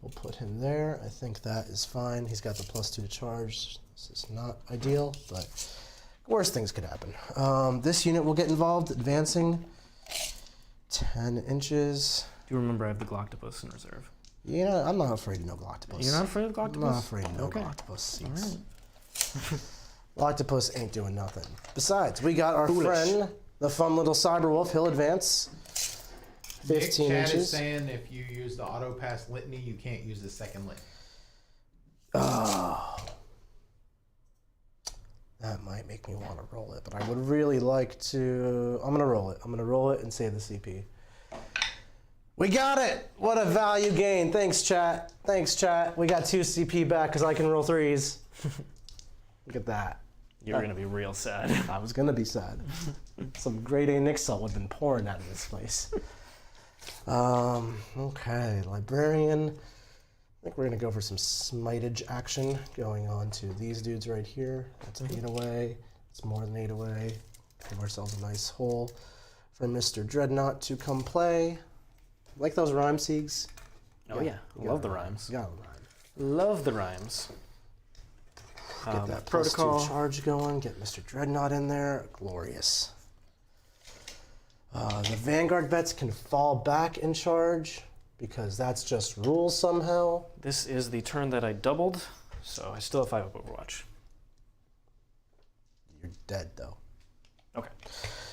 Speaker 1: We'll put him there. I think that is fine. He's got the +2 to charge. This is not ideal, but worse things could happen. This unit will get involved, advancing 10 inches.
Speaker 2: Do you remember I have the Gloctopus in reserve?
Speaker 1: You know, I'm not afraid of no Gloctopus.
Speaker 2: You're not afraid of Gloctopus?
Speaker 1: I'm not afraid of no
Speaker 2: Okay.
Speaker 1: Gloctopus.
Speaker 2: All right.
Speaker 1: Gloctopus ain't doing nothing. Besides, we got our
Speaker 2: Foolish.
Speaker 1: friend, the fun little Cyberwolf. He'll advance 15
Speaker 3: Nick, Chad
Speaker 1: inches.
Speaker 3: is saying if you use the auto pass litany, you can't use the second litany.
Speaker 1: Oh. That might make me want to roll it, but I would really like to... I'm going to roll it. I'm going to roll it and save the CP. We got it! What a value gain. Thanks, chat. Thanks, chat. We got 2 CP back because I can roll 3s. Look at that.
Speaker 2: You're going to be real sad.
Speaker 1: I was going to be sad. Some grade A Nixel would have been pouring out of this place. Okay, Librarian. I think we're going to go for some smitage action going on to these dudes right here. That's 8 away. It's more than 8 away. Give ourselves a nice hole for Mr. Dreadnought to come play. Like those rhyme siegs?
Speaker 2: Oh yeah, love the rhymes.
Speaker 1: Got a rhyme.
Speaker 2: Love the rhymes.
Speaker 1: Get that
Speaker 2: protocol.
Speaker 1: +2 charge going. Get Mr. Dreadnought in there. Glorious. The Vanguard vets can fall back in charge because that's just rules somehow.
Speaker 2: This is the turn that I doubled, so I still have 5 up Overwatch.
Speaker 1: You're dead though.
Speaker 2: Okay.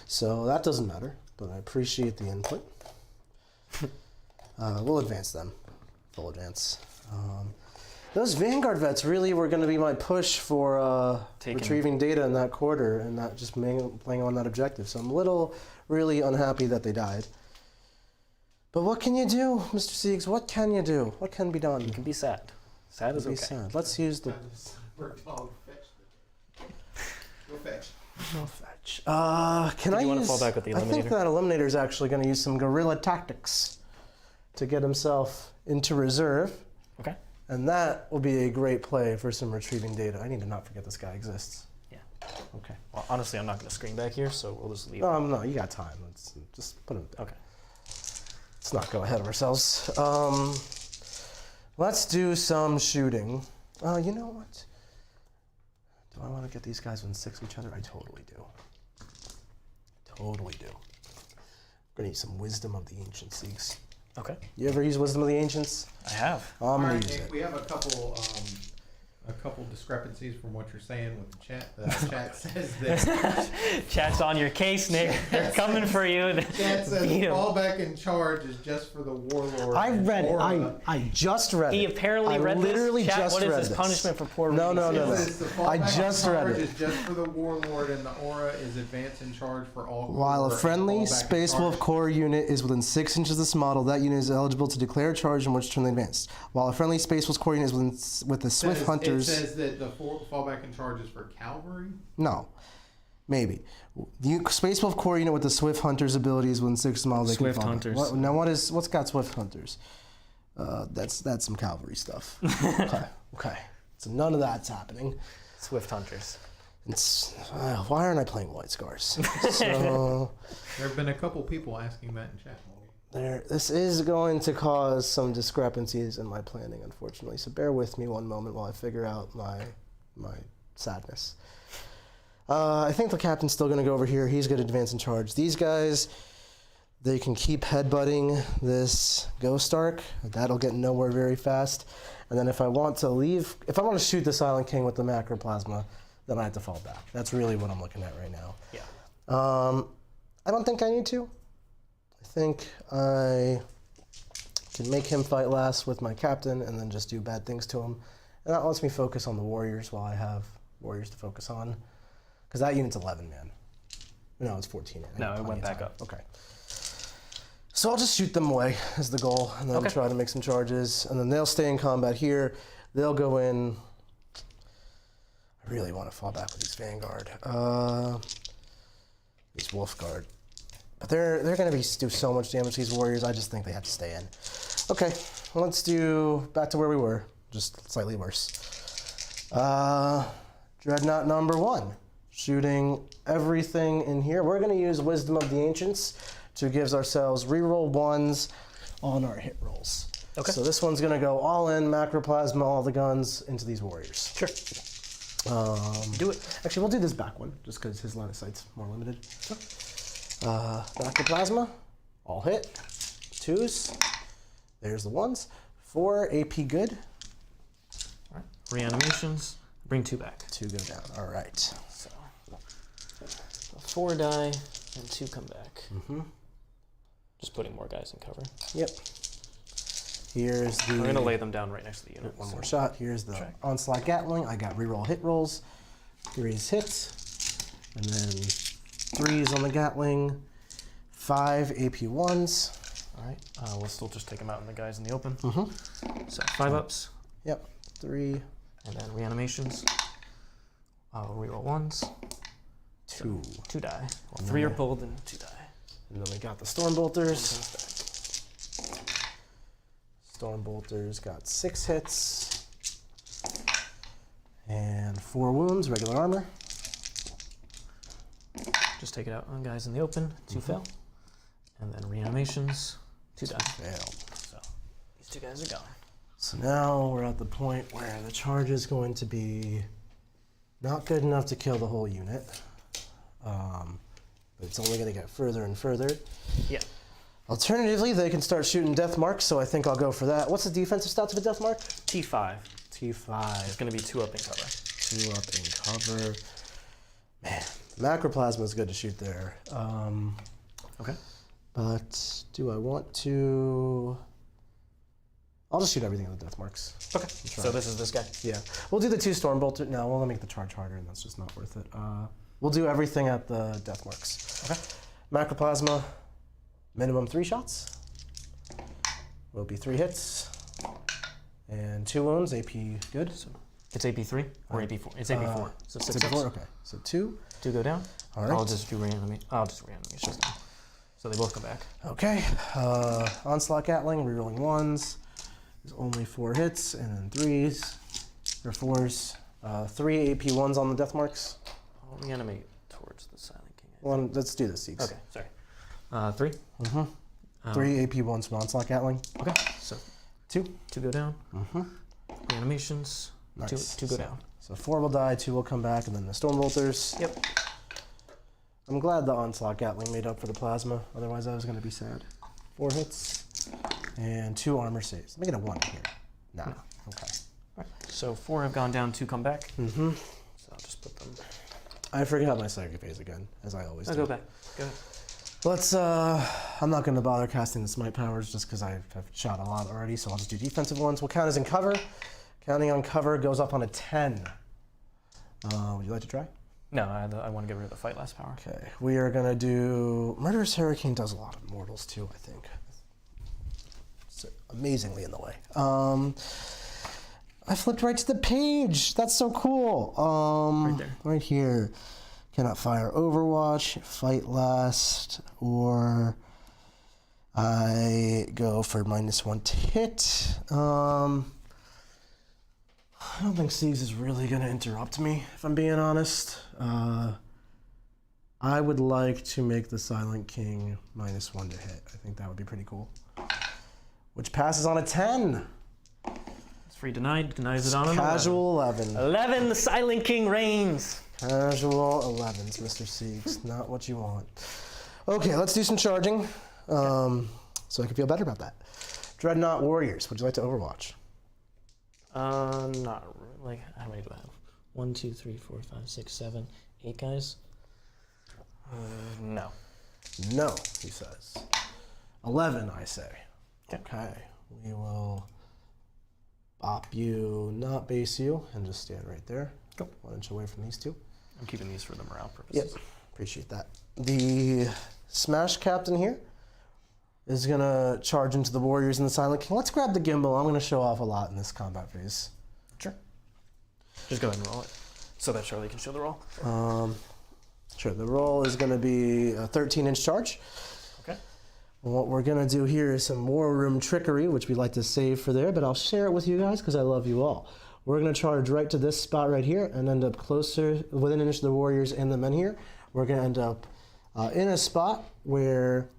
Speaker 1: So that doesn't matter, but I appreciate the input. We'll advance them. Full advance. Those Vanguard vets really were going to be my push for retrieving data in that quarter and not just playing on that objective. So I'm a little really unhappy that they died. But what can you do, Mr. Siegs? What can you do? What can be done?
Speaker 2: You can be sad. Sad is
Speaker 1: Be
Speaker 2: okay.
Speaker 1: sad. Let's use the...
Speaker 3: Go fetch.
Speaker 1: No fetch. Can I
Speaker 2: you
Speaker 1: use...
Speaker 2: wanna fall back with the
Speaker 1: I think
Speaker 2: Eliminator?
Speaker 1: that Eliminator is actually going to use some guerrilla tactics to get himself into reserve.
Speaker 2: Okay.
Speaker 1: And that will be a great play for some retrieving data. I need to not forget this guy exists.
Speaker 2: Yeah.
Speaker 1: Okay.
Speaker 2: Well, honestly, I'm not going to screen back here, so we'll just leave.
Speaker 1: No, you got time. Let's just put him there.
Speaker 2: Okay.
Speaker 1: Let's not go ahead of ourselves. Let's do some shooting. You know what? Do I want to get these guys within 6 of each other? I totally do. Totally do. I'm going to use some Wisdom of the Ancient Siegs.
Speaker 2: Okay.
Speaker 1: You ever use Wisdom of the Ancients?
Speaker 2: I have.
Speaker 1: I'm
Speaker 3: All
Speaker 1: going
Speaker 3: right,
Speaker 1: to use
Speaker 3: Nick,
Speaker 1: it.
Speaker 3: we have a couple discrepancies from what you're saying with the chat. The chat says that
Speaker 2: Chat's on your case, Nick. They're coming for you.
Speaker 3: chat says
Speaker 2: Beat 'em.
Speaker 3: fall back in charge is just for the warlord.
Speaker 1: I
Speaker 3: and
Speaker 1: read it.
Speaker 3: aura.
Speaker 1: I just read it.
Speaker 2: He apparently
Speaker 1: I
Speaker 2: read
Speaker 1: literally
Speaker 2: this. Chat,
Speaker 1: just
Speaker 2: what is
Speaker 1: read
Speaker 2: this
Speaker 1: this.
Speaker 2: punishment for poor
Speaker 1: No,
Speaker 2: reading?
Speaker 1: no, no,
Speaker 3: It
Speaker 1: no.
Speaker 3: says the fall
Speaker 1: I
Speaker 3: back in
Speaker 1: just read
Speaker 3: charge
Speaker 1: it.
Speaker 3: is just for the warlord, and the aura is advance in charge for all.
Speaker 1: While a
Speaker 3: corps, and
Speaker 1: friendly
Speaker 3: fall back in
Speaker 1: Space
Speaker 3: charge.
Speaker 1: Wolf Core unit is within 6 inches of this model, that unit is eligible to declare a charge in which turn they advanced. While a friendly Space Wolf Core unit is with the Swift Hunters...
Speaker 3: It says that the fall back in charge is for cavalry.
Speaker 1: No. Maybe. The Space Wolf Core unit with the Swift Hunters abilities within 6 miles they
Speaker 2: Swift
Speaker 1: can fall back.
Speaker 2: Hunters.
Speaker 1: Now what's got Swift Hunters? That's some cavalry stuff. Okay. So none of that's happening.
Speaker 2: Swift Hunters.
Speaker 1: It's, why aren't I playing White Scars? So
Speaker 3: There have been a couple people asking that in chat.
Speaker 1: this is going to cause some discrepancies in my planning, unfortunately. So bear with me one moment while I figure out my sadness. I think the captain's still going to go over here. He's going to advance in charge. These guys, they can keep headbutting this Ghost Arc. That'll get nowhere very fast. And then if I want to shoot the Silent King with the Macroplasma, then I have to fall back. That's really what I'm looking at right now.
Speaker 2: Yeah.
Speaker 1: I don't think I need to. I think I can make him fight last with my captain and then just do bad things to him. And that lets me focus on the Warriors while I have Warriors to focus on. Because that unit's 11 man. No, it's 14 man.
Speaker 2: No, it went back up.
Speaker 1: Okay. So I'll just shoot them away is the goal, and then try to make some charges, and then they'll stay in combat here. They'll go in. I really want to fall back with these Vanguard. These Wolf Guard. But they're going to do so much damage to these warriors, I just think they have to stay in. Okay, well, let's do back to where we were, just slightly worse. Dreadnought number 1, shooting everything in here. We're going to use Wisdom of the Ancients to give ourselves reroll 1s on our hit rolls. Okay. So this one's going to go all in, macroplasma, all the guns into these warriors.
Speaker 2: Sure.
Speaker 1: Do it. Actually, we'll do this back one, just because his line of sight's more limited. Sure. Macroplasma, all hit. 2s. There's the 1s. 4 AP good.
Speaker 4: All right. Reanimations. Bring 2 back.
Speaker 1: 2 go down. All right.
Speaker 4: So 4 die and 2 come back. Just putting more guys in cover.
Speaker 1: Yep. Here's the...
Speaker 2: We're going to lay them down right next to the unit.
Speaker 1: One more shot. Here's the Onslaught Gatling. I got reroll hit rolls. 3s hits. And then 3s on the Gatling. 5 AP 1s.
Speaker 2: All right. We'll still just take them out and the guys in the open.
Speaker 4: So 5 ups.
Speaker 1: Yep. 3.
Speaker 4: And then reanimations. Reroll 1s.
Speaker 1: 2.
Speaker 4: 2 die.
Speaker 2: Well, 3 are pulled and 2 die.
Speaker 1: And then we got the Stormbolters. Stormbolters got 6 hits. And 4 wounds, regular armor.
Speaker 4: Just take it out on guys in the open. 2 fail. And then reanimations. 2 die.
Speaker 1: Failed.
Speaker 4: So these 2 guys are gone.
Speaker 1: So now we're at the point where the charge is going to be not good enough to kill the whole unit. But it's only going to get further and further.
Speaker 2: Yeah.
Speaker 1: Alternatively, they can start shooting death marks, so I think I'll go for that. What's the defensive stats of a death mark?
Speaker 2: T5.
Speaker 1: T5.
Speaker 2: It's going to be 2 up in cover.
Speaker 1: 2 up in cover. Man, macroplasma is good to shoot there.
Speaker 2: Okay.
Speaker 1: But do I want to... I'll just shoot everything at the death marks.
Speaker 2: Okay. So this is this guy.
Speaker 1: Yeah. We'll do the 2 Stormbolter. No, we'll make the charge harder, and that's just not worth it. We'll do everything at the death marks.
Speaker 2: Okay.
Speaker 1: Macroplasma, minimum 3 shots. Will be 3 hits. And 2 wounds, AP good.
Speaker 4: So it's AP3 or AP4? It's AP4. So 6
Speaker 1: AP4,
Speaker 4: ups.
Speaker 1: okay. So 2.
Speaker 4: 2 go down.
Speaker 1: All right.
Speaker 4: I'll just do reanimations then. So they both come back.
Speaker 1: Okay. Onslaught Gatling, rerolling 1s. There's only 4 hits, and then 3s, or 4s. 3 AP 1s on the death marks.
Speaker 4: I'll reanimate towards the Silent King.
Speaker 1: Let's do this, Seeks.
Speaker 4: Okay, sorry. 3.
Speaker 1: 3 AP 1s from Onslaught Gatling.
Speaker 4: Okay, so
Speaker 1: 2.
Speaker 4: 2 go down. Reanimations.
Speaker 1: Nice.
Speaker 4: 2 go down.
Speaker 1: So 4 will die, 2 will come back, and then the Stormbolters.
Speaker 4: Yep.
Speaker 1: I'm glad the Onslaught Gatling made up for the plasma, otherwise I was going to be sad. 4 hits, and 2 armor saves. Make it a 1 here. Nah.
Speaker 4: No.
Speaker 1: Okay.
Speaker 4: All right. So 4 have gone down, 2 come back.
Speaker 1: Mm-hmm.
Speaker 4: So I'll just put them.
Speaker 1: I forgot my psychic phase again, as I always do.
Speaker 4: Go back. Go ahead.
Speaker 1: Let's, I'm not going to bother casting the smite powers just because I've shot a lot already, so I'll just do defensive ones. We'll count as in cover. Counting on cover goes up on a 10. Would you like to try?
Speaker 2: No, I want to get rid of the fight last power.
Speaker 1: Okay, we are going to do... Murderous Hurricane does a lot of mortals too, I think. It's amazingly in the way. I flipped right to the page. That's so cool.
Speaker 4: Right there.
Speaker 1: Right here. Cannot fire Overwatch, fight last, or I go for -1 to hit. I don't think Sieves is really going to interrupt me, if I'm being honest. I would like to make the Silent King -1 to hit. I think that would be pretty cool. Which passes on a 10.
Speaker 4: It's free denied. Denies it on an 11.
Speaker 1: Casual 11.
Speaker 2: 11, the Silent King reigns.
Speaker 1: Casual 11s, Mr. Sieves. Not what you want. Okay, let's do some charging. So I can feel better about that. Dreadnought Warriors, would you like to Overwatch?
Speaker 4: Not like, how many do I have? 1, 2, 3, 4, 5, 6, 7, 8 guys.
Speaker 2: No.
Speaker 1: No, he says. 11, I say. Okay, we will bop you, not base you, and just stand right there.
Speaker 2: Go.
Speaker 1: 1 inch away from these 2.
Speaker 2: I'm keeping these for the morale purposes.
Speaker 1: Yep, appreciate that. The Smash Captain here is gonna charge into the Warriors and the Silent King. Let's grab the gimbal. I'm gonna show off a lot in this combat phase.
Speaker 2: Sure. Just go ahead and roll it so that Charlie can show the roll.
Speaker 1: Sure, the roll is gonna be a 13-inch charge.
Speaker 2: Okay.
Speaker 1: And what we're gonna do here is some War Room trickery, which we like to save for there, but I'll share it with you guys because I love you all. We're gonna charge right to this spot right here and end up closer, within an inch of the Warriors and the men here. We're gonna end up in a spot where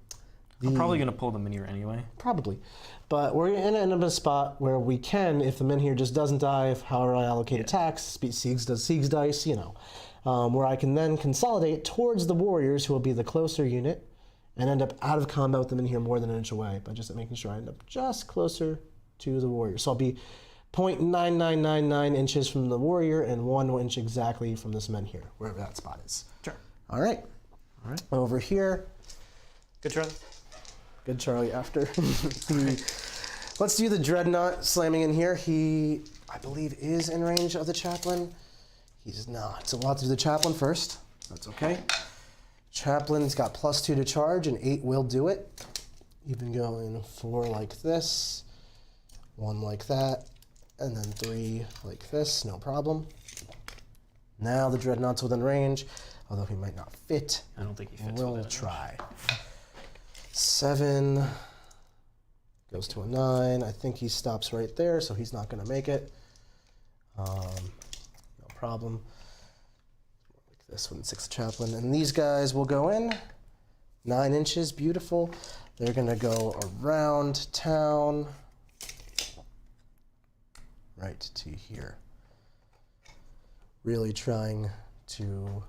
Speaker 2: I'm probably going to pull them in here anyway.
Speaker 1: Probably. But we're going to end up in a spot where we can, if the men here just doesn't die, if however I allocate attacks, Siegs does Siegs dice, you know, where I can then consolidate towards the Warriors, who will be the closer unit, and end up out of combat with them in here more than an inch away, by just making sure I end up just closer to the Warrior. So I'll be 0.9999 inches from the Warrior and 1 inch exactly from this men here, wherever that spot is.
Speaker 2: Sure.
Speaker 1: All right.
Speaker 2: All right.
Speaker 1: Over here.
Speaker 2: Good, Charlie.
Speaker 1: Good Charlie after. Let's do the Dreadnought slamming in here. He, I believe, is in range of the Chaplain. He's not. So we'll have to do the Chaplain first. That's okay. Chaplain's got +2 to charge, and 8 will do it. Even going 4 like this, 1 like that, and then 3 like this, no problem. Now the Dreadnought's within range, although he might not fit.
Speaker 2: I don't think he fits.
Speaker 1: We'll try. 7 goes to a 9. I think he stops right there, so he's not going to make it. No problem. Like this one, 6 Chaplain. And these guys will go in. 9 inches, beautiful. They're going to go around town. Right to here. Really trying to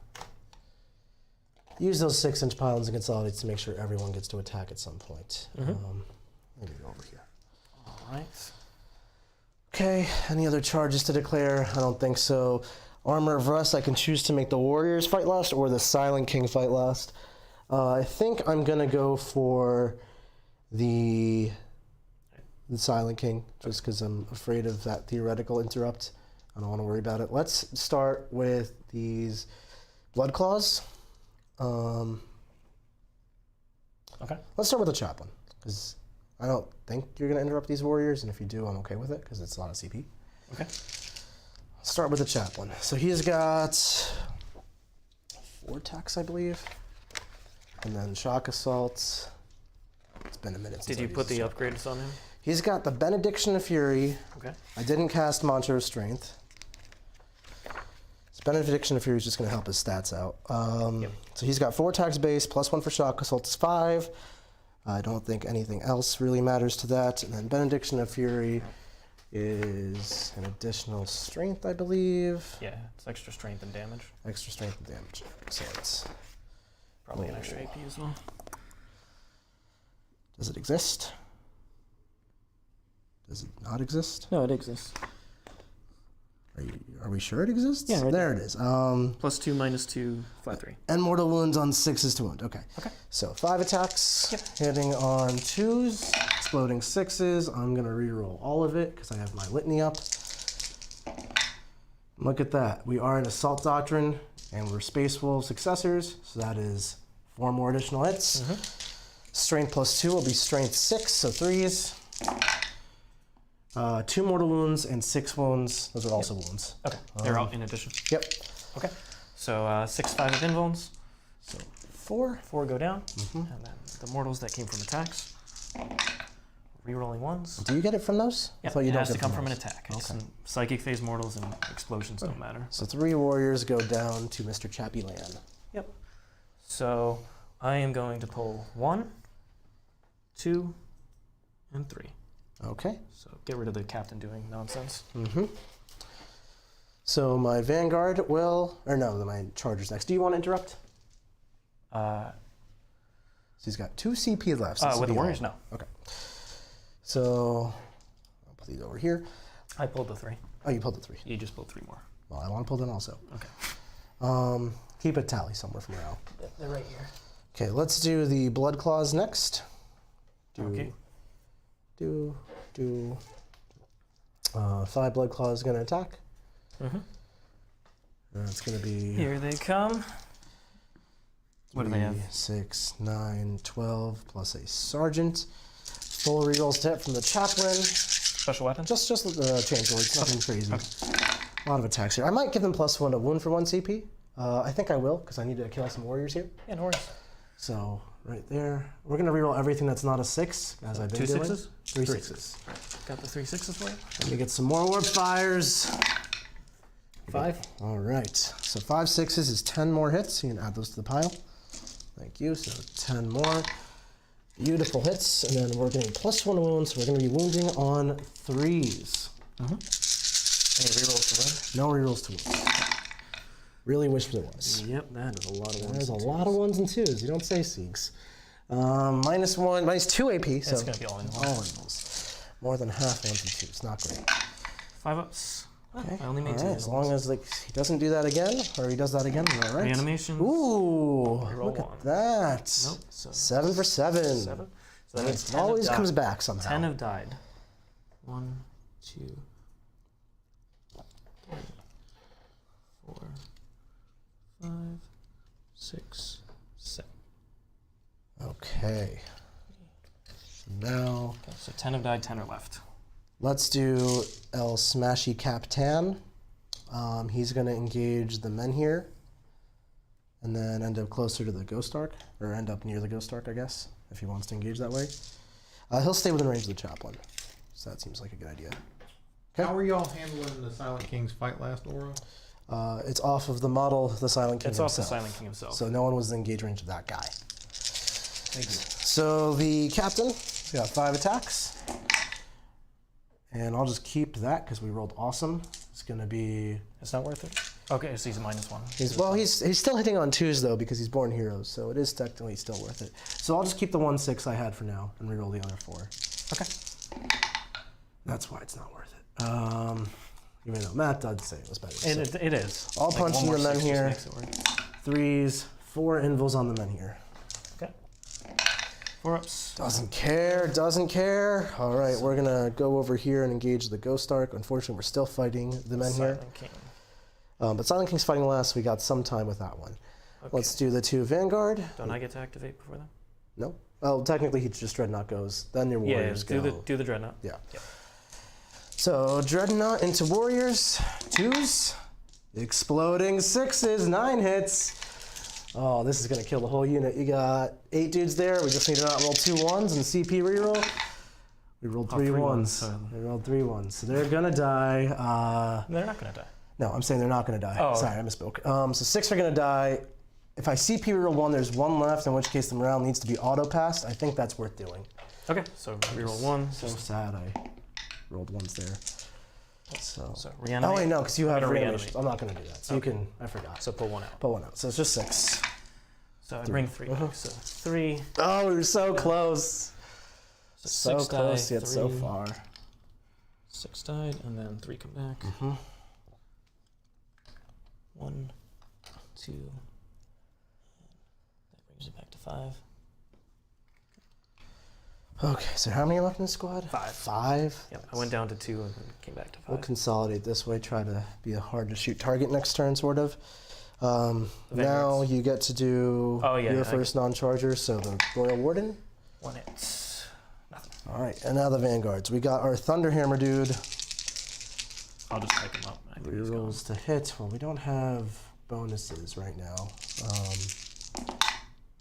Speaker 1: use those 6-inch pylons and consolidates to make sure everyone gets to attack at some point. Maybe go over here.
Speaker 2: All right.
Speaker 1: Okay, any other charges to declare? I don't think so. Armor of Rust, I can choose to make the Warriors fight last or the Silent King fight last. I think I'm going to go for the Silent King, just because I'm afraid of that theoretical interrupt. I don't want to worry about it. Let's start with these Blood Claws.
Speaker 2: Okay.
Speaker 1: Let's start with the Chaplain, because I don't think you're going to interrupt these Warriors, and if you do, I'm okay with it, because it's not a CP.
Speaker 2: Okay.
Speaker 1: Let's start with the Chaplain. So he's got 4 attacks, I believe, and then Shock Assaults. It's been a minute since
Speaker 2: Did you put the upgrades on him?
Speaker 1: He's got the Benediction of Fury.
Speaker 2: Okay.
Speaker 1: I didn't cast Mantra of Strength. Benediction of Fury is just going to help his stats out. So he's got 4 attacks base, +1 for Shock Assaults, 5. I don't think anything else really matters to that. And then Benediction of Fury is an additional strength, I believe.
Speaker 2: Yeah, it's extra strength and damage.
Speaker 1: Extra strength and damage. So it's
Speaker 2: probably an extra AP as well.
Speaker 1: Does it exist? Does it not exist?
Speaker 4: No, it exists.
Speaker 1: Are we sure it exists?
Speaker 4: Yeah, right
Speaker 1: there it is.
Speaker 2: +2, -2, flat 3.
Speaker 1: And mortal wounds on 6s to wound. Okay.
Speaker 2: Okay.
Speaker 1: So 5 attacks, hitting on 2s, exploding 6s. I'm gonna reroll all of it because I have my litany up. Look at that. We are in Assault Doctrine, and we're Space Wolf successors. So that is 4 more additional hits. Strength +2 will be Strength 6, so 3s. 2 mortal wounds and 6 wounds. Those are also wounds.
Speaker 2: Okay. They're all in addition.
Speaker 1: Yep.
Speaker 2: Okay. So 6, 5 of invulns.
Speaker 1: So 4.
Speaker 2: 4 go down. And then the mortals that came from attacks. Rerolling 1s.
Speaker 1: Do you get it from those?
Speaker 2: Yeah,
Speaker 1: I thought you
Speaker 2: it
Speaker 1: don't
Speaker 2: has to
Speaker 1: get
Speaker 2: come
Speaker 1: from
Speaker 2: from an
Speaker 1: those.
Speaker 2: attack. Okay. Psychic phase mortals and explosions don't matter.
Speaker 1: So 3 warriors go down to Mr. Chappie Land.
Speaker 2: Yep. So I am going to pull 1, 2, and 3.
Speaker 1: Okay.
Speaker 2: So get rid of the captain doing nonsense.
Speaker 1: So my Vanguard will, or no, my Charger's next. Do you want to interrupt? So he's got 2 CP left. So
Speaker 2: With the Warriors, no.
Speaker 1: Okay. So I'll put these over here.
Speaker 2: I pulled the 3.
Speaker 1: Oh, you pulled the 3.
Speaker 2: You just pulled 3 more.
Speaker 1: Well, I want to pull them also.
Speaker 2: Okay.
Speaker 1: Keep a tally somewhere from now.
Speaker 2: They're right here.
Speaker 1: Okay, let's do the Blood Claws next.
Speaker 2: Okay.
Speaker 1: 5 Blood Claws going to attack. It's going to be
Speaker 2: Here they come. What do they have?
Speaker 1: 6, 9, 12, plus a sergeant. Full rerolls to hit from the chaplain.
Speaker 2: Special weapon?
Speaker 1: Just change words, nothing crazy. A lot of attacks here. I might give them +1 to wound for 1 CP. I think I will, because I need to kill some warriors here.
Speaker 2: Yeah, no worries.
Speaker 1: So, right there. We're going to reroll everything that's not a 6, as I've been
Speaker 2: 2
Speaker 1: doing.
Speaker 2: sixes?
Speaker 1: 3 sixes.
Speaker 2: Got the 3 6s for you?
Speaker 1: Let me get some more warp fires.
Speaker 2: 5.
Speaker 1: All right. So 5 sixes is 10 more hits. You can add those to the pile. Thank you. So 10 more. Beautiful hits. And then we're getting +1 wounds. So we're going to be wounding on 3s.
Speaker 2: Any rerolls to
Speaker 1: No rerolls to wound. Really wish there was.
Speaker 2: win? Yep, that is a lot of ones.
Speaker 1: There's a lot of 1s and 2s. You don't say, Siegs. -2 AP. So
Speaker 2: It's going to be all in one.
Speaker 1: all invulns. More than half 1s and 2s. Not great.
Speaker 2: 5 ups.
Speaker 1: Okay.
Speaker 2: I only made
Speaker 1: All
Speaker 2: 2.
Speaker 1: right. As long as he doesn't do that again, or he does that again, we're all right.
Speaker 2: Reanimations.
Speaker 1: Ooh,
Speaker 2: Reroll
Speaker 1: look
Speaker 2: 1.
Speaker 1: at that.
Speaker 2: Nope. So
Speaker 1: 7 for 7.
Speaker 2: 7. So that means
Speaker 1: It
Speaker 2: 10
Speaker 1: always
Speaker 2: have
Speaker 1: comes
Speaker 2: died.
Speaker 1: back somehow.
Speaker 2: 10 have died. 1, 2, 3, 4, 5, 6, 7.
Speaker 1: Okay. Now,
Speaker 2: Okay, so 10 have died, 10 are left.
Speaker 1: let's do El Smashy Captain. He's going to engage the men here, and then end up closer to the Ghost Ark, or end up near the Ghost Ark, I guess, if he wants to engage that way. He'll stay within range of the chaplain, so that seems like a good idea. Okay.
Speaker 3: How are y'all handling the Silent King's fight last aura?
Speaker 1: It's off of the model, the Silent King
Speaker 2: It's
Speaker 1: himself.
Speaker 2: off the Silent King himself.
Speaker 1: So no one was in engage range of that guy.
Speaker 2: Thank you.
Speaker 1: So the captain got 5 attacks. And I'll just keep that because we rolled awesome. It's going to be...
Speaker 2: It's not worth it? Okay, so he's a -1.
Speaker 1: He's still hitting on 2s though because he's born heroes. So it is technically still worth it. So I'll just keep the 1/6 I had for now and reroll the other 4.
Speaker 2: Okay.
Speaker 1: That's why it's not worth it. Even though Matt did say it was better. So
Speaker 2: It is.
Speaker 1: I'll punch
Speaker 2: one
Speaker 1: in
Speaker 2: more
Speaker 1: the men
Speaker 2: 6 just
Speaker 1: here.
Speaker 2: makes it work.
Speaker 1: 3s, 4 invils on the men here.
Speaker 2: Okay. 4 ups.
Speaker 1: Doesn't care, doesn't care. All right, we're gonna go over here and engage the Ghost Ark. Unfortunately, we're still fighting the men here.
Speaker 2: Silent King.
Speaker 1: But Silent King's fighting last. We got some time with that one.
Speaker 2: Okay.
Speaker 1: Let's do the 2 Vanguard.
Speaker 2: Don't I get to activate before that?
Speaker 1: No. Oh, technically, he just Dreadnought goes. Then your Warriors
Speaker 2: do
Speaker 1: go.
Speaker 2: the Dreadnought.
Speaker 1: Yeah.
Speaker 2: Yeah.
Speaker 1: So Dreadnought into Warriors. 2s. Exploding 6s. 9 hits. Oh, this is gonna kill the whole unit. You got 8 dudes there. We just need to not roll 2 1s and CP reroll. We rolled 3
Speaker 2: 3
Speaker 1: 1s.
Speaker 2: ones, so-
Speaker 1: We rolled 3 1s. So they're gonna die.
Speaker 2: They're not going to die.
Speaker 1: No, I'm saying they're not gonna die.
Speaker 2: Oh,
Speaker 1: Sorry, I misspoke. So 6 are gonna die. If I CP reroll 1, there's 1 left, in which case the round needs to be auto-passed. I think that's worth doing.
Speaker 2: Okay, so reroll 1.
Speaker 1: So sad I rolled 1s there. So
Speaker 2: reanimate.
Speaker 1: oh wait, no, because you have
Speaker 2: gonna
Speaker 1: reanimations.
Speaker 2: reanimate.
Speaker 1: I'm not gonna do that. So you can. I forgot.
Speaker 2: So pull 1 out.
Speaker 1: Pull 1 out. So it's just 6.
Speaker 2: So I bring 3 back. So 3.
Speaker 1: Oh, we were so close. So
Speaker 2: 6
Speaker 1: close
Speaker 2: die,
Speaker 1: yet so
Speaker 2: 3.
Speaker 1: far.
Speaker 2: 6 died, and then 3 come back. 1, 2. That brings it back to 5.
Speaker 1: Okay, so how many are left in the squad?
Speaker 2: 5.
Speaker 1: 5.
Speaker 2: Yep, I went down to 2 and then came back to 5.
Speaker 1: We'll consolidate this way. Try to be a hard to shoot target next turn, sort of. Now
Speaker 2: Vanguards.
Speaker 1: you get to do your first non-charger. So the Royal Warden.
Speaker 2: 1 hit. Nothing.
Speaker 1: All right, and now the Vanguards. We got our Thunderhammer dude.
Speaker 2: I'll just pick him up. I think he's gone.
Speaker 1: Rerolls to hit. Well, we don't have bonuses right now.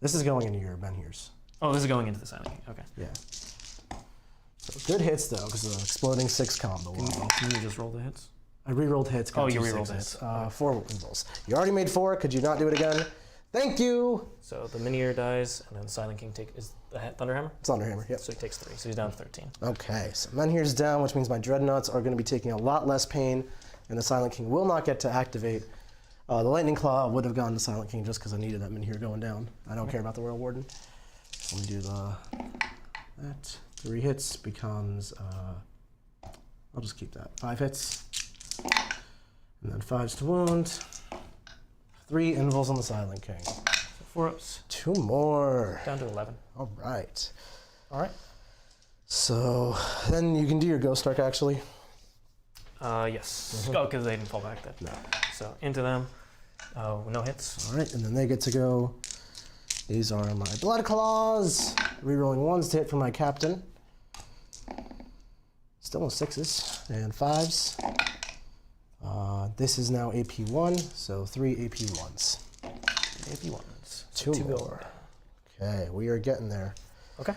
Speaker 1: This is going into your Menhirs.
Speaker 2: Oh, this is going into the Silent King. Okay.
Speaker 1: Yeah. So good hits though, because of the exploding 6 combo.
Speaker 2: Can you just roll the hits?
Speaker 1: I rerolled hits. got
Speaker 2: Oh, you
Speaker 1: 2
Speaker 2: rerolled the
Speaker 1: 6s.
Speaker 2: hits.
Speaker 1: 4 invulns. You already made 4. Could you not do it again? Thank you.
Speaker 2: So the Minier dies, and then Silent King is the Thunderhammer.
Speaker 1: Thunderhammer. Yep.
Speaker 2: So he takes 3. So he's down to 13.
Speaker 1: Okay. So Menhir's down, which means my Dreadnoughts are going to be taking a lot less pain, and the Silent King will not get to activate. The Lightning Claw would have gone to Silent King just because I needed that Menhir going down. I don't care about the Royal Warden. Let me do that. 3 hits becomes. I'll just keep that. 5 hits. And then 5s to wound. 3 invulns on the Silent King.
Speaker 2: So 4 ups.
Speaker 1: 2 more.
Speaker 2: Down to 11.
Speaker 1: All right.
Speaker 2: All right.
Speaker 1: So then you can do your Ghost Ark actually.
Speaker 2: Yes. Oh, because they didn't fall back then.
Speaker 1: No.
Speaker 2: So into them. Oh, no hits.
Speaker 1: All right, and then they get to go. These are my Blood Claws. Rerolling 1s to hit for my captain. Still no 6s and 5s. This is now AP1, so 3 AP1s.
Speaker 2: AP1s.
Speaker 1: Two
Speaker 2: So
Speaker 1: more. Okay, we are getting there.
Speaker 2: Okay.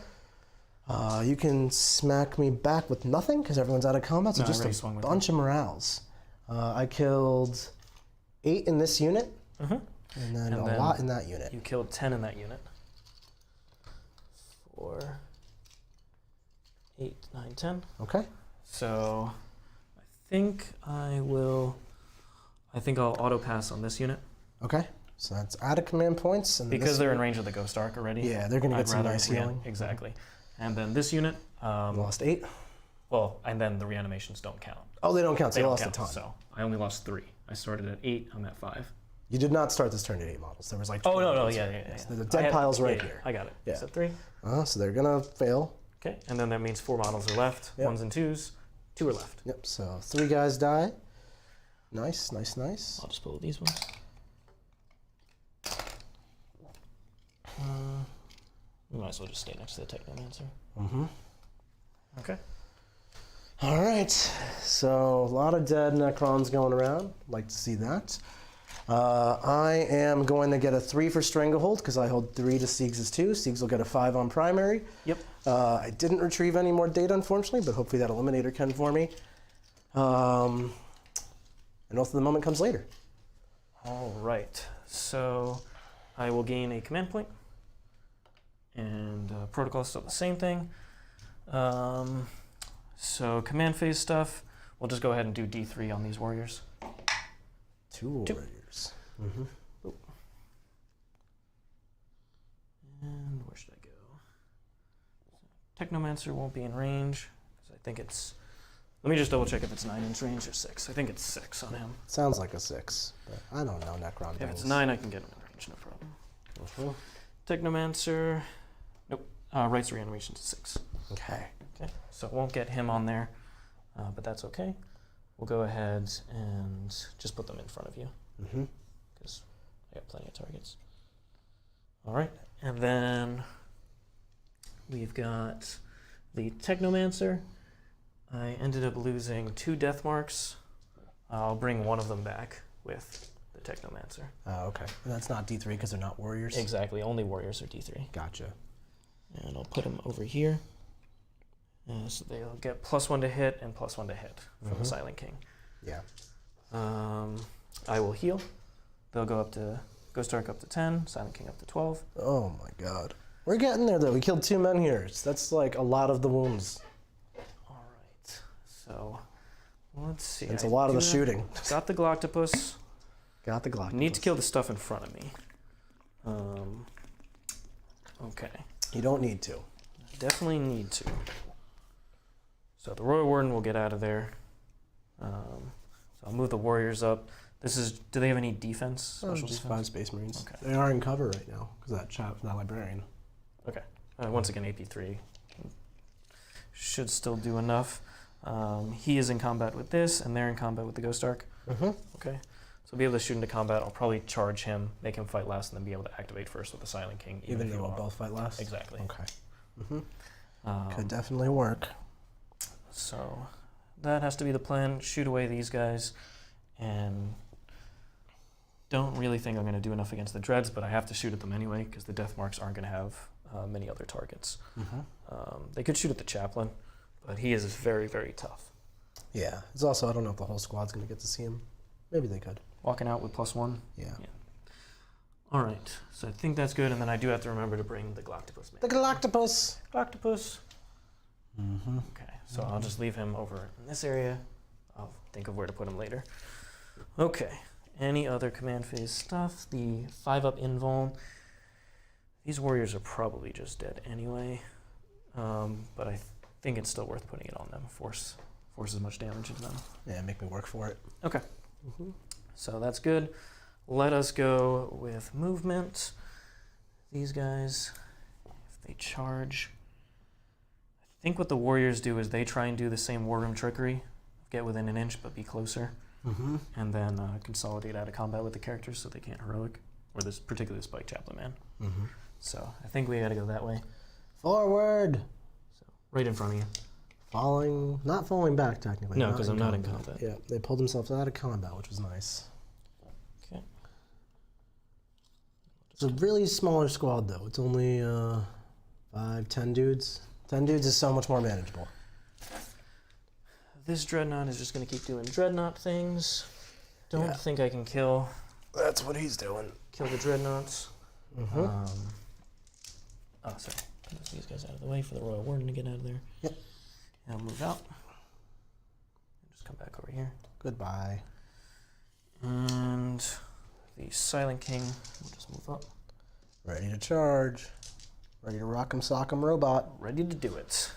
Speaker 1: You can smack me back with nothing because everyone's out of combat, so
Speaker 2: No, I
Speaker 1: just
Speaker 2: already
Speaker 1: a
Speaker 2: swung with
Speaker 1: bunch of morales. I killed 8 in this unit, and then
Speaker 2: And
Speaker 1: a
Speaker 2: then
Speaker 1: lot in that unit.
Speaker 2: You killed 10 in that unit. 4, 8, 9, 10.
Speaker 1: Okay.
Speaker 2: So I think I'll auto pass on this unit.
Speaker 1: Okay. So that's out of command points. And then
Speaker 2: Because
Speaker 1: this
Speaker 2: they're in
Speaker 1: unit-
Speaker 2: range of the Ghost Arc already.
Speaker 1: Yeah, they're going to get
Speaker 2: I'd
Speaker 1: some
Speaker 2: rather
Speaker 1: nice healing.
Speaker 2: Exactly. And then this unit,
Speaker 1: Lost 8.
Speaker 2: well, and then the reanimations don't count.
Speaker 1: Oh, they don't count. So
Speaker 2: They
Speaker 1: you
Speaker 2: don't
Speaker 1: lost
Speaker 2: count,
Speaker 1: a ton.
Speaker 2: So I only lost 3. I started at 8, I'm at 5.
Speaker 1: You did not start this turn at 8 models. There was like 12
Speaker 2: Oh, no,
Speaker 1: models.
Speaker 2: yeah.
Speaker 1: So the dead pile's right here.
Speaker 2: I got it.
Speaker 1: Yeah.
Speaker 2: So 3.
Speaker 1: So they're going to fail.
Speaker 2: Okay, and then that means 4 models are left.
Speaker 1: Yep.
Speaker 2: 1s and 2s. 2 are left.
Speaker 1: Yep, so 3 guys die. Nice, nice, nice.
Speaker 2: I'll just pull these ones. We might as well just stay next to the Technomancer.
Speaker 1: Mm-hmm.
Speaker 2: Okay.
Speaker 1: All right, so a lot of dead Necrons going around. Like to see that. I am going to get a 3 for Stranglehold because I hold 3 to Siegs' 2. Siegs will get a 5 on primary.
Speaker 2: Yep.
Speaker 1: I didn't retrieve any more data, unfortunately, but hopefully that Eliminator can for me. And also the moment comes later.
Speaker 2: All right. So I will gain a command point. And protocol is still the same thing. So command phase stuff, we'll just go ahead and do D3 on these warriors.
Speaker 1: 2 warriors. Mm-hmm.
Speaker 2: And where should I go? Technomancer won't be in range, because I think it's... Let me just double check if it's 9-inch range or 6. I think it's 6 on him.
Speaker 1: Sounds like a 6, but I don't know Necron
Speaker 2: If
Speaker 1: things.
Speaker 2: it's 9, I can get him in range, no problem.
Speaker 1: Mhm.
Speaker 2: Technomancer, nope, rights reanimation to 6.
Speaker 1: Okay.
Speaker 2: Okay, so won't get him on there, but that's okay. We'll go ahead and just put them in front of you,
Speaker 1: Mm-hmm.
Speaker 2: because I got plenty of targets. All right, and then we've got the Technomancer. I ended up losing 2 death marks. I'll bring one of them back with the Technomancer.
Speaker 1: Okay. And that's not D3 because they're not warriors?
Speaker 2: Exactly, only warriors are D3.
Speaker 1: Gotcha.
Speaker 2: And I'll put them over here. So they'll get +1 to hit and +1 to hit from the Silent King.
Speaker 1: Yeah.
Speaker 2: I will heal. They'll go up to Ghost Arc up to 10, Silent King up to 12.
Speaker 1: Oh my god. We're getting there though. We killed 2 men here. That's like a lot of the wounds.
Speaker 2: All right. So let's see.
Speaker 1: It's
Speaker 2: I
Speaker 1: a lot of the
Speaker 2: do
Speaker 1: shooting.
Speaker 2: Got the Gloctopus.
Speaker 1: Got the Glock.
Speaker 2: Need to kill the stuff in front of me. Okay.
Speaker 1: You don't need to.
Speaker 2: Definitely need to. So the Royal Warden will get out of there. So I'll move the Warriors up. This is. Do they have any defense? Special
Speaker 1: Just
Speaker 2: defense?
Speaker 1: 5 Space Marines.
Speaker 2: Okay.
Speaker 1: They are in cover right now because that librarian.
Speaker 2: Okay. Once again, AP3 should still do enough. He is in combat with this, and they're in combat with the Ghost Arc.
Speaker 1: Mm-hmm.
Speaker 2: Okay. So I'll be able to shoot into combat. I'll probably charge him, make him fight last, and then be able to activate first with the Silent King.
Speaker 1: Even
Speaker 2: if
Speaker 1: though
Speaker 2: you
Speaker 1: we'll
Speaker 2: want.
Speaker 1: both fight last?
Speaker 2: Exactly.
Speaker 1: Okay. Mm-hmm.
Speaker 2: Um,
Speaker 1: Could definitely work.
Speaker 2: So that has to be the plan. Shoot away these guys, and don't really think I'm going to do enough against the Dreads, but I have to shoot at them anyway because the death marks aren't going to have many other targets.
Speaker 1: Mm-hmm.
Speaker 2: They could shoot at the Chaplain, but he is very, very tough.
Speaker 1: Yeah. It's also, I don't know if the whole squad's going to get to see him. Maybe they could.
Speaker 2: Walking out with +1.
Speaker 1: Yeah.
Speaker 2: All right, so I think that's good, and then I do have to remember to bring the Gloctopus.
Speaker 1: The Galactopus.
Speaker 2: Gloctopus.
Speaker 1: Mm-hmm.
Speaker 2: Okay, so I'll just leave him over in this area. I'll think of where to put him later. Okay, any other command phase stuff? The 5-up invuln. These warriors are probably just dead anyway, but I think it's still worth putting it on them. Force as much damage into them.
Speaker 1: Yeah, make me work for it.
Speaker 2: Okay,
Speaker 1: Mm-hmm.
Speaker 2: so that's good. Let us go with movement. These guys, if they charge, I think what the warriors do is they try and do the same war room trickery, get within an inch but be closer. and then consolidate out of combat with the characters so they can't heroic, or this particular Spike Chaplain Man. So I think we got to go that way.
Speaker 1: Forward.
Speaker 2: So right in front of you.
Speaker 1: Not falling back technically.
Speaker 2: No, because I'm not in combat.
Speaker 1: Yeah, they pulled themselves out of combat, which was nice.
Speaker 2: Okay.
Speaker 1: It's a really smaller squad though. It's only 10 dudes. 10 dudes is so much more manageable.
Speaker 2: This Dreadnought is just going to keep doing Dreadnought things. Don't think I can kill
Speaker 1: That's what he's doing.
Speaker 2: the Dreadnoughts. Oh, sorry. Move these guys out of the way for the Royal Warden to get out of there.
Speaker 1: Yep.
Speaker 2: And I'll move out. Just come back over here.
Speaker 1: Goodbye.
Speaker 2: And the Silent King will just move up.
Speaker 1: Ready to charge. Ready to rock'em sock'em robot.
Speaker 2: Ready to do it.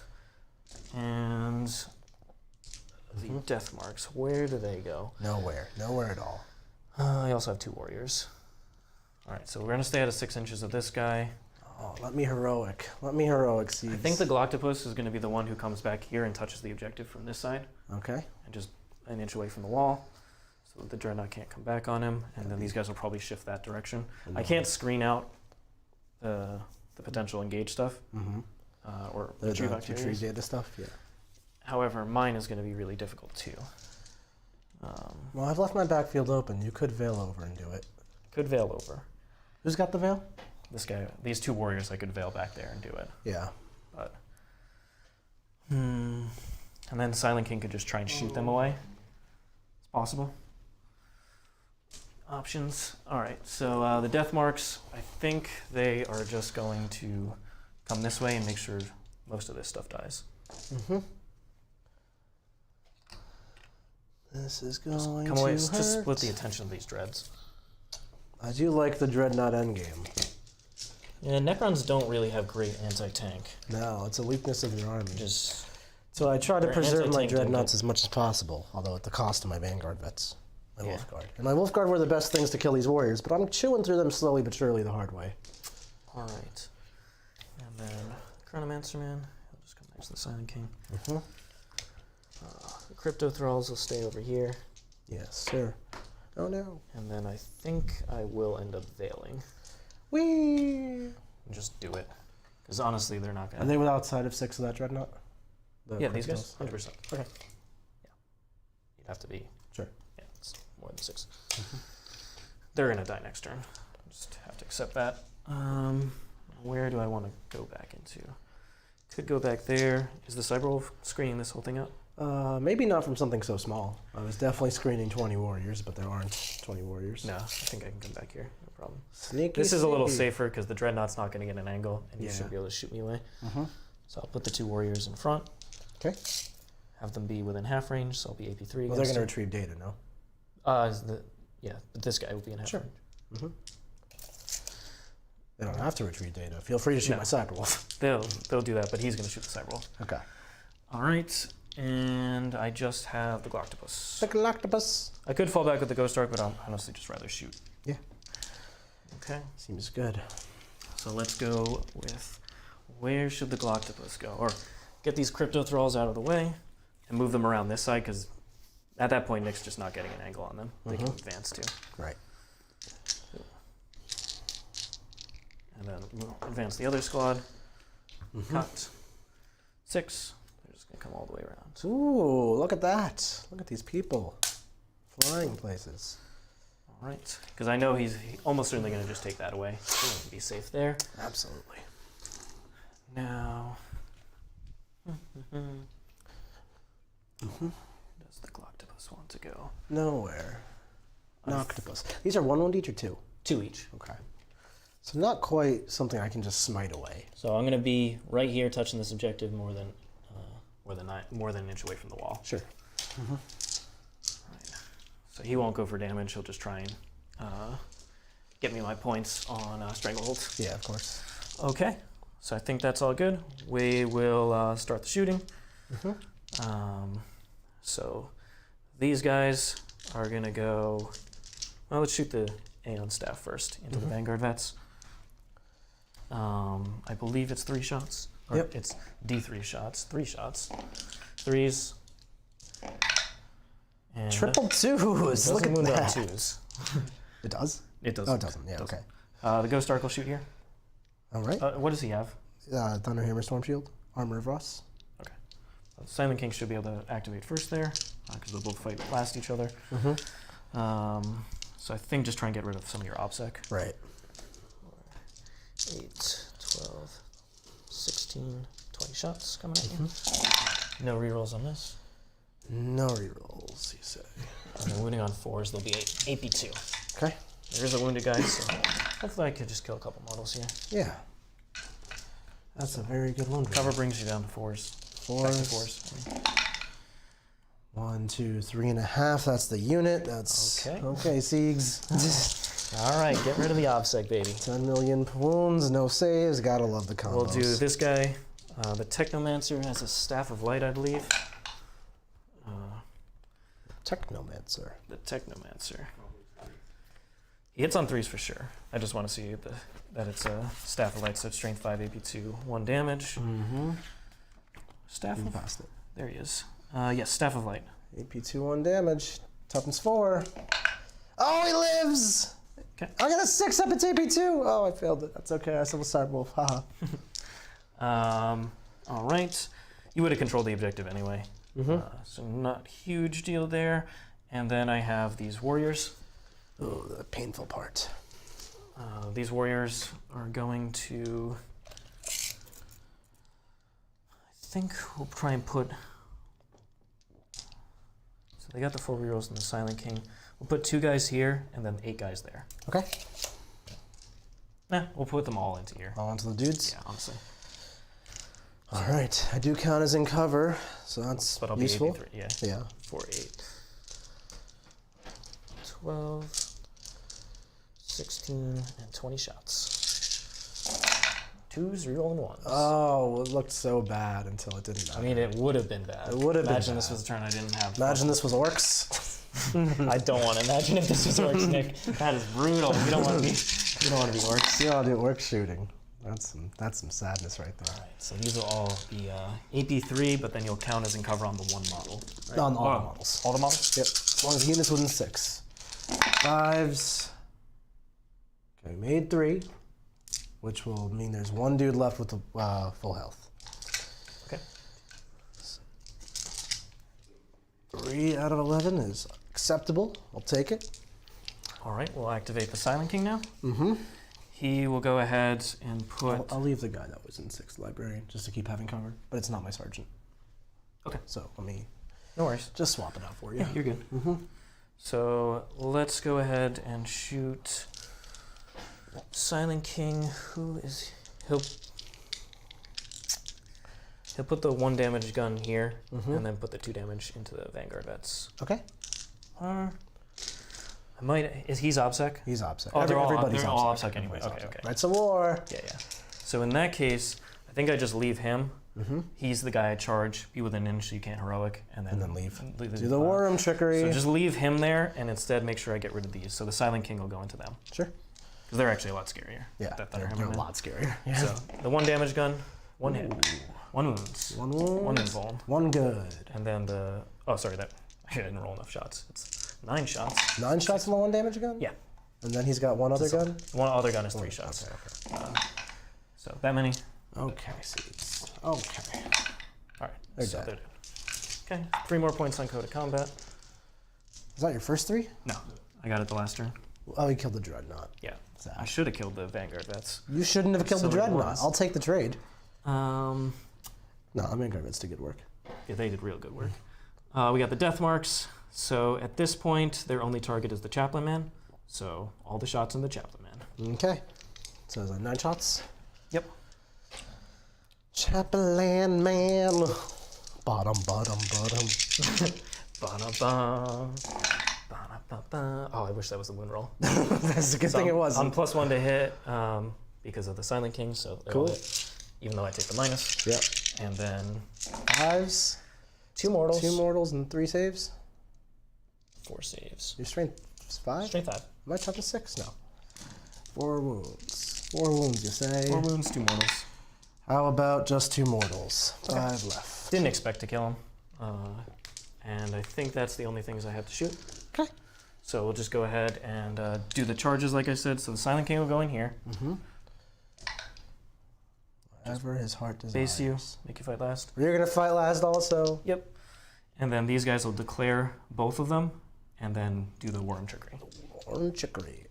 Speaker 2: And the Death Marks, where do they go?
Speaker 1: Nowhere. Nowhere at all.
Speaker 2: I also have 2 warriors. Alright, so we're going to stay out of 6 inches of this guy.
Speaker 1: Oh, let me heroic. Let me heroic see.
Speaker 2: I think the Galactopus is going to be the one who comes back here and touches the objective from this side.
Speaker 1: Okay.
Speaker 2: And just an inch away from the wall, so that the Dreadnought can't come back on him. And then these guys will probably shift that direction. I can't screen out the potential engage stuff. Or
Speaker 1: The
Speaker 2: retrieve
Speaker 1: retrieve
Speaker 2: activities.
Speaker 1: data stuff, yeah.
Speaker 2: However, mine is going to be really difficult too.
Speaker 1: Well, I've left my backfield open. You could veil over and do it.
Speaker 2: Could veil over.
Speaker 1: Who's got the veil?
Speaker 2: This guy, these 2 warriors, I could veil back there and do it.
Speaker 1: Yeah.
Speaker 2: But and then Silent King could just try and shoot them away. It's possible. Options. All right. So the Death Marks, I think they are just going to come this way and make sure most of this stuff dies.
Speaker 1: This is going
Speaker 2: Come away.
Speaker 1: to
Speaker 2: Just
Speaker 1: hurt.
Speaker 2: split the attention of these dreads.
Speaker 1: I do like the Dreadnought endgame.
Speaker 2: Yeah, Necrons don't really have great anti-tank.
Speaker 1: No, it's a weakness of your army.
Speaker 2: Just
Speaker 1: So I try to
Speaker 2: Their
Speaker 1: preserve my
Speaker 2: anti-tank
Speaker 1: Dreadnoughts
Speaker 2: don't
Speaker 1: as much as possible, although at the cost of my Vanguard vets. My
Speaker 2: Yeah.
Speaker 1: Wolf Guard. And my Wolf Guard were the best things to kill these warriors, but I'm chewing through them slowly but surely the hard way.
Speaker 2: all right. And then Chronomancer Man. He'll just come next to the Silent King. The Cryptothralls will stay over here.
Speaker 1: Yes, sir. Oh no.
Speaker 2: And then I think I will end up veiling.
Speaker 1: Whee!
Speaker 2: Just do it. Because honestly, they're not going
Speaker 1: Are
Speaker 2: to...
Speaker 1: they with outside of 6 of that Dreadnought? The
Speaker 2: Yeah, these guys?
Speaker 1: Cryptos?
Speaker 2: 100%.
Speaker 1: Okay.
Speaker 2: Yeah. You'd have to be...
Speaker 1: Sure.
Speaker 2: Yeah, it's more than 6. They're going to die next turn. Just have to accept that. Where do I want to go back into? Could go back there. Is the Cyberwolf screening this whole thing up?
Speaker 1: Maybe not from something so small. I was definitely screening 20 warriors, but there aren't 20 warriors.
Speaker 2: No, I think I can come back here. No problem.
Speaker 1: Sneaky.
Speaker 2: This is a little
Speaker 1: sneaky.
Speaker 2: safer because the Dreadnought's not going to get an angle, and you
Speaker 1: Yeah.
Speaker 2: should be able to shoot me away. So I'll put the 2 warriors in front.
Speaker 1: Okay.
Speaker 2: Have them be within half range, so I'll be AP3
Speaker 1: Well, they're
Speaker 2: against
Speaker 1: going to retrieve data, no?
Speaker 2: yeah, but this guy will be in half
Speaker 1: Sure.
Speaker 2: range.
Speaker 1: They don't have to retrieve data. Feel free to shoot
Speaker 2: No.
Speaker 1: my Cyberwolf.
Speaker 2: They'll do that, but he's going to shoot the Cyberwolf.
Speaker 1: Okay.
Speaker 2: All right, and I just have the Galactopus.
Speaker 1: The Galactopus.
Speaker 2: I could fall back with the Ghost Arc, but I'd honestly just rather shoot.
Speaker 1: Yeah.
Speaker 2: Okay,
Speaker 1: Seems good.
Speaker 2: so let's go with where should the Galactopus go? Or get these Cryptothralls out of the way and move them around this side, because at that point, Nick's just not getting an angle on them. They can advance too.
Speaker 1: Right.
Speaker 2: And then we'll advance the other squad. Cut. 6. They're just going to come all the way around.
Speaker 1: Ooh, look at that. Look at these people. Flying places.
Speaker 2: All right. Because I know he's almost certainly going to just take that away. So we can be safe there.
Speaker 1: Absolutely.
Speaker 2: Now... does the Galactopus want to go?
Speaker 1: Nowhere. Noctopus. These are 1/1 each or 2?
Speaker 2: 2 each.
Speaker 1: Okay. So not quite something I can just smite away.
Speaker 2: So I'm going to be right here touching this objective more than an inch away from the wall.
Speaker 1: Sure.
Speaker 2: Right. So he won't go for damage. He'll just try and get me my points on Stranglehold.
Speaker 1: Yeah, of course.
Speaker 2: Okay. So I think that's all good. We will start the shooting. So these guys are going to go... Well, let's shoot the Aeonstave first into the Vanguard vets. I believe it's 3 shots. Or
Speaker 1: Yep.
Speaker 2: It's D3 shots. 3 shots. 3s. And
Speaker 1: Triple twos. Look
Speaker 2: doesn't
Speaker 1: at
Speaker 2: wound on
Speaker 1: that.
Speaker 2: twos.
Speaker 1: It does?
Speaker 2: It doesn't.
Speaker 1: Oh, it doesn't. Yeah, okay.
Speaker 2: The Ghost Arc will shoot here.
Speaker 1: All right.
Speaker 2: What does he have?
Speaker 1: Thunderhammer, Storm Shield, Armor of Ross.
Speaker 2: Okay. Silent King should be able to activate first there, because they'll both fight last each other. So I think just try and get rid of some of your OBSEC.
Speaker 1: Right.
Speaker 4: 8, 12, 16, 20 shots coming at you. No rerolls on this.
Speaker 1: No rerolls, you say.
Speaker 4: And then wounding on 4s, there'll be 8p2.
Speaker 1: Okay.
Speaker 2: There is a wounded guy, so hopefully I could just kill a couple models here.
Speaker 1: Yeah. That's a very good one.
Speaker 2: Cover brings you down to 4s. Back to 4s.
Speaker 1: 1, 2, 3.5. That's the unit. That's okay. Siegs.
Speaker 4: All right, get rid of the OBSEC, baby.
Speaker 1: 10 million wounds, no saves. Gotta love the combos.
Speaker 2: We'll do this guy. The Technomancer has a Staff of Light, I believe.
Speaker 1: Technomancer.
Speaker 2: The Technomancer. He hits on 3s for sure. I just want to see that it's a Staff of Light, so it's Strength 5, AP2, 1 damage. Staff of...
Speaker 1: Past it.
Speaker 2: There he is. Yes, Staff of Light.
Speaker 1: AP2, 1 damage. Toughness 4. Oh, he lives!
Speaker 2: Okay.
Speaker 1: I got a 6 up. It's AP2. Oh, I failed it. That's okay. I still start wolf. Haha.
Speaker 2: All right. You would have controlled the objective anyway. So not huge deal there. And then I have these warriors.
Speaker 1: Oh, the painful part.
Speaker 2: These warriors are going to... I think we'll try and put... So they got the 4 rerolls and the Silent King. We'll put 2 guys here and then 8 guys there.
Speaker 1: Okay.
Speaker 2: Nah, we'll put them all into here.
Speaker 1: All onto the dudes?
Speaker 2: Yeah, honestly.
Speaker 1: All right. I do count as in cover, so that's
Speaker 2: But I'll
Speaker 1: useful.
Speaker 2: be 83, yeah.
Speaker 1: Yeah.
Speaker 2: 4, 8.
Speaker 4: 12, 16, and 20 shots. 2s, rerolling 1s.
Speaker 1: Oh, it looked so bad until it didn't matter.
Speaker 4: I mean, it would have been bad.
Speaker 1: It would have been
Speaker 2: Imagine
Speaker 1: bad.
Speaker 2: this was a turn I didn't have.
Speaker 1: Imagine this was orcs.
Speaker 4: I don't want to imagine if this was orcs, Nick.
Speaker 2: That is brutal. We don't want to be. We don't want to be orcs.
Speaker 1: You ought to do orc shooting. That's some sadness right there.
Speaker 2: All right, so these will all be AP3, but then you'll count as in cover on the 1 model. Right?
Speaker 1: On all the models.
Speaker 2: All the models?
Speaker 1: Yep. As long as the unit's within 6. 5s. Okay, made 3, which will mean there's 1 dude left with the full health.
Speaker 2: Okay.
Speaker 1: 3 out of 11 is acceptable. I'll take it.
Speaker 2: All right, we'll activate the Silent King now. He will go ahead and put...
Speaker 1: I'll leave the guy that was in 6th librarian just to keep having cover, but it's not my sergeant.
Speaker 2: Okay.
Speaker 1: So let me
Speaker 2: No worries.
Speaker 1: just swap it out for you.
Speaker 2: Yeah, you're good. So let's go ahead and shoot Silent King. Who is... He'll put the 1 damage gun here, and then put the 2 damage into the Vanguard vets.
Speaker 1: Okay.
Speaker 2: I might... He's OBSEC?
Speaker 1: He's OBSEC.
Speaker 2: Oh,
Speaker 1: Everybody's
Speaker 2: they're all OBSEC anyway.
Speaker 1: Everybody's
Speaker 2: Okay,
Speaker 1: OBSEC.
Speaker 2: okay.
Speaker 1: Knights of War.
Speaker 2: Yeah. So in that case, I think I just leave him. He's the guy I charge. Be within an inch so you can't heroic, and then
Speaker 1: leave.
Speaker 2: Do
Speaker 1: Do the worm trickery.
Speaker 2: So just leave him there, and instead make sure I get rid of these. So the Silent King will go into them.
Speaker 1: Sure.
Speaker 2: Because they're actually a lot scarier.
Speaker 1: Yeah,
Speaker 2: That
Speaker 1: they're
Speaker 2: Thunderhammer
Speaker 1: a
Speaker 2: man.
Speaker 1: lot scarier.
Speaker 2: So the 1 damage gun, 1 hit, 1 wounds,
Speaker 1: 1 wound.
Speaker 2: 1 invuln,
Speaker 1: 1 good.
Speaker 2: and then the... Oh, sorry, that I didn't roll enough shots. It's 9 shots.
Speaker 1: 9 shots on the 1 damage gun?
Speaker 2: Yeah.
Speaker 1: And then he's got 1 other gun?
Speaker 2: One other gun is 3 shots.
Speaker 1: Okay.
Speaker 2: So that many.
Speaker 1: Okay, seeds. Okay.
Speaker 2: All right.
Speaker 1: They're
Speaker 2: so
Speaker 1: dead.
Speaker 2: they're dead. Okay. 3 more points on Code of Combat.
Speaker 1: Is that your first 3?
Speaker 2: No, I got it the last turn.
Speaker 1: Oh, he killed the Dreadnought.
Speaker 2: Yeah.
Speaker 1: Sad.
Speaker 2: I should have killed the Vanguard vets.
Speaker 1: You shouldn't have killed the
Speaker 2: So it
Speaker 1: Dreadnought.
Speaker 2: was.
Speaker 1: I'll take the trade.
Speaker 2: Um,
Speaker 1: No, I mean, Vanguard did good work.
Speaker 2: yeah, they did real good work. We got the death marks. So at this point, their only target is the Chaplain Man. So all the shots in the Chaplain Man.
Speaker 1: Okay. So is that 9 shots?
Speaker 2: Yep.
Speaker 1: Chaplain Man. Bottom.
Speaker 2: Ba-da-ba. Ba-da-ba-ba. Oh, I wish that was the wound roll.
Speaker 1: That's a good thing it was.
Speaker 2: I'm +1 to hit because of the Silent King. So they're all
Speaker 1: Cool.
Speaker 2: hit, even though I take the minus.
Speaker 1: Yep.
Speaker 2: And then
Speaker 1: 5s.
Speaker 4: 2 mortals.
Speaker 1: 2 mortals and 3 saves.
Speaker 2: 4 saves.
Speaker 1: Your strength is 5?
Speaker 2: Strength 5.
Speaker 1: Am I up to 6? No. 4 wounds. 4 wounds, you say?
Speaker 2: 4 wounds, 2 mortals.
Speaker 1: How about just 2 mortals? 5 left.
Speaker 2: Didn't expect to kill him. And I think that's the only things I have to shoot.
Speaker 1: Okay.
Speaker 2: So we'll just go ahead and do the charges like I said. So the Silent King will go in here.
Speaker 1: Whatever his heart desires.
Speaker 2: Base you, make you fight last.
Speaker 1: You're going to fight last also?
Speaker 2: Yep. And then these guys will declare both of them and then do the Worm Trickery.
Speaker 1: Worm Trickery.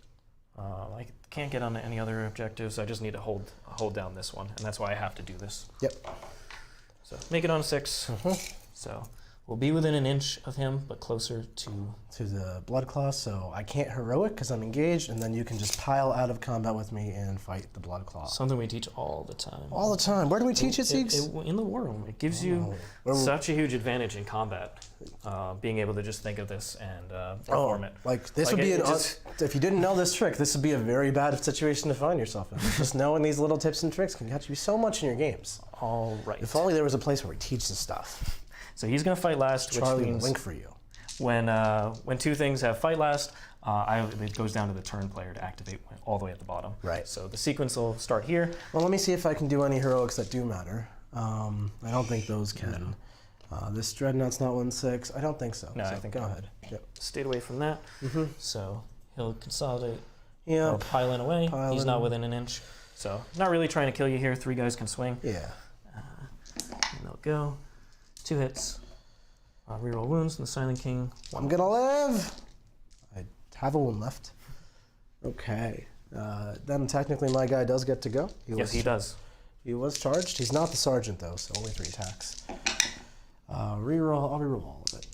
Speaker 2: I can't get onto any other objectives. I just need to hold down this one, and that's why I have to do this.
Speaker 1: Yep.
Speaker 2: So make it on 6. So we'll be within an inch of him, but closer to
Speaker 1: the blood claw. So I can't heroic because I'm engaged, and then you can just pile out of combat with me and fight the blood claw.
Speaker 2: something we teach all the time.
Speaker 1: All the time. Where do we teach it, Siegs?
Speaker 2: In the war room. It gives you such a huge advantage in combat, being able to just think of this and perform it.
Speaker 1: Like this would be if you didn't know this trick, this would be a very bad situation to find yourself in. Just knowing these little tips and tricks can catch you so much in your games.
Speaker 2: All right.
Speaker 1: If only there was a place where we teach this stuff.
Speaker 2: So he's going to fight last,
Speaker 1: Charlie,
Speaker 2: which means
Speaker 1: link for you.
Speaker 2: when two things have fight last, it goes down to the turn player to activate all the way at the bottom.
Speaker 1: Right.
Speaker 2: So the sequence will start here.
Speaker 1: Well, let me see if I can do any heroics that do matter. I don't think those can. This Dreadnought's not 1/6. I don't think so.
Speaker 2: No,
Speaker 1: so
Speaker 2: I think
Speaker 1: go
Speaker 2: not.
Speaker 1: ahead. Yep.
Speaker 2: Stayed away from that. So he'll consolidate or
Speaker 1: Yeah.
Speaker 2: pile in away.
Speaker 1: Pile
Speaker 2: He's
Speaker 1: in.
Speaker 2: not within an inch. So not really trying to kill you here. 3 guys can swing.
Speaker 1: Yeah.
Speaker 2: And they'll go. 2 hits. Reroll wounds, and the Silent King.
Speaker 1: I'm gonna live. I have a wound left. Okay. Then technically my guy does get to go.
Speaker 2: Yes, he does.
Speaker 1: He was charged. He's not the sergeant though, so only 3 attacks. Reroll. I'll reroll all of it,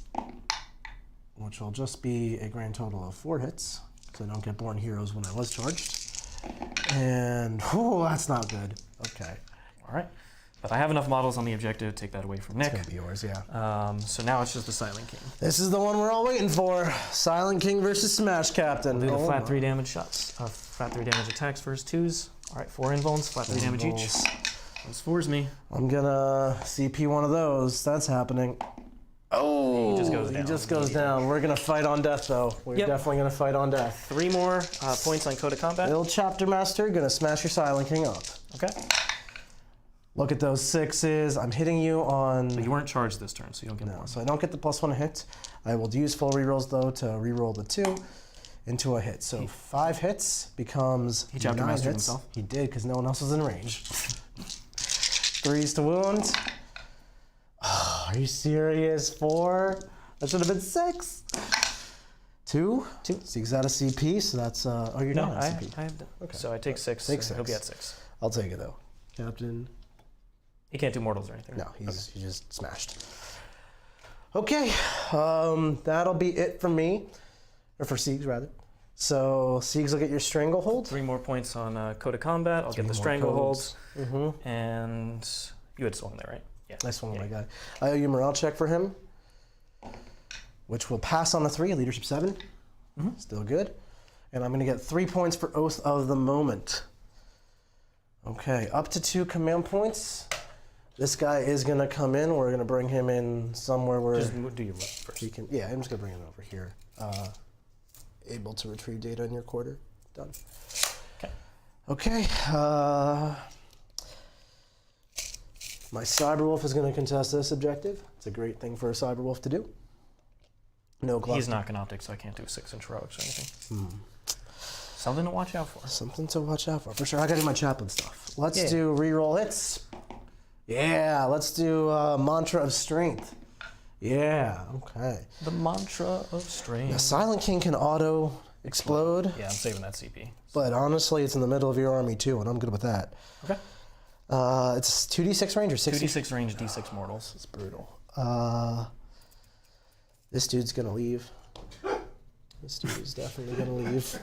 Speaker 1: which will just be a grand total of 4 hits, because I don't get born heroes when I was charged. And that's not good. Okay.
Speaker 2: All right. But I have enough models on the objective to take that away from Nick.
Speaker 1: It's gonna be yours, yeah.
Speaker 2: So now it's just the Silent King.
Speaker 1: This is the one we're all waiting for. Silent King versus Smash Captain.
Speaker 2: Do the flat 3 damage shots. Flat 3 damage attacks first 2s. All right, 4 invulns, flat 3 damage each. Those 4s me.
Speaker 1: I'm gonna CP one of those. That's happening. Oh,
Speaker 2: He just goes down.
Speaker 1: He just goes down. We're gonna fight on death, though. We're definitely gonna fight on death.
Speaker 2: 3 more points on Code of Combat.
Speaker 1: Little Chapter Master, gonna smash your Silent King up.
Speaker 2: Okay.
Speaker 1: Look at those 6s. I'm hitting you on.
Speaker 2: But you weren't charged this turn, so you don't get
Speaker 1: No,
Speaker 2: more.
Speaker 1: so I don't get the +1 hit. I will use full rerolls though to reroll the 2 into a hit. So 5 hits becomes
Speaker 2: He Chapter
Speaker 1: 9
Speaker 2: Mastered
Speaker 1: hits.
Speaker 2: himself.
Speaker 1: He did because no one else was in range. 3s to wound. Oh, are you serious? 4. That should have been 6. 2. Siegs out of CP, so that's oh you're
Speaker 2: No,
Speaker 1: not
Speaker 2: I
Speaker 1: at CP.
Speaker 2: have.
Speaker 1: Okay.
Speaker 2: So I take 6.
Speaker 1: Take
Speaker 2: He'll be
Speaker 1: 6.
Speaker 2: at 6.
Speaker 1: I'll take it though. Captain.
Speaker 2: He can't do mortals or anything.
Speaker 1: No, he's just smashed. Okay, that'll be it for me, or for Siegs rather. So Siegs will get your Stranglehold.
Speaker 2: 3 more points on Code of Combat. I'll get the
Speaker 1: more
Speaker 2: Strangleholds.
Speaker 1: Mm-hmm.
Speaker 2: And you had swung there, right? Yeah.
Speaker 1: Nice one, my guy. I owe you a morale check for him, which will pass on the 3, leadership 7. Still good. And I'm gonna get 3 points for Oath of the Moment. Okay, up to 2 command points. This guy is gonna come in. We're gonna bring him in somewhere where
Speaker 2: Just do your left first.
Speaker 1: he can. Yeah, I'm just gonna bring him over here. Able to retrieve data in your quarter. Done.
Speaker 2: Okay.
Speaker 1: Okay. My Cyberwolf is gonna contest this objective. It's a great thing for a Cyberwolf to do. No glove.
Speaker 2: He's not Optic, so I can't do 6-inch heroics or anything. Something to watch out for.
Speaker 1: Something to watch out for sure. I gotta do my chaplain stuff. Let's do reroll hits. Yeah, let's do Mantra of Strength. Yeah, okay.
Speaker 2: The Mantra of Strength.
Speaker 1: The Silent King can auto explode,
Speaker 2: Yeah, I'm saving that CP.
Speaker 1: but honestly, it's in the middle of your army too, and I'm good with that.
Speaker 2: Okay.
Speaker 1: It's 2d6 range or 60?
Speaker 2: 2d6 range, d6 mortals.
Speaker 1: It's brutal. This dude's gonna leave. This dude is definitely gonna leave.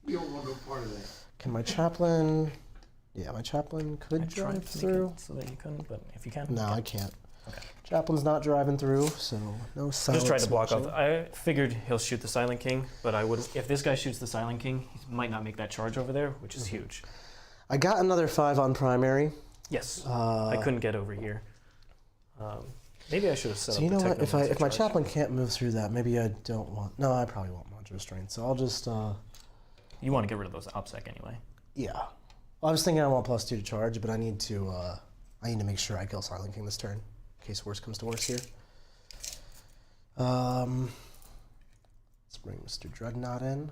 Speaker 3: We don't want no part of that.
Speaker 1: Can my chaplain? Yeah, my chaplain could
Speaker 2: I
Speaker 1: drive
Speaker 2: tried to
Speaker 1: through.
Speaker 2: make it so that you couldn't, but if you can.
Speaker 1: No, I can't.
Speaker 2: Okay.
Speaker 1: Chaplain's not driving through, so no silent
Speaker 2: Just tried to block
Speaker 1: smashing.
Speaker 2: off. I figured he'll shoot the Silent King, but I would. If this guy shoots the Silent King, he might not make that charge over there, which is huge.
Speaker 1: I got another 5 on primary.
Speaker 2: Yes, I couldn't get over here. Maybe I should have set
Speaker 1: So
Speaker 2: up
Speaker 1: you know
Speaker 2: the
Speaker 1: what? If my
Speaker 2: charge.
Speaker 1: chaplain can't move through that, maybe I don't want. No, I probably want Mantra of Strength. So I'll just.
Speaker 2: You want to get rid of those OPSEC anyway.
Speaker 1: Yeah. Well, I was thinking I want +2 to charge, but I need to make sure I kill Silent King this turn, in case worse comes to worse here. Let's bring Mr. Dreadnought in.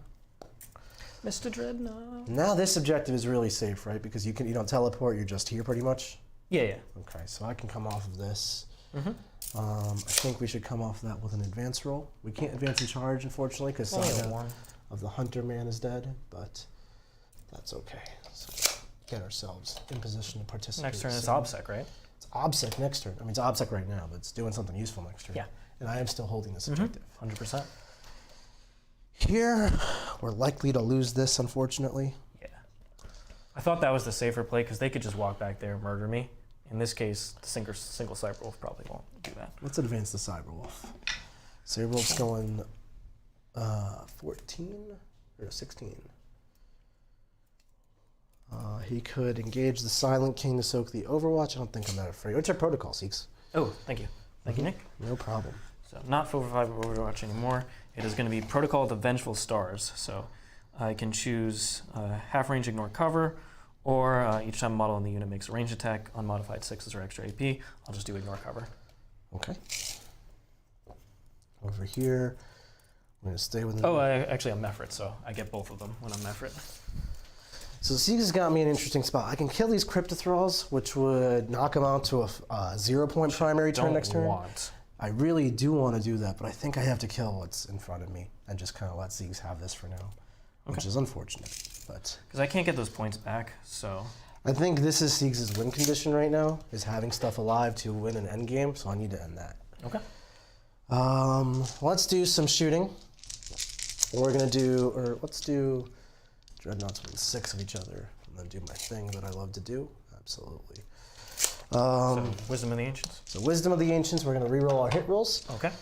Speaker 2: Mr. Dreadnought.
Speaker 1: Now this objective is really safe, right? Because you don't teleport, you're just here pretty much.
Speaker 2: Yeah, yeah.
Speaker 1: Okay, so I can come off of this.
Speaker 2: Mm-hmm.
Speaker 1: I think we should come off that with an advance roll. We can't advance and charge, unfortunately, because Saga of the Hunter Man is dead, but that's okay. So get ourselves in position to participate.
Speaker 2: Next turn is OBSEC, right?
Speaker 1: It's OBSEC next turn. I mean, it's OBSEC right now, but it's doing something useful next turn.
Speaker 2: Yeah.
Speaker 1: And I am still holding this objective.
Speaker 2: 100%.
Speaker 1: Here, we're likely to lose this, unfortunately.
Speaker 2: Yeah. I thought that was the safer play because they could just walk back there and murder me. In this case, the single Cyberwolf probably won't do that.
Speaker 1: Let's advance the Cyberwolf. Cyberwolf's going 14 or 16. He could engage the Silent King to soak the Overwatch. I don't think I'm that afraid. What's your protocol, Seeks?
Speaker 2: Oh, thank you. Thank you, Nick.
Speaker 1: No problem.
Speaker 2: So not 4/5 Overwatch anymore. It is going to be Protocol of the Vengeful Stars. So I can choose half range, ignore cover, or each time a model in the unit makes a ranged attack, unmodified 6s or extra AP, I'll just do ignore cover.
Speaker 1: Okay. Over here, I'm going to stay with.
Speaker 2: Oh, actually, I'm Mephrit, so I get both of them when I'm Mephrit.
Speaker 1: So Seeks has got me in an interesting spot. I can kill these Cryptothralls, which would knock them out to a 0-point primary turn next turn. I really do want to do that, but I think I have to kill what's in front of me and just kind of let Seeks have this for now, which is unfortunate. But
Speaker 2: because I can't get those points back, so
Speaker 1: I think this is Seeks' win condition right now, is having stuff alive to win an end game, so I need to end that.
Speaker 2: Okay.
Speaker 1: Let's do some shooting. Let's do Dreadnoughts within 6 of each other, and then do my thing that I love to do. Absolutely.
Speaker 2: So Wisdom of the Ancients.
Speaker 1: So Wisdom of the Ancients, we're going to reroll our hit rolls.
Speaker 2: Okay.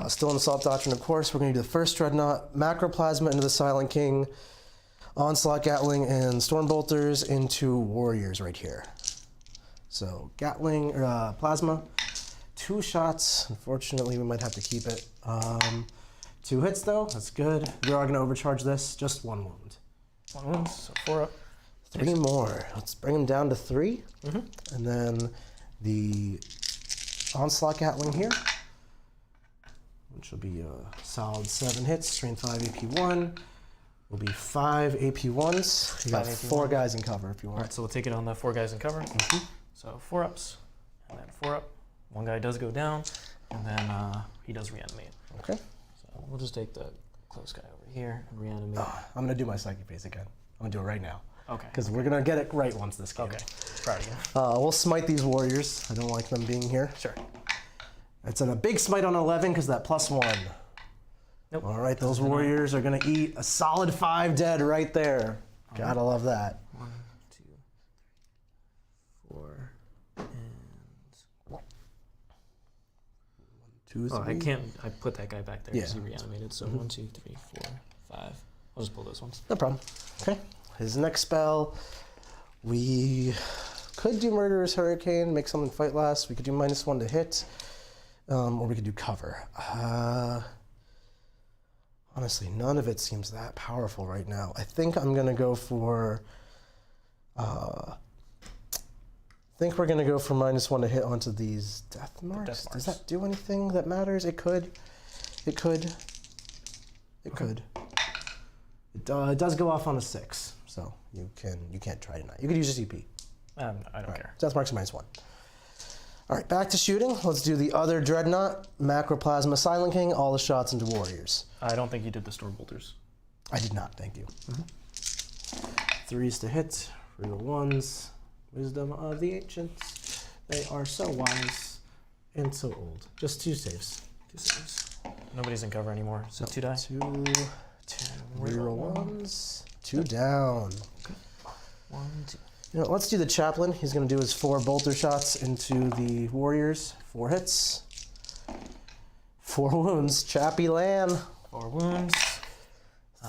Speaker 1: Still in the Assault Doctrine, of course. We're going to do the first Dreadnought, Macroplasma into the Silent King, Onslaught Gatling, and Stormbolters into Warriors right here. So Gatling, Plasma, 2 shots. Unfortunately, we might have to keep it. 2 hits though, that's good. We are going to overcharge this, just 1 wound.
Speaker 2: 1 wound, so 4 up.
Speaker 1: 3 more. Let's bring them down to 3. And then the Onslaught Gatling here, which will be a solid 7 hits, strain 5 AP1. Will be 5 AP1s. You got 4 guys in cover if you want.
Speaker 2: All right, so we'll take it on the 4 guys in cover. So 4 ups, and then 4 up. 1 guy does go down, and then he does reanimate.
Speaker 1: Okay.
Speaker 2: So we'll just take the close guy over here and reanimate.
Speaker 1: I'm going to do my Psychic Phase again. I'm going to do it right now.
Speaker 2: Okay.
Speaker 1: Because we're going to get it right once this game.
Speaker 2: Okay. Proud of you.
Speaker 1: We'll smite these Warriors. I don't like them being here.
Speaker 2: Sure.
Speaker 1: It's a big smite on 11 because that +1.
Speaker 2: Nope.
Speaker 1: All right, those Warriors are going to eat a solid 5 dead right there. Gotta love that.
Speaker 2: 1, 2, 3, 4, and
Speaker 1: 2, 3.
Speaker 2: I can't. I put that guy back there because
Speaker 1: Yeah.
Speaker 2: he reanimated. So 1, 2, 3, 4, 5. I'll just pull those ones.
Speaker 1: No problem. Okay. His next spell, we could do Murderous Hurricane, make someone fight last. We could do -1 to hit, or we could do cover. Honestly, none of it seems that powerful right now. I think I'm gonna go for. I think we're gonna go for -1 to hit onto these death marks. Does that do anything that matters? It could. It could. It could. It does go off on a 6, so you can't try tonight. You could use your CP.
Speaker 2: I don't care.
Speaker 1: Death marks are -1. All right, back to shooting. Let's do the other Dreadnought, Macroplasma Silent King, all the shots into Warriors.
Speaker 2: I don't think you did the Stormbolters.
Speaker 1: I did not, thank you. 3s to hit, reroll 1s, Wisdom of the Ancients. They are so wise and so old. Just 2 saves.
Speaker 2: 2 saves. Nobody's in cover anymore, so 2 die.
Speaker 1: 2, reroll 1s, 2 down.
Speaker 2: Okay. 1, 2.
Speaker 1: You know, let's do the Chaplain. He's going to do his 4 bolter shots into the Warriors. 4 hits. 4 wounds. Chappy Lan.
Speaker 2: 4 wounds.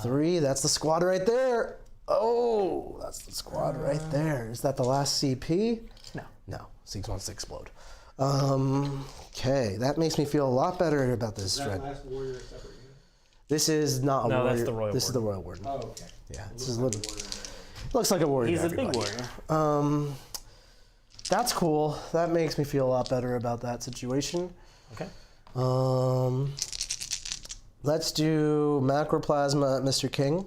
Speaker 1: 3. That's the squad right there. Oh, that's the squad right there. Is that the last CP?
Speaker 2: No.
Speaker 1: No. Seeks wants to explode. Okay, that makes me feel a lot better about this shred.
Speaker 5: Last warrior a separate unit?
Speaker 1: This is not a
Speaker 2: No,
Speaker 1: warrior.
Speaker 2: that's the Royal
Speaker 1: This is the
Speaker 2: Warden.
Speaker 1: Royal Warden.
Speaker 5: Oh, okay.
Speaker 1: Yeah, this is a little. Looks like a warrior.
Speaker 2: He's
Speaker 1: to
Speaker 2: a big
Speaker 1: everybody.
Speaker 2: warrior.
Speaker 1: That's cool. That makes me feel a lot better about that situation.
Speaker 2: Okay.
Speaker 1: Let's do Macroplasma, Mr. King.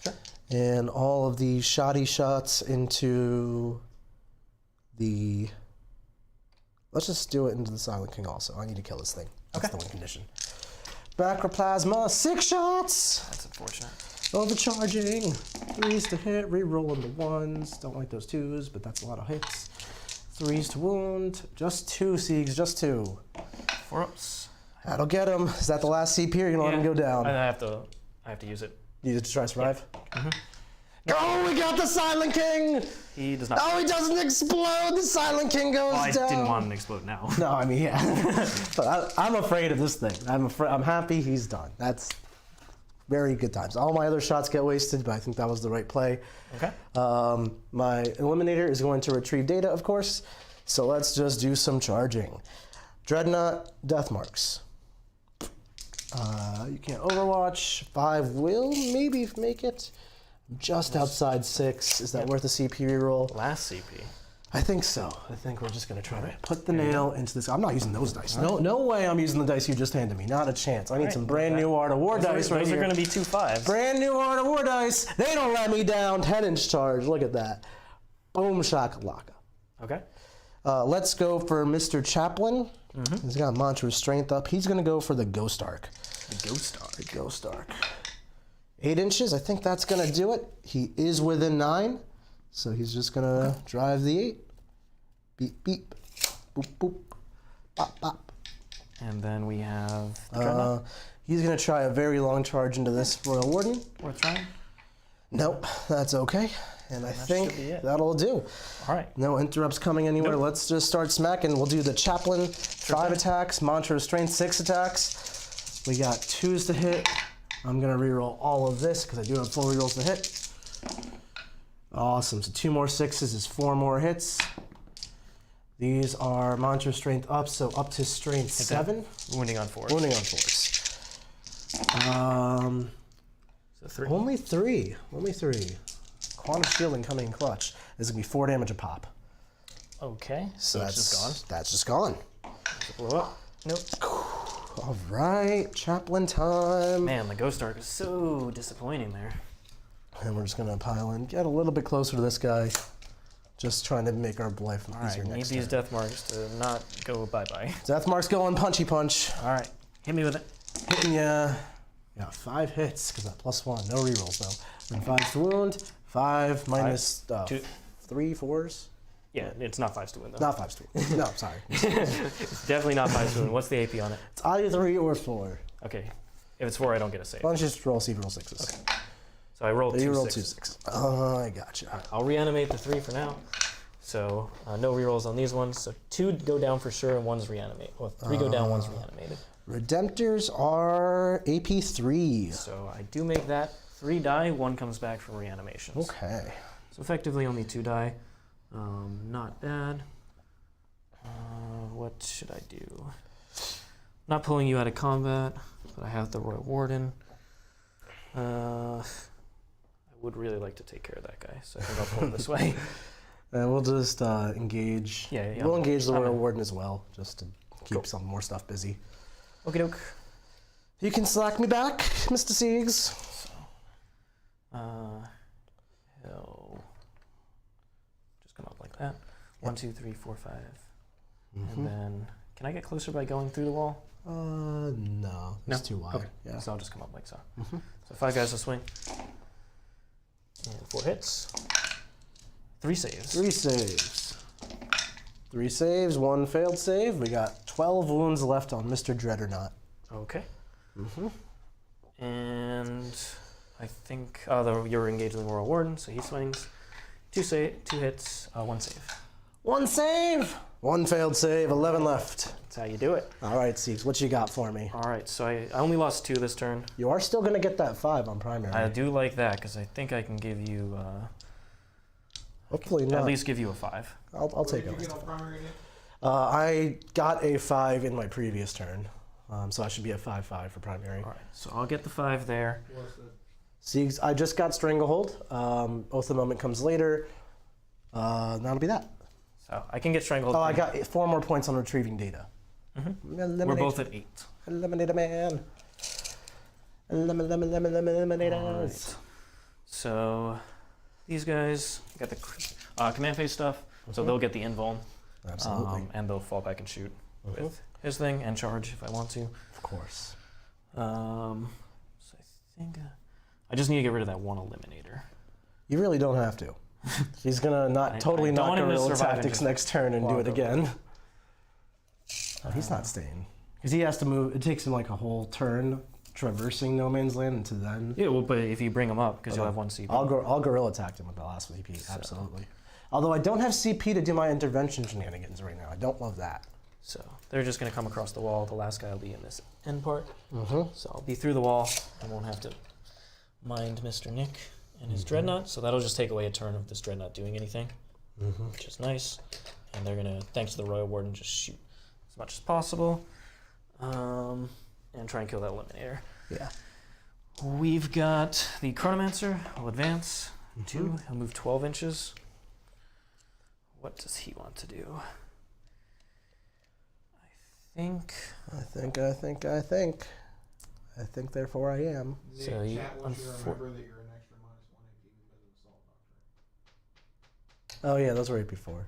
Speaker 4: Sure.
Speaker 1: And all of the shoddy shots into the... Let's just do it into the Silent King also. I need to kill this thing. That's the win condition. Macroplasma, 6 shots!
Speaker 4: That's unfortunate.
Speaker 1: Overcharging. 3s to hit, re-rolling the 1s. Don't like those 2s, but that's a lot of hits. 3s to wound. Just 2, Siegs, just 2.
Speaker 4: 4 ups.
Speaker 1: That'll get him. Is that the last CP or you're gonna let him go down?
Speaker 2: I have to use it.
Speaker 1: You need to try to survive?
Speaker 2: Yeah. Mm-hmm.
Speaker 1: Go! We got the Silent King!
Speaker 2: He does not.
Speaker 1: Oh, he doesn't explode! The Silent King goes
Speaker 2: I
Speaker 1: down!
Speaker 2: didn't want him to explode now.
Speaker 1: No, I mean, yeah. But I'm afraid of this thing. I'm happy he's done. That's very good times. All my other shots get wasted, but I think that was the right play.
Speaker 2: Okay.
Speaker 1: My Eliminator is going to retrieve data, of course. So let's just do some charging. Dreadnought, Death Marks. You can't Overwatch. 5 will maybe make it. Just outside 6. Is that worth a CP reroll?
Speaker 2: Last CP.
Speaker 1: I think so. I think we're just going to try to put the nail into this. I'm not using those dice. No way I'm using the dice you just handed me. Not a chance. I need some brand new Art of War dice right
Speaker 2: Those
Speaker 1: here.
Speaker 2: are going to be 2 5s.
Speaker 1: Brand new Art of War dice. They don't let me down. 10-inch charge. Look at that. Boom shakalaka.
Speaker 2: Okay.
Speaker 1: Let's go for Mr. Chaplin. He's got Mantra Strength up. He's going to go for the Ghost Arc.
Speaker 2: The Ghost Arc.
Speaker 1: The Ghost Arc. 8 inches. I think that's going to do it. He is within 9. So he's just going to drive the 8. Beep, beep. Boop, boop. Bop, bop.
Speaker 2: And then we have the Dreadnought.
Speaker 1: He's going to try a very long charge into this Royal Warden.
Speaker 2: Worth trying.
Speaker 1: Nope, that's okay. And I think
Speaker 2: should be it.
Speaker 1: that'll do.
Speaker 2: All right.
Speaker 1: No interrupts coming anywhere.
Speaker 2: Nope.
Speaker 1: Let's just start smacking. We'll do the Chaplain, 5 attacks, Mantra Strength, 6 attacks. We got 2s to hit. I'm going to reroll all of this because I do have full rerolls to hit. Awesome. So 2 more 6s is 4 more hits. These are Mantra Strength up, so up to Strength 7.
Speaker 2: Wounding on 4.
Speaker 1: Wounding on 4s.
Speaker 2: So 3.
Speaker 1: Only 3. Only 3. Quantum Shielding coming in clutch. This is going to be 4 damage a pop.
Speaker 2: Okay.
Speaker 1: So
Speaker 2: it's
Speaker 1: that's
Speaker 2: just gone.
Speaker 1: That's just gone.
Speaker 2: Does it blow up? Nope.
Speaker 1: All right, Chaplain time.
Speaker 2: Man, the Ghost Arc is so disappointing there.
Speaker 1: And we're just going to pile in, get a little bit closer to this guy. Just trying to make our life
Speaker 2: All
Speaker 1: easier
Speaker 2: right, need
Speaker 1: next
Speaker 2: these
Speaker 1: turn.
Speaker 2: death marks to not go bye-bye.
Speaker 1: Death Mark's going punchy punch.
Speaker 2: All right, hit me with it.
Speaker 1: Hitting ya. Yeah, 5 hits, because that +1. No rerolls, though. And 5 to wound. 5 minus
Speaker 2: 2.
Speaker 1: 3 4s.
Speaker 2: Yeah, it's not 5s to win, though.
Speaker 1: Not 5s to wound. No, sorry.
Speaker 2: It's definitely not 5s to win. What's the AP on it?
Speaker 1: It's either 3 or 4.
Speaker 2: Okay. If it's 4, I don't get a save.
Speaker 1: Why don't you just roll, see if you roll 6s.
Speaker 2: Okay. So I rolled 2
Speaker 1: You rolled
Speaker 2: 6s.
Speaker 1: 2 6. Oh, I gotcha.
Speaker 2: I'll reanimate the 3 for now. So no rerolls on these ones. So 2 go down for sure, and 1's reanimate. Well, 3 go down, 1's reanimated.
Speaker 1: Redemptors are AP 3.
Speaker 2: So I do make that 3 die. 1 comes back from reanimations.
Speaker 1: Okay.
Speaker 2: So effectively only 2 die. Not bad. What should I do? Not pulling you out of combat, but I have the Royal Warden. I would really like to take care of that guy, so I think I'll pull him this way.
Speaker 1: And we'll just engage.
Speaker 2: Yeah.
Speaker 1: We'll engage the
Speaker 2: I'm
Speaker 1: Royal
Speaker 2: in.
Speaker 1: Warden as well, just to keep
Speaker 2: Cool.
Speaker 1: some more stuff busy.
Speaker 2: Okie doke.
Speaker 1: You can slack me back, Mr. Siegs.
Speaker 2: He'll just come up like that. 1, 2, 3, 4, 5. And then, can I get closer by going through the wall?
Speaker 1: No, it's too wide.
Speaker 2: Okay.
Speaker 1: Yeah.
Speaker 2: So I'll just come up like so. So 5 guys to swing. And 4 hits. 3 saves.
Speaker 1: 3 saves. 3 saves, 1 failed save. We got 12 wounds left on Mr. Dreadnought.
Speaker 2: Okay. And I think you're engaging the Royal Warden, so he swings. 2 hits, 1 save.
Speaker 1: 1 save! 1 failed save, 11 left.
Speaker 2: That's how you do it.
Speaker 1: All right, Siegs, what you got for me?
Speaker 2: All right, so I only lost 2 this turn.
Speaker 1: You are still going to get that 5 on primary.
Speaker 2: I do like that because I think I can give you,
Speaker 1: Hopefully not.
Speaker 2: at least give you a 5.
Speaker 1: I'll take
Speaker 3: Did
Speaker 1: it.
Speaker 3: you get on primary again?
Speaker 1: I got a 5 in my previous turn, so I should be at 5/5 for primary.
Speaker 2: All right, so I'll get the 5 there.
Speaker 1: Siegs, I just got Stranglehold. Oath of the Moment comes later. That'll be that.
Speaker 2: So I can get strangled.
Speaker 1: Oh, I got 4 more points on retrieving data. Eliminate.
Speaker 2: We're both at 8.
Speaker 1: Eliminate a man. Eliminate us.
Speaker 2: Alright. So these guys got the command phase stuff, so they'll get the invuln.
Speaker 1: Absolutely.
Speaker 2: And they'll fall back and shoot with his thing and charge if I want to.
Speaker 1: Of course.
Speaker 2: So I think I just need to get rid of that one eliminator.
Speaker 1: You really don't have to. He's gonna not totally
Speaker 2: I don't
Speaker 1: knock
Speaker 2: want him to
Speaker 1: guerrilla
Speaker 2: survive and
Speaker 1: tactics
Speaker 2: just
Speaker 1: next turn and do
Speaker 2: walk
Speaker 1: it
Speaker 2: over.
Speaker 1: again. Oh, he's not staying. Because he has to move. It takes him like a whole turn traversing no man's land into then.
Speaker 2: Yeah, well, but if you bring him up, because you'll have one CP.
Speaker 1: I'll guerrilla attack him with the last CP. Absolutely. Although I don't have CP to do my intervention shenanigans right now. I don't love that.
Speaker 2: So they're just going to come across the wall. The last guy will be in this end part. So I'll be through the wall. I won't have to mind Mr. Nick and his dreadnought. So that'll just take away a turn of this dreadnought doing anything, which is nice. And they're going to, thanks to the Royal Warden, just shoot as much as possible and try and kill that eliminator.
Speaker 1: Yeah.
Speaker 2: We've got the Chronomancer. I'll advance 2. He'll move 12 inches. What does he want to do? I think, therefore I am.
Speaker 3: Nick,
Speaker 2: So you
Speaker 3: chat wants you to remember that you're an extra -1 AP because of Assault Doctrine.
Speaker 1: Oh yeah, those were 8 before.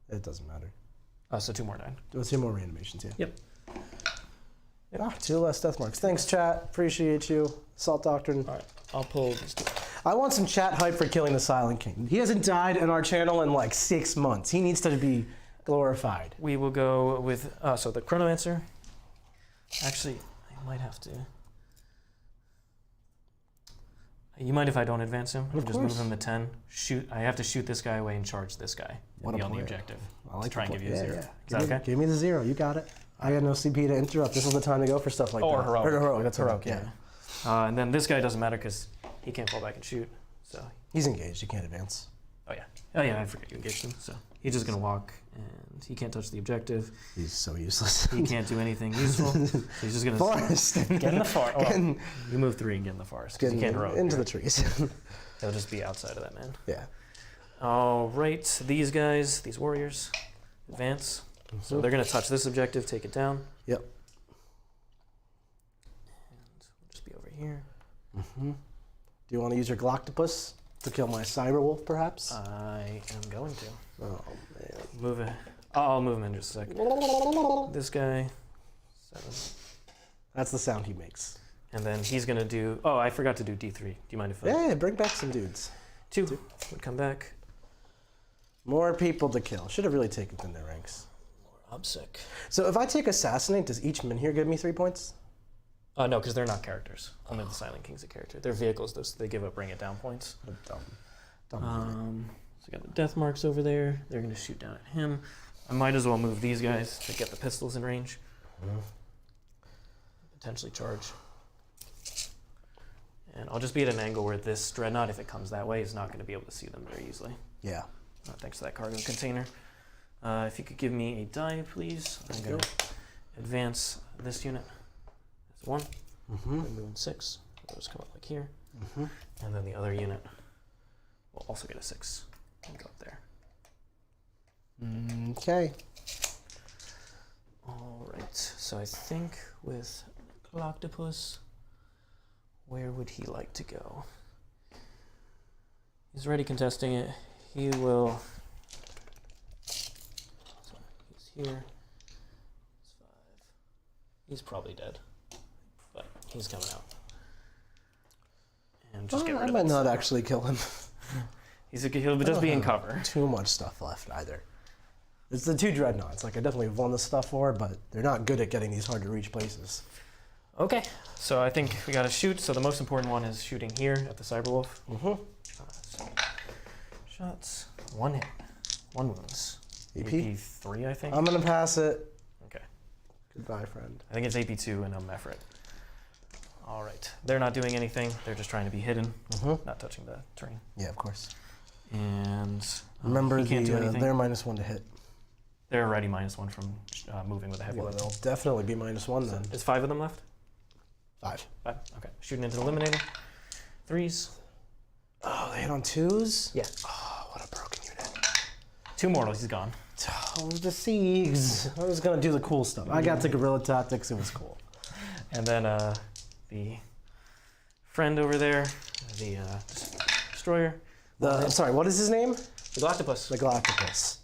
Speaker 1: It doesn't matter.
Speaker 2: So 2 more 9.
Speaker 1: There was 2 more reanimations, yeah.
Speaker 2: Yep.
Speaker 1: Ah, 2 less death marks. Thanks, chat. Appreciate you. Assault Doctrine.
Speaker 2: All right, I'll pull these 2.
Speaker 1: I want some chat hype for killing the Silent King. He hasn't died in our channel in like 6 months. He needs to be glorified.
Speaker 2: We will go with, so the Chronomancer. Actually, I might have to. You mind if I don't advance him?
Speaker 1: Of
Speaker 2: Just
Speaker 1: course.
Speaker 2: move him to 10. Shoot. I have to shoot this guy away and charge this guy.
Speaker 1: What
Speaker 2: And be
Speaker 1: a
Speaker 2: on the
Speaker 1: player.
Speaker 2: objective.
Speaker 1: I like
Speaker 2: to try and
Speaker 1: the
Speaker 2: give you a
Speaker 1: play.
Speaker 2: 0.
Speaker 1: Yeah.
Speaker 2: Is that okay?
Speaker 1: Give me the 0. You got it. I got no CP to interrupt. This is the time to go for stuff like that.
Speaker 2: Or heroic.
Speaker 1: Or heroic. That's
Speaker 2: Heroic,
Speaker 1: heroic. Yeah.
Speaker 2: And then this guy doesn't matter because he can't fall back and shoot. So,
Speaker 1: He's engaged. He can't advance.
Speaker 2: oh yeah, I forget you engaged him. So he's just gonna walk, and he can't touch the objective.
Speaker 1: He's so useless.
Speaker 2: He can't do anything useful. So he's just gonna
Speaker 1: Forest.
Speaker 2: get in the forest. Well,
Speaker 1: Getting-
Speaker 2: you move 3 and get in the forest. 'Cause
Speaker 1: Getting
Speaker 2: you can't heroic.
Speaker 1: into the trees.
Speaker 2: He'll just be outside of that man.
Speaker 1: Yeah.
Speaker 2: All right, these guys, these warriors, advance. So they're gonna touch this objective, take it down.
Speaker 1: Yep.
Speaker 2: And we'll just be over here.
Speaker 1: Do you want to use your Galactopus to kill my Cyberwolf, perhaps?
Speaker 2: I am going to
Speaker 1: Oh man.
Speaker 2: move it. I'll move him in just a sec. This guy, 7.
Speaker 1: That's the sound he makes.
Speaker 2: And then he's gonna do. Oh, I forgot to do D3. Do you mind if I?
Speaker 1: Yeah, bring back some dudes.
Speaker 2: 2 would come back.
Speaker 1: More people to kill. Should have really taken them in their ranks.
Speaker 2: Obsec.
Speaker 1: So if I take Assassinate, does each min here give me 3 points?
Speaker 2: No, because they're not characters. Only the Silent King's a character. They're vehicles, though, so they give up bring it down points.
Speaker 1: Dumb.
Speaker 2: So we got the death marks over there. They're gonna shoot down at him. I might as well move these guys to get the pistols in range. Potentially charge. And I'll just be at an angle where this dreadnought, if it comes that way, is not going to be able to see them very easily.
Speaker 1: Yeah.
Speaker 2: Thanks to that cargo container. If you could give me a die, please. I'm going to advance this unit. That's 1. We're moving 6. Those come up like here. And then the other unit will also get a 6 and go up there.
Speaker 1: Okay.
Speaker 2: All right. So I think with Galactopus, where would he like to go? He's already contesting it. He will. So he's here. He's 5. He's probably dead, but he's coming out. And just get rid
Speaker 1: I
Speaker 2: of
Speaker 1: might
Speaker 2: it.
Speaker 1: not actually kill him.
Speaker 2: He'll just be in cover.
Speaker 1: Too much stuff left either. It's the 2 dreadnoughts. Like I definitely have won this stuff for, but they're not good at getting these hard to reach places.
Speaker 2: Okay, so I think we got to shoot. So the most important one is shooting here at the Cyberwolf. So shots, 1 hit, 1 wounds.
Speaker 1: AP?
Speaker 2: 3, I think.
Speaker 1: I'm gonna pass it.
Speaker 2: Okay,
Speaker 1: Goodbye, friend.
Speaker 2: I think it's AP2 and I'm Mephrit. All right, they're not doing anything. They're just trying to be hidden, not touching the terrain.
Speaker 1: Yeah, of course.
Speaker 2: And
Speaker 1: Remember
Speaker 2: he can't do anything.
Speaker 1: they're -1 to hit.
Speaker 2: They're already -1 from moving with a heavy
Speaker 1: Well,
Speaker 2: weapon.
Speaker 1: they'll definitely be -1 then.
Speaker 2: Is 5 of them left?
Speaker 1: 5.
Speaker 2: 5. Okay, shooting into the eliminator. 3s.
Speaker 1: Oh, they hit on 2s?
Speaker 2: Yeah.
Speaker 1: Oh, what a broken unit.
Speaker 2: 2 mortals. He's gone.
Speaker 1: Oh, Oh, the Siegs. I was gonna do the cool stuff. I got the guerrilla tactics. It was cool.
Speaker 2: And then the friend over there, the destroyer.
Speaker 1: Sorry, what is his name?
Speaker 2: The Galactopus.
Speaker 1: The Galactopus.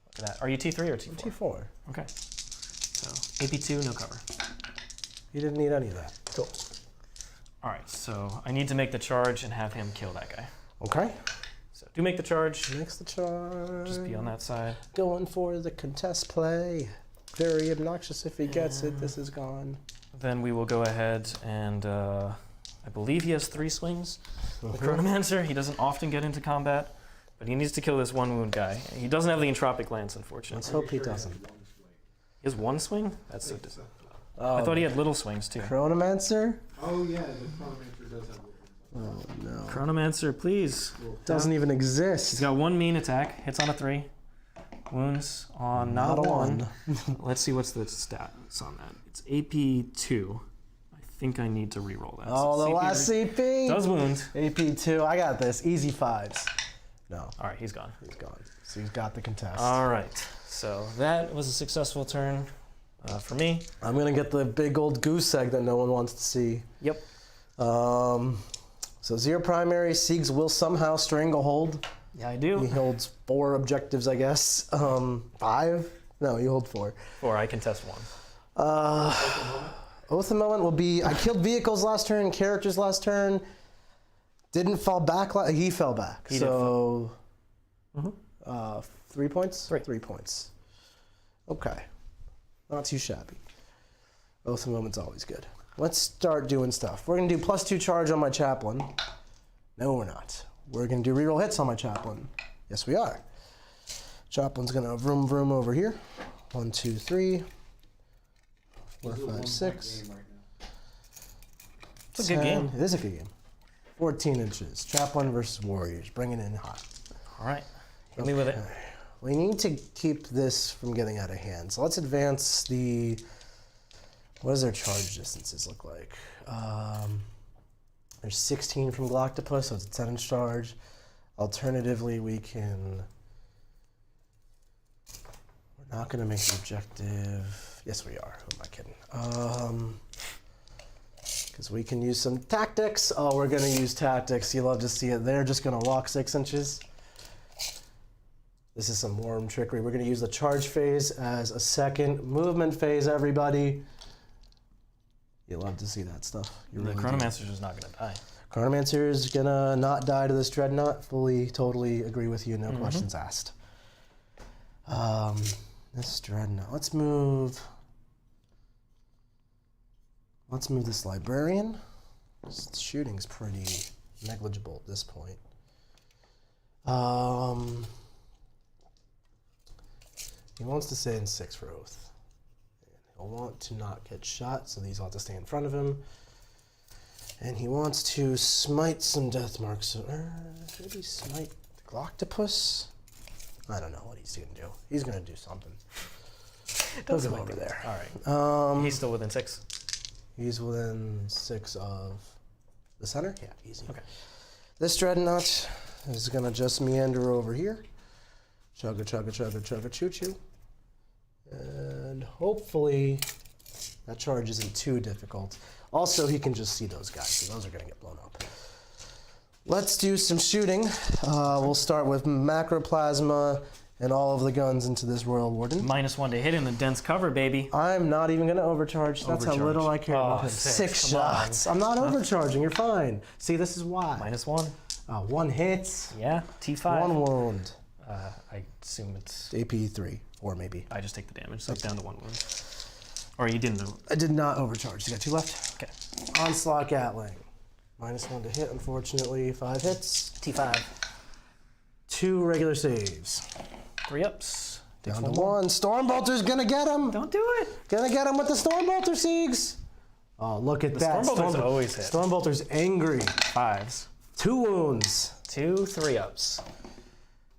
Speaker 2: Look at that. Are you T3 or T4?
Speaker 1: T4.
Speaker 2: Okay. So AP2, no cover.
Speaker 1: You didn't need any of that.
Speaker 2: Cool. All right, so I need to make the charge and have him kill that guy.
Speaker 1: Okay.
Speaker 2: So do make the charge.
Speaker 1: Makes the charge.
Speaker 2: Just be on that side.
Speaker 1: Going for the contest play. Very obnoxious if he gets it. This is gone.
Speaker 2: Then we will go ahead and I believe he has 3 swings. The Chronomancer, he doesn't often get into combat, but he needs to kill this 1 wound guy. He doesn't have the Entropic Lance, unfortunately.
Speaker 1: Let's hope he doesn't.
Speaker 2: He has 1 swing? That's so different. I thought he had little swings too.
Speaker 1: Chronomancer?
Speaker 3: Oh yeah, the Chronomancer does have.
Speaker 1: Oh no.
Speaker 2: Chronomancer, please.
Speaker 1: Doesn't even
Speaker 2: He's
Speaker 1: exist.
Speaker 2: got 1 mean attack, hits on a 3, wounds on not a 1. Let's see what's the stats on that. It's AP2. I think I need to reroll that.
Speaker 1: Oh,
Speaker 2: So
Speaker 1: the last CP.
Speaker 2: does wound.
Speaker 1: AP2. I got this. Easy 5s. No,
Speaker 2: All right, he's gone.
Speaker 1: he's gone. So he's got the contest.
Speaker 2: All right, so that was a successful turn for me.
Speaker 1: I'm gonna get the big old goose egg that no one wants to see.
Speaker 2: Yep.
Speaker 1: So 0 primary, Siegs will somehow stranglehold.
Speaker 2: Yeah, I
Speaker 1: He
Speaker 2: do.
Speaker 1: holds 4 objectives, I guess. 5? No, you hold 4.
Speaker 2: 4, I contest 1.
Speaker 1: Oath of Moment will be, I killed vehicles last turn, characters last turn. Didn't fall back, he fell back.
Speaker 2: He did
Speaker 1: so, 3 points?
Speaker 2: 3.
Speaker 1: 3 points. Okay. Not too shabby. Oath of Moment's always good. Let's start doing stuff. We're gonna do +2 charge on my chaplain. No, we're not. We're gonna do reroll hits on my chaplain. Yes, we are. Chaplain's gonna vroom vroom over here. 1, 2, 3, 4, 5, 6.
Speaker 2: It's a good game.
Speaker 1: It is a good game. 14 inches. Chaplain versus Warriors. Bringing in hot.
Speaker 2: All right, hit me with it.
Speaker 1: We need to keep this from getting out of hand. So let's advance the... What does their charge distances look like? There's 16 from Galactopus, so it's a 10-inch charge. Alternatively, we can... We're not going to make the objective... Yes, we are. Who am I kidding? Because we can use some tactics. Oh, we're going to use tactics. You love to see it. They're just going to walk 6 inches. This is some worm trickery. We're going to use the charge phase as a second movement phase, everybody. You love to see that stuff. You
Speaker 2: The
Speaker 1: really do.
Speaker 2: Chronomancer's just not going to die.
Speaker 1: Chronomancer is going to not die to this Dreadnought. Fully, totally agree with you. No questions asked. This Dreadnought. Let's move this Librarian. This shooting's pretty negligible at this point. He wants to stay in 6 for Oath. And he'll want to not get shot, so these will have to stay in front of him. And he wants to smite some death marks. Maybe smite the Galactopus? I don't know what he's going to do. He's going to do something. He'll go over there.
Speaker 2: All right. He's still within 6.
Speaker 1: He's within 6 of the center? Yeah, easy.
Speaker 2: Okay.
Speaker 1: This Dreadnought is going to just meander over here. Chugga, chugga, chugga, chugga, choo-choo. And hopefully that charge isn't too difficult. Also, he can just see those guys, so those are going to get blown up. Let's do some shooting. We'll start with Macroplasma and all of the guns into this Royal Warden.
Speaker 2: -1 to hit in the dense cover, baby.
Speaker 1: I'm not even going to overcharge. That's how little I care about him. 6 shots. I'm not overcharging. You're fine. See, this is why.
Speaker 2: -1.
Speaker 1: 1 hit.
Speaker 2: Yeah, T5.
Speaker 1: 1 wound.
Speaker 2: I assume it's...
Speaker 1: AP3, 4 maybe.
Speaker 2: I just take the damage, so it's down to 1 wound. Or you didn't know.
Speaker 1: I did not overcharge. You got 2 left?
Speaker 2: Okay.
Speaker 1: Onslaught Gatling. -1 to hit, unfortunately. 5 hits.
Speaker 2: T5.
Speaker 1: 2 regular saves.
Speaker 2: 3 ups.
Speaker 1: Down to 1. Stormbolter's gonna get him.
Speaker 2: Don't do it.
Speaker 1: Gonna get him with the Stormbolter, Siegs. Oh, look at that.
Speaker 2: Stormbolters always hit.
Speaker 1: Stormbolter's angry.
Speaker 2: 5s.
Speaker 1: 2 wounds.
Speaker 2: 2 3 ups.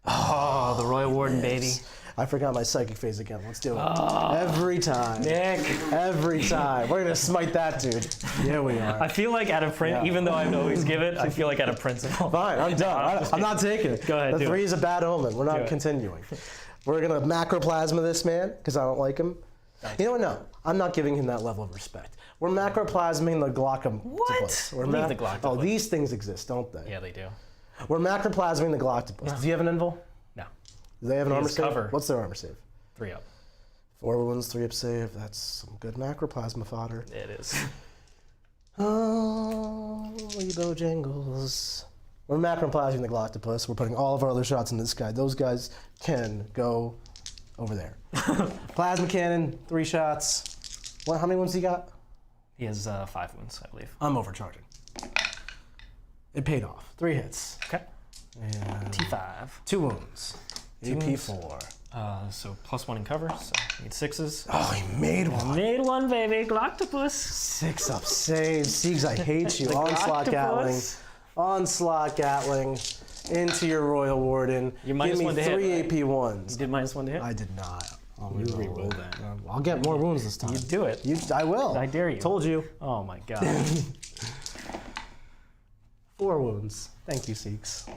Speaker 2: Oh, the Royal Warden, baby.
Speaker 1: I forgot my psychic phase again. Let's do it. Every time.
Speaker 2: Nick.
Speaker 1: Every time. We're gonna smite that dude. Yeah, we are.
Speaker 2: I feel like out of even though I'd always give it, I feel like out of principle.
Speaker 1: Fine, I'm done. I'm not taking it.
Speaker 2: Go ahead,
Speaker 1: The
Speaker 2: do
Speaker 1: 3
Speaker 2: it.
Speaker 1: is a bad omen. We're not
Speaker 2: Do it.
Speaker 1: continuing. We're gonna macroplasma this man because I don't like him. You know what? No, I'm not giving him that level of respect. We're macroplasming the Glockopus.
Speaker 2: What?
Speaker 1: We're
Speaker 2: Leave the Glockopus.
Speaker 1: Oh, these things exist, don't they?
Speaker 2: Yeah, they do.
Speaker 1: We're macroplasming the Glockopus. Does he have an invul?
Speaker 2: No.
Speaker 1: Do they have an armor
Speaker 2: has
Speaker 1: save?
Speaker 2: cover.
Speaker 1: What's their armor save?
Speaker 2: 3 up.
Speaker 1: 4 wounds, 3 up save. That's some good macroplasma fodder.
Speaker 2: It is.
Speaker 1: Oh, Bojangles. We're macroplasming the Glockopus. We're putting all of our other shots in this guy. Those guys can go over there. Plasma cannon, 3 shots. What? How many wounds he got?
Speaker 2: He has 5 wounds, I believe.
Speaker 1: I'm overcharging. It paid off. 3 hits.
Speaker 2: Okay.
Speaker 1: And
Speaker 2: T5.
Speaker 1: 2 wounds. AP4.
Speaker 2: So +1 in cover, so need 6s.
Speaker 1: Oh, he made one.
Speaker 2: Made one, baby. Glockopus.
Speaker 1: 6 up save. Siegs, I hate you.
Speaker 2: The
Speaker 1: Onslaught Gatling.
Speaker 2: Glockopus.
Speaker 1: Onslaught Gatling into your Royal Warden.
Speaker 2: You minus
Speaker 1: Give me
Speaker 2: 1 to hit,
Speaker 1: 3
Speaker 2: right?
Speaker 1: AP1s.
Speaker 2: You did -1 to hit?
Speaker 1: I did not. I'll
Speaker 2: You
Speaker 1: reroll
Speaker 2: re-roll
Speaker 1: it.
Speaker 2: that.
Speaker 1: I'll get more wounds this time.
Speaker 2: You do it.
Speaker 1: I will.
Speaker 2: I dare you.
Speaker 1: Told you.
Speaker 2: Oh my god.
Speaker 1: 4 wounds. Thank you, Siegs.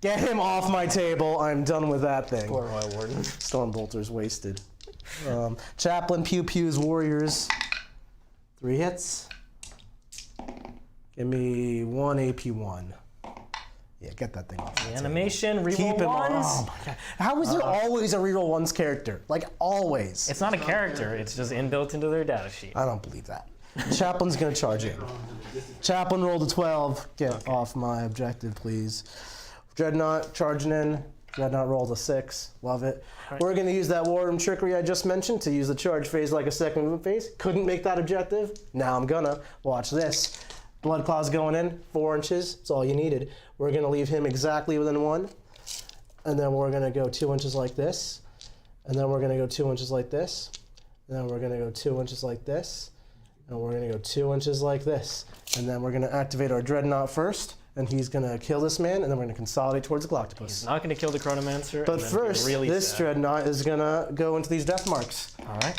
Speaker 1: Get him off my table. I'm done with that thing.
Speaker 2: Poor Royal Warden.
Speaker 1: Stormbolter's wasted. Chaplain Pew Pew's Warriors. 3 hits. Give me 1 AP1. Yeah, get that thing off.
Speaker 2: The animation, reroll
Speaker 1: Keep him on.
Speaker 2: ones.
Speaker 1: Oh my god. How is there always a reroll ones character? Like, always.
Speaker 2: It's not a character, it's just inbuilt into their data sheet.
Speaker 1: I don't believe that. Chaplain's gonna charge in. Chaplain rolled a 12. Get off my objective, please. Dreadnought charging in. Dreadnought rolled a 6. Love it.
Speaker 2: Right.
Speaker 1: We're gonna use that War Room trickery I just mentioned to use the charge phase like a second movement phase. Couldn't make that objective. Now I'm gonna. Watch this. Blood Claw's going in. 4 inches. That's all you needed. We're gonna leave him exactly within 1. And then we're gonna go 2 inches like this. And then we're gonna go 2 inches like this. And then we're gonna go 2 inches like this. And we're gonna go 2 inches like this. And then we're gonna activate our Dreadnought first. And he's gonna kill this man, and then we're gonna consolidate towards the Glockopus.
Speaker 2: He's not going to kill the Chronomancer.
Speaker 1: But
Speaker 2: and then
Speaker 1: first,
Speaker 2: be really
Speaker 1: this
Speaker 2: sad.
Speaker 1: Dreadnought is gonna go into these death marks.
Speaker 2: All right.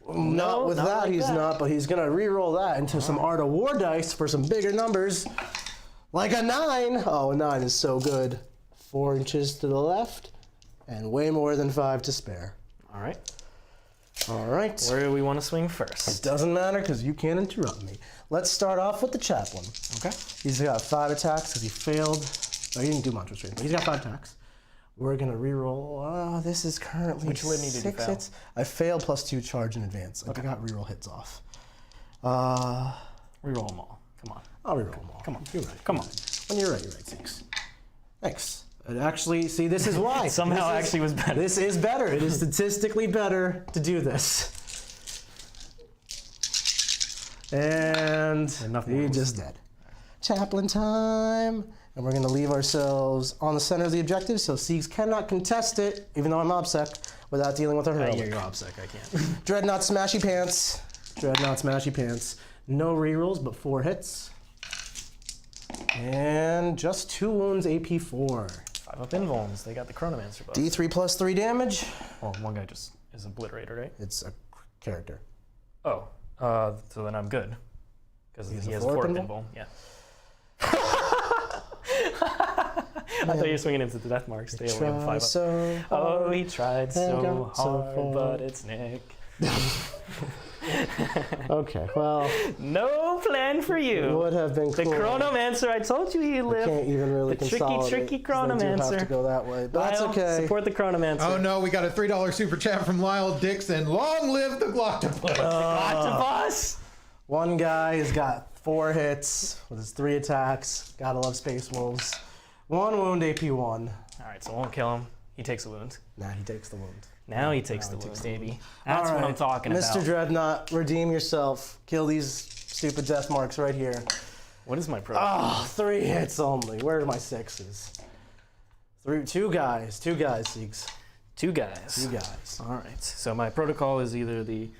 Speaker 1: Not with
Speaker 2: not
Speaker 1: that,
Speaker 2: like
Speaker 1: he's
Speaker 2: that.
Speaker 1: not, but he's gonna re-roll that into some Art of War dice for some bigger numbers. Like a 9. Oh, a 9 is so good. 4 inches to the left, and way more than 5 to spare.
Speaker 2: All right.
Speaker 1: All right.
Speaker 2: Where do we want to swing
Speaker 1: It
Speaker 2: first?
Speaker 1: doesn't matter because you can't interrupt me. Let's start off with the Chaplain.
Speaker 2: Okay.
Speaker 1: He's got 5 attacks because he failed. Oh, he didn't do much restraint, but he's got 5 attacks. We're gonna reroll. This is currently
Speaker 2: Which litany did you
Speaker 1: 6
Speaker 2: fail?
Speaker 1: hits. I failed +2 charge in advance. I got reroll hits off.
Speaker 2: Reroll them all. Come on.
Speaker 1: I'll reroll them all.
Speaker 2: Come on.
Speaker 1: You're right.
Speaker 2: Come on.
Speaker 1: When you're right, 6. Thanks. It actually, see, this is why.
Speaker 2: Somehow
Speaker 1: This is-
Speaker 2: actually was better.
Speaker 1: This is better. It is statistically better to do this. And
Speaker 2: Enough
Speaker 1: he
Speaker 2: more.
Speaker 1: just dead. Chaplain time. And we're going to leave ourselves on the center of the objective, so Siegs cannot contest it, even though I'm OBSEC, without dealing with her
Speaker 2: Yeah,
Speaker 1: Relic.
Speaker 2: you're OBSEC, I can't.
Speaker 1: Dreadnought Smashy Pants. Dreadnought Smashy Pants. No rerolls, but 4 hits. And just 2 wounds, AP4.
Speaker 2: 5 up invulns. They got the Chronomancer buff.
Speaker 1: D3 plus 3 damage.
Speaker 2: Well, one guy just is obliterated, right?
Speaker 1: It's a character.
Speaker 2: Oh. So then I'm good. Because he
Speaker 1: a
Speaker 2: has
Speaker 1: 4
Speaker 2: 4
Speaker 1: pinball?
Speaker 2: pinball. Yeah. I thought you were swinging into the death marks. Stay away from 5 up.
Speaker 1: So
Speaker 2: Oh, he tried so
Speaker 1: got so
Speaker 2: hard,
Speaker 1: far.
Speaker 2: but it's Nick.
Speaker 1: Okay, well,
Speaker 2: No plan for
Speaker 1: it
Speaker 2: you.
Speaker 1: would have been
Speaker 2: The
Speaker 1: cool.
Speaker 2: Chronomancer, I told you he'd
Speaker 1: I
Speaker 2: live.
Speaker 1: can't even really
Speaker 2: The tricky,
Speaker 1: consolidate,
Speaker 2: tricky
Speaker 1: 'cause I do have
Speaker 2: Chronomancer.
Speaker 1: to go that way, but that's
Speaker 2: Lyle,
Speaker 1: okay.
Speaker 2: Support the Chronomancer.
Speaker 3: Oh no, we got a $3 super chat from Lyle Dixon. Long live the Glockopus.
Speaker 2: Octopus!
Speaker 1: One guy has got 4 hits with his 3 attacks. Gotta love Space Wolves. 1 wound, AP1.
Speaker 2: All right, so won't kill him. He takes a wound.
Speaker 1: Nah, he takes the wound.
Speaker 2: Now he takes the wound, baby. That's
Speaker 1: All
Speaker 2: what I'm
Speaker 1: right,
Speaker 2: talking
Speaker 1: Mr.
Speaker 2: about.
Speaker 1: Dreadnought, redeem yourself. Kill these stupid death marks right here.
Speaker 2: What is my protocol?
Speaker 1: 3 hits only. Where are my 6s? 2 guys, Siegs.
Speaker 2: 2 guys.
Speaker 1: 2 guys.
Speaker 2: All right. So my protocol is either the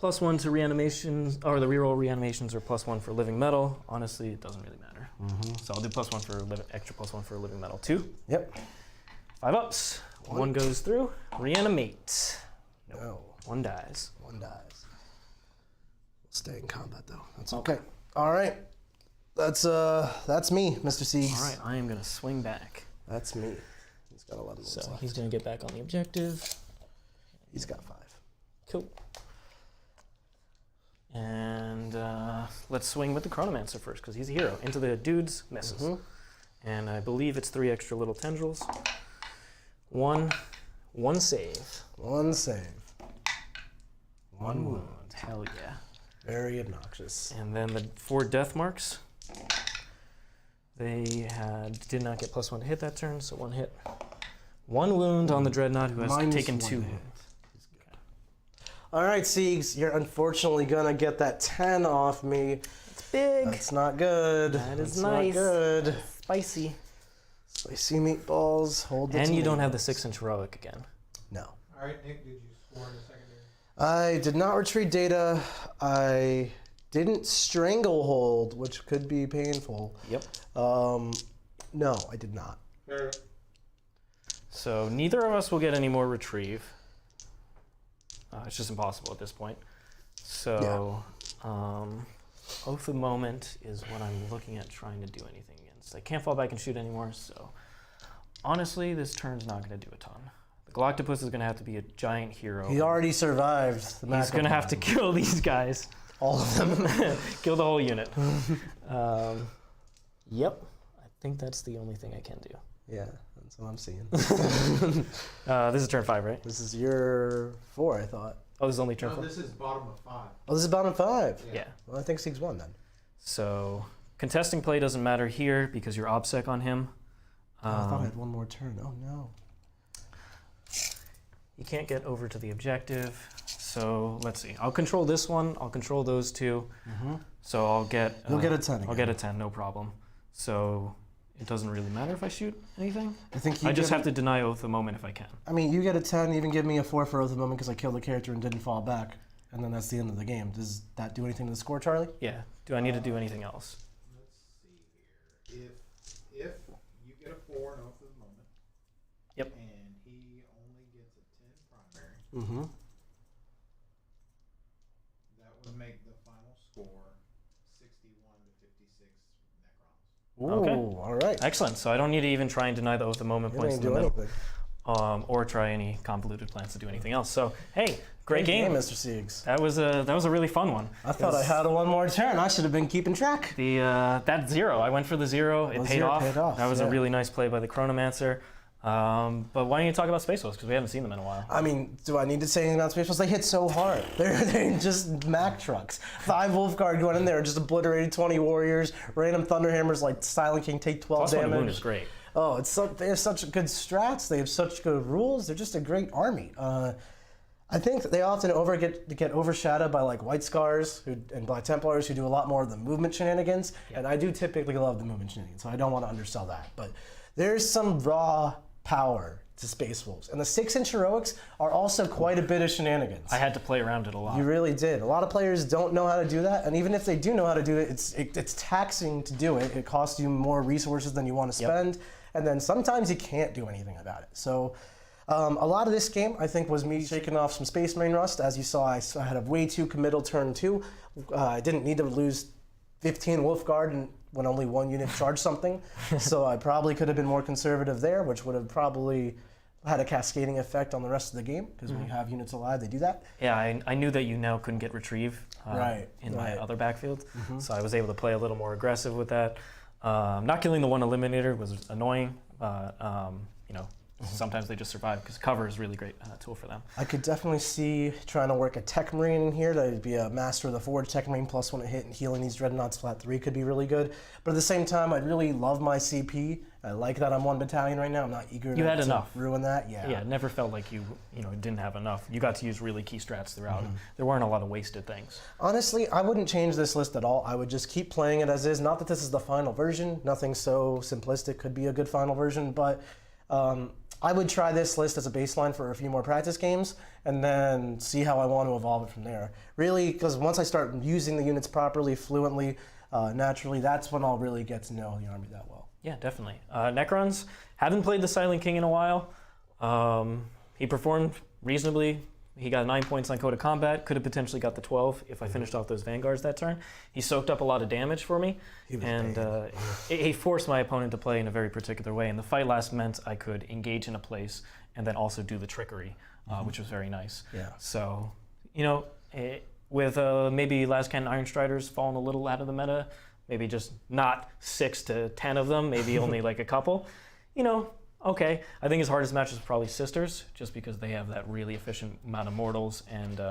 Speaker 2: +1 to reanimations, or the reroll reanimations, or +1 for living metal. Honestly, it doesn't really matter. So I'll do +1 for extra +1 for living metal 2.
Speaker 1: Yep.
Speaker 2: 5 ups. One goes through. Reanimate.
Speaker 1: No.
Speaker 2: One dies.
Speaker 1: One dies. We'll stay in combat though. That's okay. All right. That's me, Mr. Siegs.
Speaker 2: All right, I am gonna swing back.
Speaker 1: That's me. He's got 11
Speaker 4: So
Speaker 1: left.
Speaker 4: he's gonna get back on the objective.
Speaker 1: He's got 5.
Speaker 4: Cool.
Speaker 2: And let's swing with the Chronomancer first, because he's a hero. Into the dudes, misses. And I believe it's 3 extra little tendrils. One save.
Speaker 1: One save.
Speaker 2: One wound. Hell yeah.
Speaker 1: Very obnoxious.
Speaker 2: And then the 4 death marks. They did not get +1 to hit that turn, so 1 hit. 1 wound on the Dreadnought, who has
Speaker 1: Minus
Speaker 2: taken
Speaker 1: 1
Speaker 2: 2
Speaker 1: hit.
Speaker 2: wounds.
Speaker 1: All right, Siegs, you're unfortunately gonna get that 10 off me.
Speaker 2: It's big.
Speaker 1: That's not good.
Speaker 2: That is
Speaker 1: That's
Speaker 2: nice.
Speaker 1: Not good.
Speaker 2: Spicy.
Speaker 1: Spicy meatballs. Hold the
Speaker 2: And you don't have the
Speaker 1: tomatoes.
Speaker 2: 6-inch heroic again.
Speaker 1: No.
Speaker 3: All right, Nick, did you score in the secondary?
Speaker 1: I did not retrieve data. I didn't stranglehold, which could be painful.
Speaker 2: Yep.
Speaker 1: No, I did not.
Speaker 2: So neither of us will get any more retrieve. It's just impossible at this point. So, Oath of Moment is what I'm looking at trying to do anything against. I can't fall back and shoot anymore, so honestly, this turn's not going to do a ton. The Galactopus is going to have to be a giant hero.
Speaker 1: He already survived the
Speaker 2: He's going to have to kill these guys.
Speaker 1: all of them.
Speaker 2: Kill the whole unit.
Speaker 4: Yep. I think that's the only thing I can do.
Speaker 1: Yeah, that's what I'm seeing.
Speaker 2: This is turn 5, right?
Speaker 1: This is your 4, I thought.
Speaker 2: Oh, this is only turn
Speaker 3: No,
Speaker 2: 4?
Speaker 3: this is bottom of 5.
Speaker 1: Oh, this is bottom 5.
Speaker 2: Yeah.
Speaker 1: Well, I think Siegs won then.
Speaker 2: So contesting play doesn't matter here because you're OBSEC on him.
Speaker 1: Oh, I thought I had one more turn. Oh no.
Speaker 2: You can't get over to the objective. So let's see. I'll control this one. I'll control those 2. So I'll get.
Speaker 1: You'll get a 10
Speaker 2: I'll
Speaker 1: again.
Speaker 2: get a 10, no problem. So it doesn't really matter if I shoot anything.
Speaker 1: I think you
Speaker 2: I just
Speaker 1: get
Speaker 2: have to deny Oath the moment if I can.
Speaker 1: I mean, you get a 10, even give me a 4 for Oath of the Moment because I killed the character and didn't fall back. And then that's the end of the game. Does that do anything to the score, Charlie?
Speaker 2: Yeah. Do I need to do anything else?
Speaker 3: Let's see here. If you get a 4 and Oath of the Moment.
Speaker 2: Yep.
Speaker 3: And he only gets a 10 primary.
Speaker 1: Mm-hmm.
Speaker 3: That would make the final score 61 to 56 Necrons.
Speaker 1: Ooh,
Speaker 2: Okay.
Speaker 1: all right.
Speaker 2: Excellent. So I don't need to even try and deny the Oath the moment
Speaker 1: You
Speaker 2: points
Speaker 1: didn't
Speaker 2: in the
Speaker 1: do
Speaker 2: middle.
Speaker 1: anything.
Speaker 2: Or try any convoluted plans to do anything else. So hey, great game.
Speaker 1: Mr. Siegs.
Speaker 2: That was a really fun one.
Speaker 1: I thought I had one more turn. I should have been keeping track.
Speaker 2: The that 0, I went for the 0. It
Speaker 1: Well,
Speaker 2: paid
Speaker 1: 0
Speaker 2: off.
Speaker 1: paid off,
Speaker 2: That was
Speaker 1: yeah.
Speaker 2: a really nice play by the Chronomancer. But why don't you talk about Space Wolves because we haven't seen them in a while.
Speaker 1: I mean, do I need to say anything about Space Wolves? They hit so hard. They're just Mack trucks. 5 Wolf Guard going in there and just obliterated 20 Warriors. Random Thunderhammers like Silent King take 12
Speaker 2: Plus 1
Speaker 1: damage.
Speaker 2: wound is great.
Speaker 1: Oh, they have such good strats. They have such good rules. They're just a great army. I think they often get overshadowed by like White Scars and Black Templars who do a lot more of the movement shenanigans. Yeah. And I do typically love the movement shenanigans, so I don't want to undersell that. But there's some raw power to Space Wolves. And the 6-inch heroics are also quite a bit of shenanigans.
Speaker 2: I had to play around it a lot.
Speaker 1: You really did. A lot of players don't know how to do that, and even if they do know how to do it, it's taxing to do it. It costs you more resources than you want to spend, and then sometimes you can't do anything about it. So a lot of this game, I think, was me shaking off some Space Marine rust. As you saw, I had a way too committal turn 2. I didn't need to lose 15 Wolf Guard and when only 1 unit charged something, so I probably could have been more conservative there, which would have probably had a cascading effect on the rest of the game, because when you have units alive, they do that.
Speaker 2: Yeah, I knew that you now couldn't get retrieve in my other backfield, so I was able to play a little more aggressive with that. Not killing the 1 eliminator was annoying, but you know, sometimes they just survive because cover is a really great tool for them.
Speaker 1: I could definitely see trying to work a Tech Marine in here to be a Master of the Forge Tech Marine plus 1 hit, and healing these Dreadnoughts flat 3 could be really good. But at the same time, I really love my CP. I like that I'm 1 battalion right now. I'm not eager
Speaker 2: You had
Speaker 1: to
Speaker 2: enough.
Speaker 1: ruin that.
Speaker 2: Yeah, it never felt like you didn't have enough. You got to use really key strats throughout. There weren't a lot of wasted things.
Speaker 1: Honestly, I wouldn't change this list at all. I would just keep playing it as is. Not that this is the final version. Nothing so simplistic could be a good final version, but I would try this list as a baseline for a few more practice games and then see how I want to evolve it from there. Really, because once I start using the units properly, fluently, naturally, that's when I'll really get to know the army that well.
Speaker 2: Yeah, definitely. Necrons, haven't played the Silent King in a while. He performed reasonably. He got 9 points on Code of Combat. Could have potentially got the 12 if I finished off those Vanguards that turn. He soaked up a lot of damage for me, and he forced my opponent to play in a very particular way. And the fight last meant I could engage in a place and then also do the trickery, which was very nice.
Speaker 1: Yeah.
Speaker 2: So, you know, with maybe Last Cannon Iron Striders falling a little out of the meta, maybe just not 6 to 10 of them, maybe only like a couple, you know, okay. I think his hardest match is probably Sisters, just because they have that really efficient amount of mortals and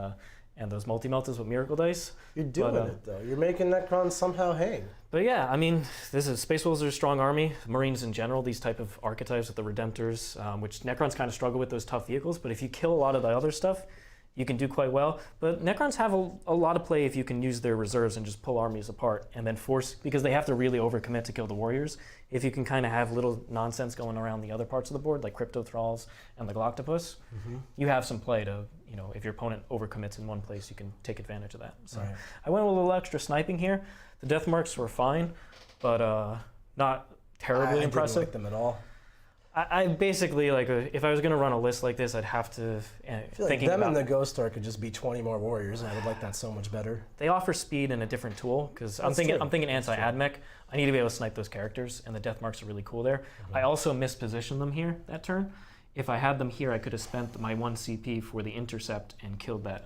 Speaker 2: those multi-meltas with Miracle Dice.
Speaker 1: You're doing it, though. You're making Necrons somehow hang.
Speaker 2: But yeah, I mean, Space Wolves are a strong army. Marines in general, these type of archetypes with the Redemptors, which Necrons kind of struggle with those tough vehicles, but if you kill a lot of the other stuff, you can do quite well. But Necrons have a lot of play if you can use their reserves and just pull armies apart and then force, because they have to really overcommit to kill the Warriors. If you can kind of have little nonsense going around the other parts of the board, like Cryptothralls and the Galactopus, you have some play to, you know, if your opponent overcommits in one place, you can take advantage of that. So
Speaker 1: Right.
Speaker 2: I went with a little extra sniping here. The death marks were fine, but not terribly impressive.
Speaker 1: I didn't like them at all.
Speaker 2: I basically, like, if I was going to run a list like this, I'd have to,
Speaker 1: I feel like them and the Ghost Star could just be 20 more Warriors, and I would like that so much better.
Speaker 2: They offer speed and a different tool, because I'm thinking anti-admech. I need to be able to snipe those characters, and the death marks are really cool there. I also mispositioned them here that turn. If I had them here, I could have spent my 1 CP for the intercept and killed that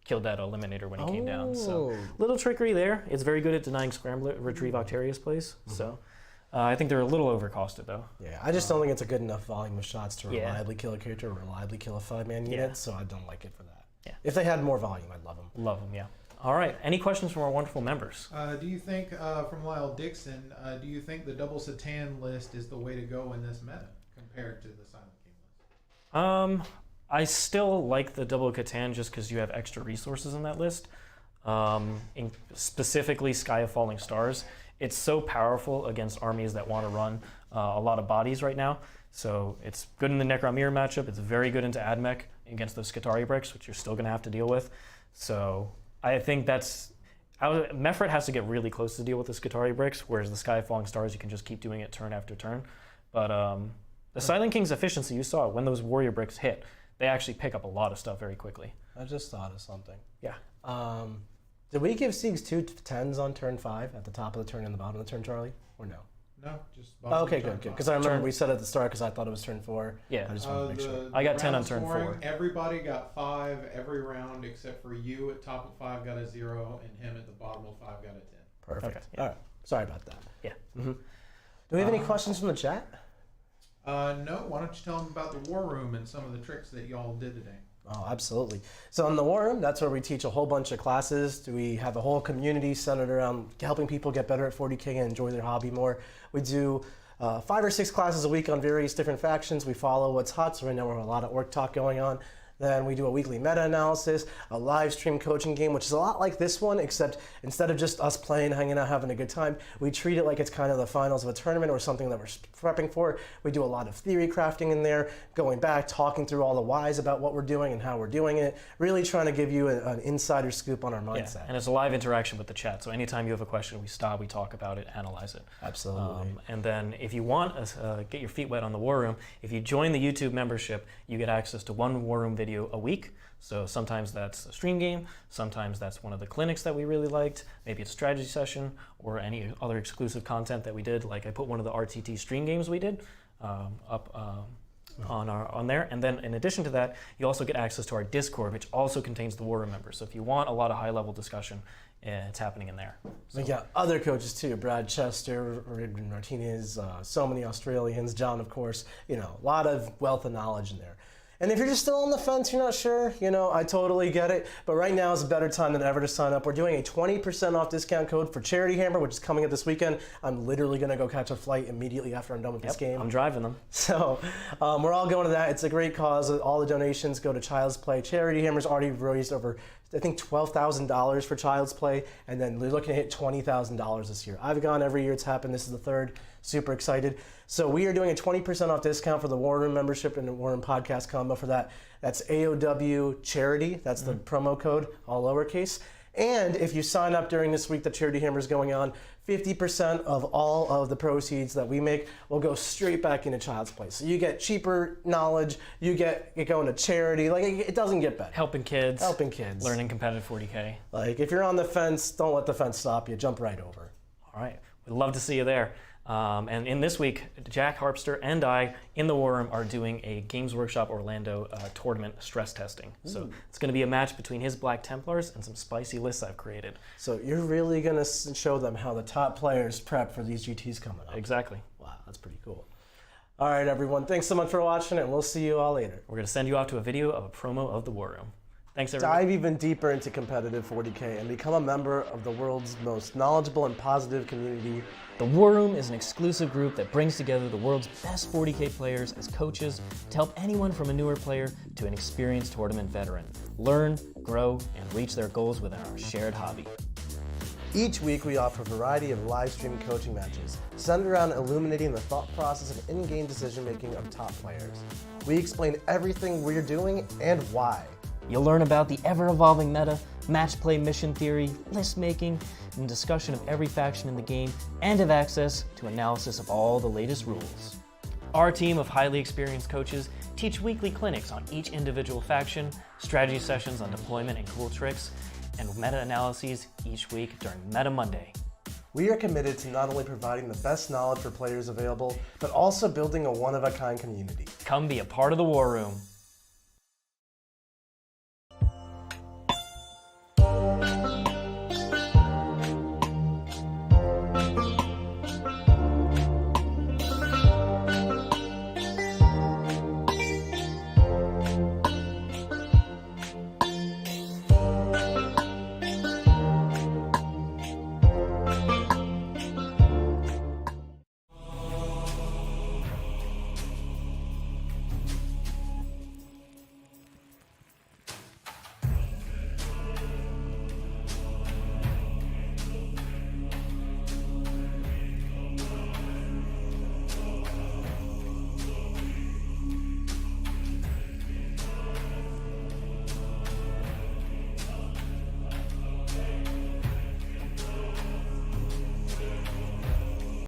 Speaker 2: eliminator when he came down. So little trickery there. It's very good at denying Scrambler, Retrieve Octarius plays. So I think they're a little overcosted though.
Speaker 1: Yeah, I just don't think it's a good enough volume of shots to reliably kill a character, or reliably kill a 5-man unit, so I don't like it for that.
Speaker 2: Yeah.
Speaker 1: If they had more volume, I'd love them.
Speaker 2: Love them, yeah. All right, any questions from our wonderful members?
Speaker 3: Do you think, from Lyle Dixon, do you think the double Satan list is the way to go in this meta compared to the Silent King list?
Speaker 2: I still like the double Catan just because you have extra resources in that list. Specifically Sky of Falling Stars. It's so powerful against armies that want to run a lot of bodies right now. So it's good in the Necron Mirror matchup. It's very good into AdMech against those Skitarii bricks, which you're still going to have to deal with. So I think Mephrit has to get really close to deal with the Skitarii bricks, whereas the Sky of Falling Stars, you can just keep doing it turn after turn. But the Silent King's efficiency, you saw it, when those warrior bricks hit, they actually pick up a lot of stuff very quickly.
Speaker 1: I just thought of something.
Speaker 2: Yeah.
Speaker 1: Did we give Siegs 2 10s on turn 5 at the top of the turn and the bottom of the turn, Charlie? Or no?
Speaker 3: No, just
Speaker 1: Oh, okay, good. Because I remember we said at the start, because I thought it was turn 4.
Speaker 2: Yeah.
Speaker 1: I just wanted to make sure.
Speaker 2: I got 10 on
Speaker 3: round
Speaker 2: turn
Speaker 3: scoring,
Speaker 2: 4.
Speaker 3: Everybody got 5 every round except for you at top of 5 got a 0, and him at the bottom of 5 got a 10.
Speaker 1: Perfect.
Speaker 2: Okay, yeah.
Speaker 1: All right. Sorry about that.
Speaker 2: Yeah.
Speaker 1: Do we have any questions from the chat?
Speaker 3: No, why don't you tell them about the War Room and some of the tricks that y'all did today?
Speaker 1: Oh, absolutely. So in the War Room, that's where we teach a whole bunch of classes. We have a whole community centered around helping people get better at 40K and enjoy their hobby more. We do 5 or 6 classes a week on various different factions. We follow what's hot, so right now we have a lot of orc talk going on. Then we do a weekly meta-analysis, a live stream coaching game, which is a lot like this one, except instead of just us playing, hanging out, having a good time, we treat it like it's kind of the finals of a tournament or something that we're prepping for. We do a lot of theory crafting in there, going back, talking through all the whys about what we're doing and how we're doing it, really trying to give you an insider scoop on our mindset.
Speaker 2: Yeah. And it's a live interaction with the chat, so anytime you have a question, we stop, we talk about it, analyze it.
Speaker 1: Absolutely.
Speaker 2: And then if you want to get your feet wet on the War Room, if you join the YouTube membership, you get access to one War Room video a week. So sometimes that's a stream game, sometimes that's one of the clinics that we really liked, maybe it's a strategy session or any other exclusive content that we did. Like I put one of the RTT stream games we did up on there. And then in addition to that, you also get access to our Discord, which also contains the War Room members. So if you want a lot of high level discussion, it's happening in there.
Speaker 1: So. We got other coaches too, Brad Chester, Rick Martinez, so many Australians, John, of course, a lot of wealth of knowledge in there. And if you're just still on the fence, you're not sure, I totally get it. But right now is a better time than ever to sign up. We're doing a 20% off discount code for Charity Hammer, which is coming up this weekend. I'm literally going to go catch a flight immediately after I'm done with this game.
Speaker 2: I'm driving them.
Speaker 1: So we're all going to that. It's a great cause. All the donations go to Child's Play. Charity Hammer's already raised over, I think, $12,000 for Child's Play, and then they're looking to hit $20,000 this year. I've gone every year it's happened. This is the third. Super excited. So we are doing a 20% off discount for the War Room membership and the War Room podcast combo for that. That's AOW Charity. That's the promo code, all lowercase. And if you sign up during this week, the Charity Hammer is going on, 50% of all of the proceeds that we make will go straight back into Child's Play. So you get cheaper knowledge, you get it going to charity. Like, it doesn't get better.
Speaker 2: Helping kids.
Speaker 1: Helping kids.
Speaker 2: Learning competitive 40K.
Speaker 1: Like, if you're on the fence, don't let the fence stop you. Jump right over.
Speaker 2: All right. We'd love to see you there. And in this week, Jack Harpster and I in the War Room are doing a Games Workshop Orlando tournament stress testing. So it's going to be a match between his Black Templars and some spicy lists I've created.
Speaker 1: So you're really going to show them how the top players prep for these GTs coming up.
Speaker 2: Exactly.
Speaker 1: Wow, that's pretty cool. All right, everyone. Thanks so much for watching, and we'll see you all later.
Speaker 2: We're going to send you off to a video of a promo of the War Room. Thanks, everybody.
Speaker 1: Dive even deeper into competitive 40K and become a member of the world's most knowledgeable and positive community.
Speaker 4: The War Room is an exclusive group that brings together the world's best 40K players as coaches to help anyone from a newer player to an experienced tournament veteran learn, grow, and reach their goals within our shared hobby.
Speaker 1: Each week we offer a variety of live stream coaching matches centered around illuminating the thought process and in-game decision making of top players. We explain everything we're doing and why.
Speaker 4: You'll learn about the ever-evolving meta, match play mission theory, list making, and discussion of every faction in the game, and have access to analysis of all the latest rules.
Speaker 2: Our team of highly experienced coaches teach weekly clinics on each individual faction, strategy sessions on deployment and cool tricks, and meta-analyses each week during Meta Monday.
Speaker 1: We are committed to not only providing the best knowledge for players available, but also building a one-of-a-kind community.
Speaker 2: Come be a part of the War Room.